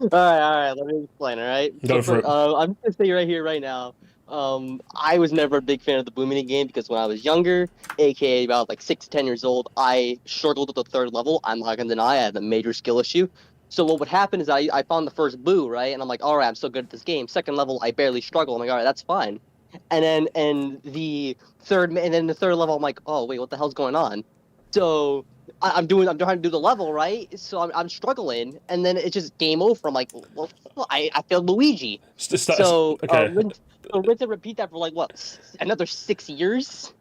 All right. Let me explain. All right. Go for it. I'm just gonna say right here, right now. I was never a big fan of the Boom Minigame because when I was younger, aka about like 6 to 10 years old, I struggled with the third level. I'm not gonna deny I had a major skill issue. So what would happen is I found the first boo, right, and I'm like, all right, I'm so good at this game. Second level, I barely struggle. I'm like, all right, that's fine. And then the third level, I'm like, oh wait, what the hell's going on? So I'm trying to do the level, right? So I'm struggling, and then it's just game over. I'm like, well, I failed Luigi. Okay. Rinse and repeat that for like what, another 6 years,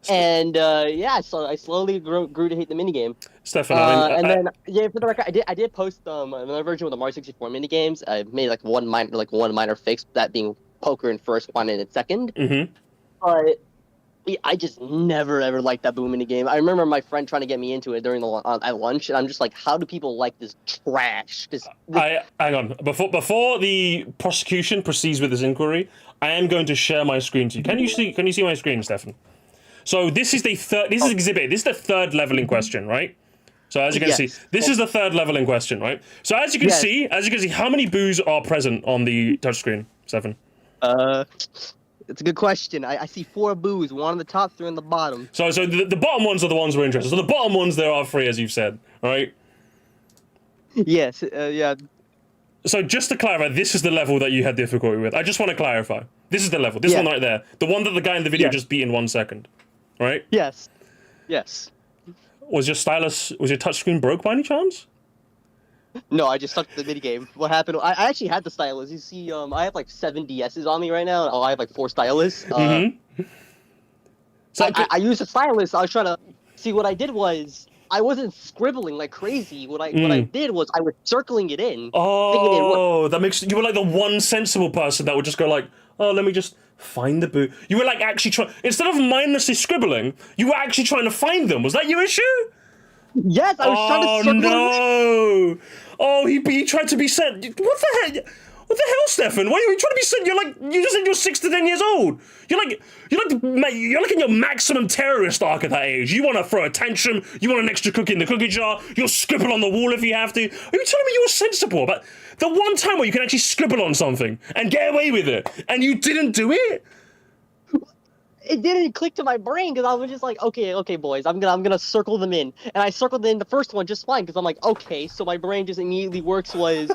and so I slowly grew to hate the minigame. Stefan, for the record, I did post another version with the Mario 64 minigames. I made like one minor fix, that being poker in first, one in second. Mm-hmm. But I just never ever liked that Boom Minigame. I remember my friend trying to get me into it at lunch, and I'm just like, how do people like this trash? Hang on. Before the prosecution proceeds with this inquiry, I am going to share my screen to you. Can you see my screen, Stefan? So this is exhibit. This is the third level in question, right? So as you can see, this is the third level in question, right? So as you can see, how many boos are present on the touchscreen, Stefan? It's a good question. I see 4 boos, 1 on the top, 3 on the bottom. So the bottom ones are the ones we're interested. So the bottom ones, there are 3, as you've said, right? Yes. Yeah. So just to clarify, this is the level that you had difficulty with. I just want to clarify. This is the level. This one right there. The one that the guy in the video just beat in 1 second, right? Yes. Yes. Was your touchscreen broke by any chance? No, I just sucked at the minigame. What happened? I actually had the stylus. You see, I have like 7 DSs on me right now. I have like 4 stylus. So I used the stylus. I was trying to see. What I did was I wasn't scribbling like crazy. What I did was I was circling it in. Oh, that makes you were like the one sensible person that would just go like, oh, let me just find the boo. You were like actually trying, instead of mindlessly scribbling, you were actually trying to find them. Was that your issue? Yes, I was trying to circle no! Oh, he tried to be sent. What the hell? What the hell, Stefan? Why are you trying to be sent? You just said you're 6 to 10 years old. You're like in your maximum terrorist arc at that age. You want to throw a tantrum. You want an extra cookie in the cookie jar. You'll scribble on the wall if you have to. Are you telling me you were sensible about the one time where you can actually scribble on something and get away with it, and you didn't do it? It didn't click to my brain because I was just like, okay, boys, I'm gonna circle them in, and I circled in the first one just fine because I'm like, okay, so my brain just immediately works was,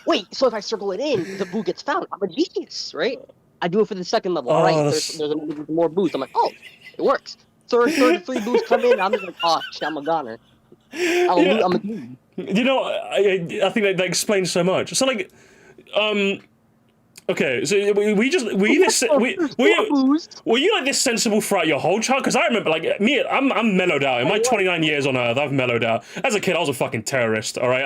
wait, so if I circle it in, the boo gets found. I'm a genius, right? I do it for the second level. All right, there's more boos. I'm like, oh, it works. Third 3 boos come in. I'm just like, oh, shit, I'm a goner. I'm a dude. You know, I think that explains so much. So like, okay, so were you like this sensible throughout your whole child? Because I remember, like me, I'm mellowed out. In my 29 years on Earth, I've mellowed out. As a kid, I was a fucking terrorist. All right,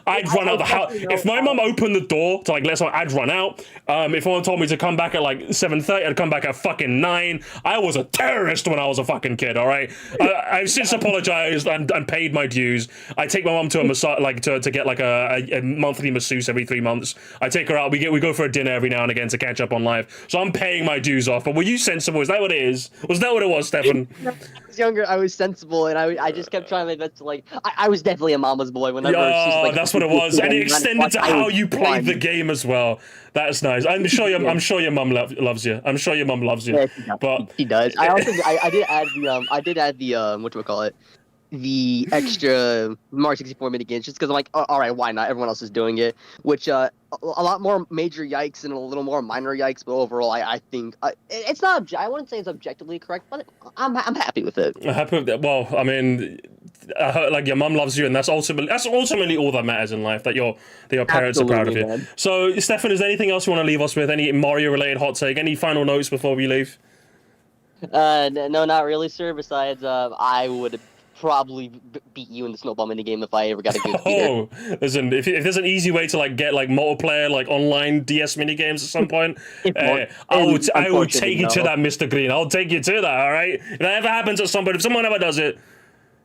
I'd run out the house. If my mum opened the door to like let someone, I'd run out. If someone told me to come back at like 7:30, I'd come back at fucking 9. I was a terrorist when I was a fucking kid. All right, I've since apologized and paid my dues. I take my mum to a massage, like to get like a monthly masseuse every 3 months. I take her out. We go for a dinner every now and again to catch up on life. So I'm paying my dues off. But were you sensible? Is that what it is? Was that what it was, Stefan? When I was younger, I was sensible, and I just kept trying my best to like. I was definitely a mama's boy whenever she's like. That's what it was, and it extended to how you played the game as well. That's nice. I'm sure your mum loves you. I'm sure your mum loves you. Yeah, but she does. I also I did add the whatchamacallit, the extra Mario 64 minigames just because I'm like, oh, all right, why not? Everyone else is doing it, which a lot more major yikes and a little more minor yikes, but overall, I think it's not. I wouldn't say it's objectively correct, but I'm happy with it. I'm happy with that. Well, I mean, like your mum loves you, and that's ultimately all that matters in life. That your parents are proud of you. Man. So, Stefan, is there anything else you want to leave us with? Any Mario related hot take? Any final notes before we leave? No, not really, sir. Besides, I would probably beat you in the snowball minigame if I ever got a good beater. Oh, listen, if there's an easy way to like get like multiplayer like online DS minigames at some point, I will take you to that, Mr. Green. I'll take you to that. All right. If that ever happens at some point, if someone ever does it,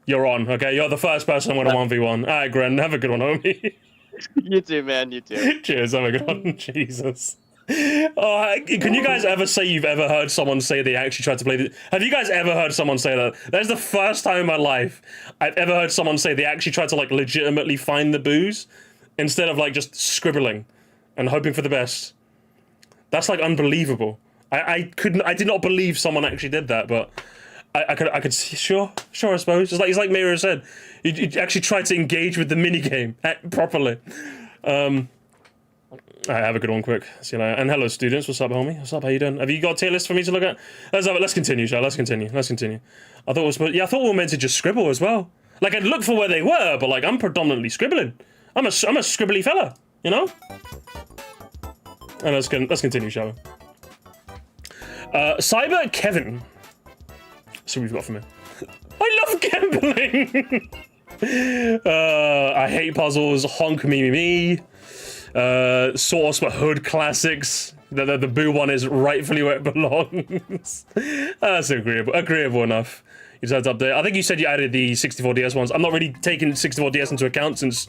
you're on. Okay, you're the first person I'm gonna 1v1. All right, Gren, have a good one, homie. You too, man. You too. Cheers, have a good one. Jesus. Oh, can you guys ever say you've ever heard someone say they actually tried to play this? Have you guys ever heard someone say that? That's the first time in my life I've ever heard someone say they actually tried to like legitimately find the booze instead of like just scribbling and hoping for the best. That's like unbelievable. I did not believe someone actually did that, but I could see, sure, I suppose. It's like Mira said, you actually tried to engage with the minigame properly. Alright, have a good one, quick. See you later. And hello, students. What's up, homie? What's up? How you doing? Have you got a tier list for me to look at? Let's continue, shall we? Let's continue. I thought we were meant to just scribble as well. Like, I'd look for where they were, but like, I'm predominantly scribbling. I'm a scribbly fella, you know? And let's continue, shall we? Cyber Kevin. Let's see what we've got from him. I love gambling. I hate puzzles. Honk me. Source for Hood Classics. The Boo one is rightfully where it belongs. That's agreeable enough. You just have to update. I think you said you added the 64DS ones. I'm not really taking 64DS into account since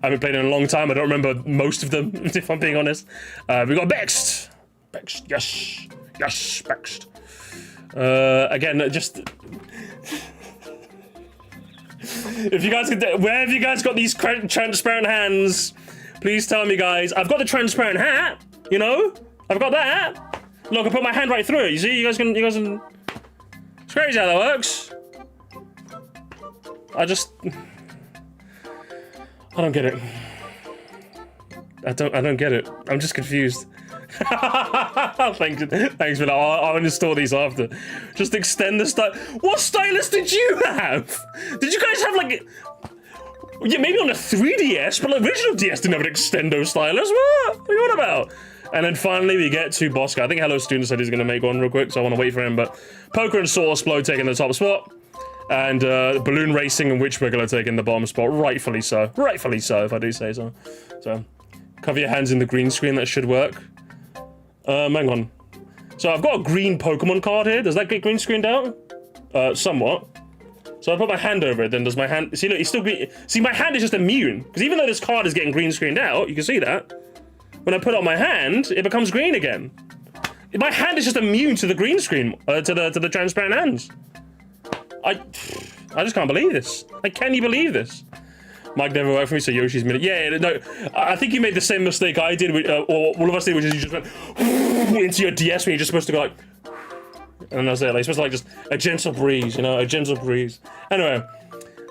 I haven't played in a long time. I don't remember most of them, if I'm being honest. We got Bext. Yes, Bext. Again, just... if you guys could... Where have you guys got these transparent hands? Please tell me, guys. I've got the transparent hat, you know? I've got that. Look, I put my hand right through it. You see? You guys can... It's crazy how that works. I don't get it. I don't get it. I'm just confused. Thanks for that. I'll install these after. Just extend the style. What stylus did you have? Did you guys have like... Yeah, maybe on the 3DS, but the original DS didn't have an extendo stylus. What are you on about? And then finally we get to boss guy. I think Hello Student said he's going to make one real quick, so I want to wait for him. But Poker and Sauce Blow taking the top spot. And Balloon Racing and Witch Wiggler taking the bottom spot. Rightfully so. Rightfully so, if I do say so. So, cover your hands in the green screen. That should work. Hang on. So I've got a green Pokemon card here. Does that get green screened out? Somewhat. So I put my hand over it, then does my hand... See, look, it's still green. See, my hand is just immune. Because even though this card is getting green screened out, you can see that. When I put it on my hand, it becomes green again. My hand is just immune to the green screen, to the transparent hands. I just can't believe this. Can you believe this? Mike never worked for me, so Yoshi's minute. Yeah, no, I think you made the same mistake I did, or all of us did, which is you just went into your DS when you're just supposed to go like... And that's it, like, you're supposed to like just a gentle breeze, you know, a gentle breeze. Anyway,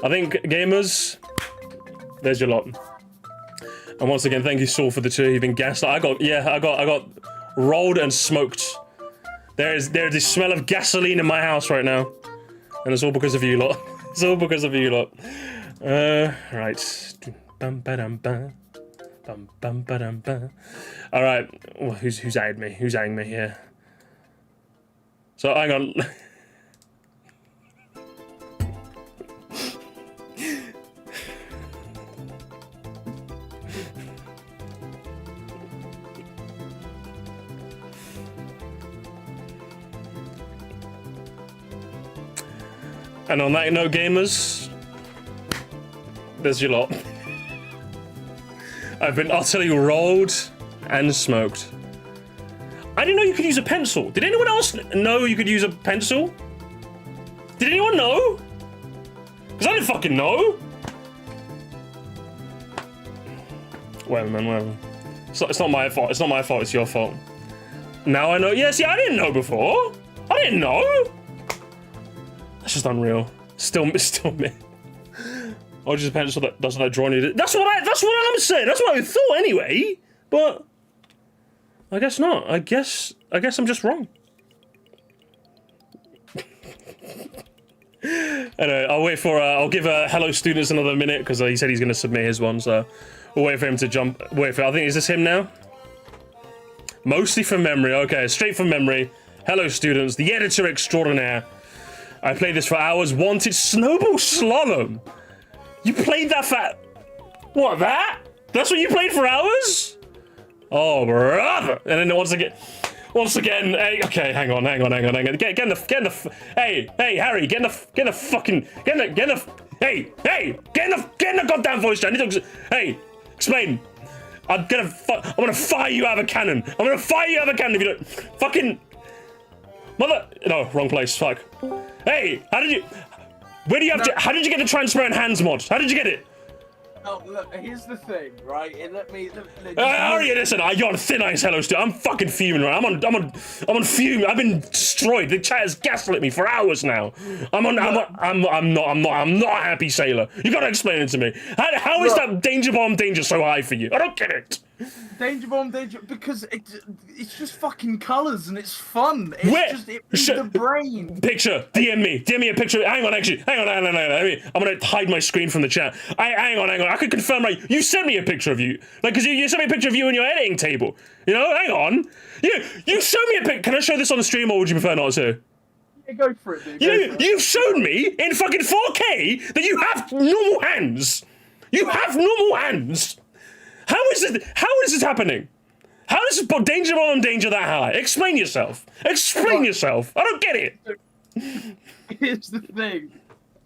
I think gamers, there's your lot. And once again, thank you, Saul, for the 2. You've been gassed. I got rolled and smoked. There's the smell of gasoline in my house right now. And it's all because of you lot. It's all because of you lot. Right. Alright. Well, who's added me? Who's adding me here? So, hang on. And on that note, gamers, there's your lot. I've been utterly rolled and smoked. I didn't know you could use a pencil. Did anyone else know you could use a pencil? Did anyone know? Because I didn't fucking know. Whatever, man, whatever. It's not my fault. It's not my fault. It's your fault. Now I know. Yeah, see, I didn't know before. I didn't know. That's just unreal. Still me. Or just a pencil that doesn't like draw you. That's what I'm saying. That's what I thought anyway. But I guess not. I guess I'm just wrong. Anyway, I'll give Hello Students another minute because he said he's going to submit his one. So we'll wait for him to jump. I think, is this him now? Mostly from memory. Okay, straight from memory. Hello Students, the editor extraordinaire. I played this for hours. Wanted Snowball Slalom. You played that for... What, that? That's what you played for hours? Oh, brother. And then once again, hey, okay, hang on. Hey, Harry, get in the goddamn voice chat. Hey, explain. I'm gonna fire you out of a cannon. I'm gonna fire you out of a cannon if you don't fucking mother. No, wrong place. Fuck. Hey, how did you get the transparent hands mod? How did you get it? Oh, look, here's the thing, right? Harry, listen, you're on thin ice, hello, Stu. I'm fucking fuming, right? I'm on fume. I've been destroyed. The chat has gaslit me for hours now. I'm not a happy sailor. You gotta explain it to me. How is that danger bomb danger so high for you? I don't get it. Danger bomb danger because it's just fucking colours and it's fun. It's the brain. Picture. DM me a picture. Hang on. I'm gonna hide my screen from the chat. Hang on. I can confirm, right? You sent me a picture of you, like, cause you sent me a picture of you on your editing table. You know, hang on. You showed me a pic. Can I show this on the stream, or would you prefer not to? Yeah, go for it, dude. You've shown me in fucking 4K that you have normal hands. You have normal hands. How is this happening? How does it put danger bomb danger that high? Explain yourself. Explain yourself. I don't get it. Here's the thing,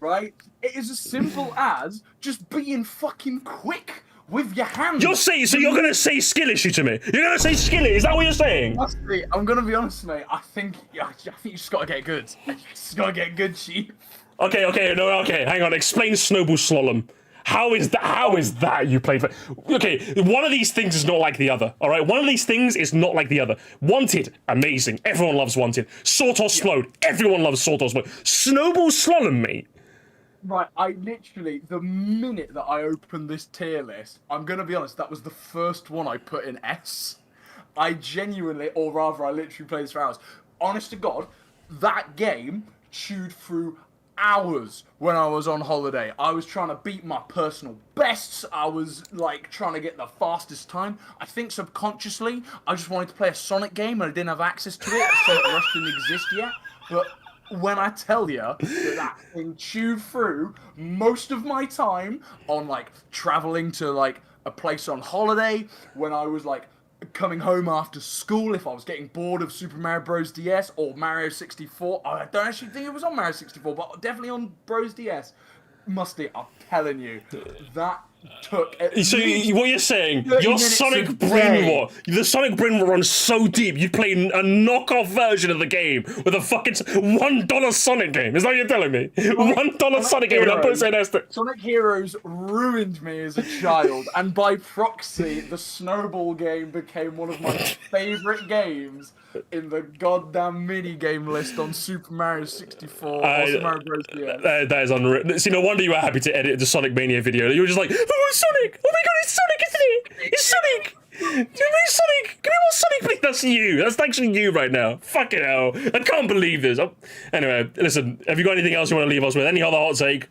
right? It is as simple as just being fucking quick with your hands. You're gonna say skill issue to me? You're gonna say skill? Is that what you're saying? Honestly, I'm gonna be honest, mate. I think you just gotta get good. You just gotta get good, chief. Okay. Hang on. Explain Snowball Slalom. How is that you played for? Okay, one of these things is not like the other. All right, one of these things is not like the other. Wanted, amazing. Everyone loves Wanted. Sort or Explode. Everyone loves Sort or Explode. Snowball Slalom, mate. Right, I literally, the minute that I opened this tier list, I'm gonna be honest, that was the first one I put in S. I genuinely, or rather, I literally played this for hours. Honest to God, that game chewed through hours when I was on holiday. I was trying to beat my personal bests. I was like trying to get the fastest time. I think subconsciously I just wanted to play a Sonic game and I didn't have access to it, so the rest didn't exist yet. But when I tell you that thing chewed through most of my time on like traveling to like a place on holiday, when I was like coming home after school, if I was getting bored of Super Mario Bros. DS or Mario 64. I don't actually think it was on Mario 64, but definitely on Bros. DS. Musty, I'm telling you, that took so what you're saying, your Sonic brain the Sonic brain runs so deep, you'd play a knockoff version of the game with a fucking $1 Sonic game. Is that what you're telling me? $1 Sonic game without putting Sonic Heroes ruined me as a child, and by proxy, the Snowball game became one of my favourite games in the goddamn minigame list on Super Mario 64 or Super Mario Bros. DS. That is unreal. See, no wonder you were happy to edit the Sonic Mania video. You were just like, oh, it's Sonic! Oh my god, it's Sonic, isn't it? It's Sonic! It's Sonic! Can I have Sonic, please? That's you. That's actually you right now. Fucking hell. I can't believe this. Anyway, listen, have you got anything else you want to leave us with? Any other hot take?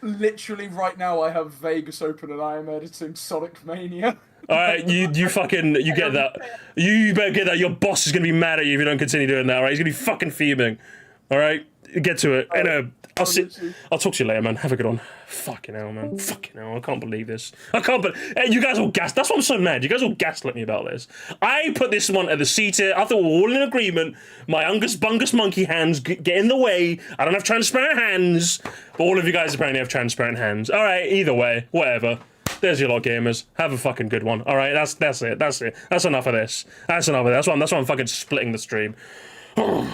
Literally right now I have Vegas open and I am editing Sonic Mania. Alright, you get that. You better get that. Your boss is gonna be mad at you if you don't continue doing that, alright? He's gonna be fucking fuming. Alright? Get to it. And I'll talk to you later, man. Have a good one. Fucking hell, man. Fucking hell, I can't believe this. Hey, you guys all that's why I'm so mad. You guys all gaslit me about this. I put this one at the C tier. I thought we were all in agreement. My Ungus Bungus monkey hands get in the way. I don't have transparent hands. But all of you guys apparently have transparent hands. Alright, either way, whatever. There's your lot, gamers. Have a fucking good one. All right, that's it. That's enough of this. That's why I'm fucking splitting the stream. You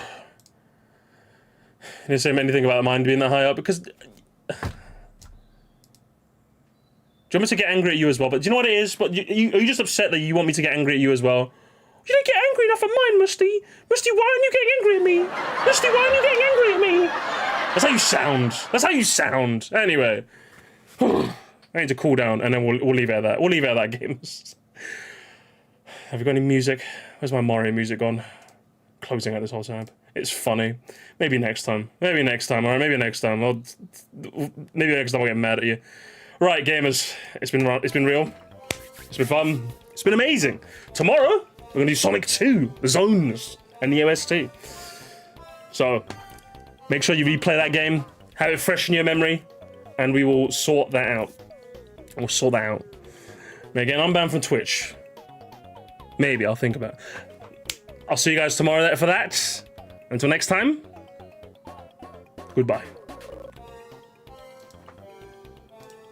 didn't say anything about mine being that high up because. Do you want me to get angry at you as well? But do you know what it is? But are you just upset that you want me to get angry at you as well? You don't get angry enough at mine, Musty. Musty, why aren't you getting angry at me? Musty, why aren't you getting angry at me? That's how you sound. That's how you sound. Anyway. I need to cool down, and then we'll leave it at that. We'll leave it at that, games. Have you got any music? Where's my Mario music gone? Closing out this whole tab. It's funny. Maybe next time. Maybe next time. All right, maybe next time. Maybe next time I'll get mad at you. Right, gamers. It's been real. It's been fun. It's been amazing. Tomorrow we're gonna do Sonic 2, the Zones, and the OST. So Make sure you replay that game, have it fresh in your memory, and we will sort that out. We'll sort that out. Now, again, I'm banned from Twitch. Maybe, I'll think about it. I'll see you guys tomorrow for that. Until next time, goodbye.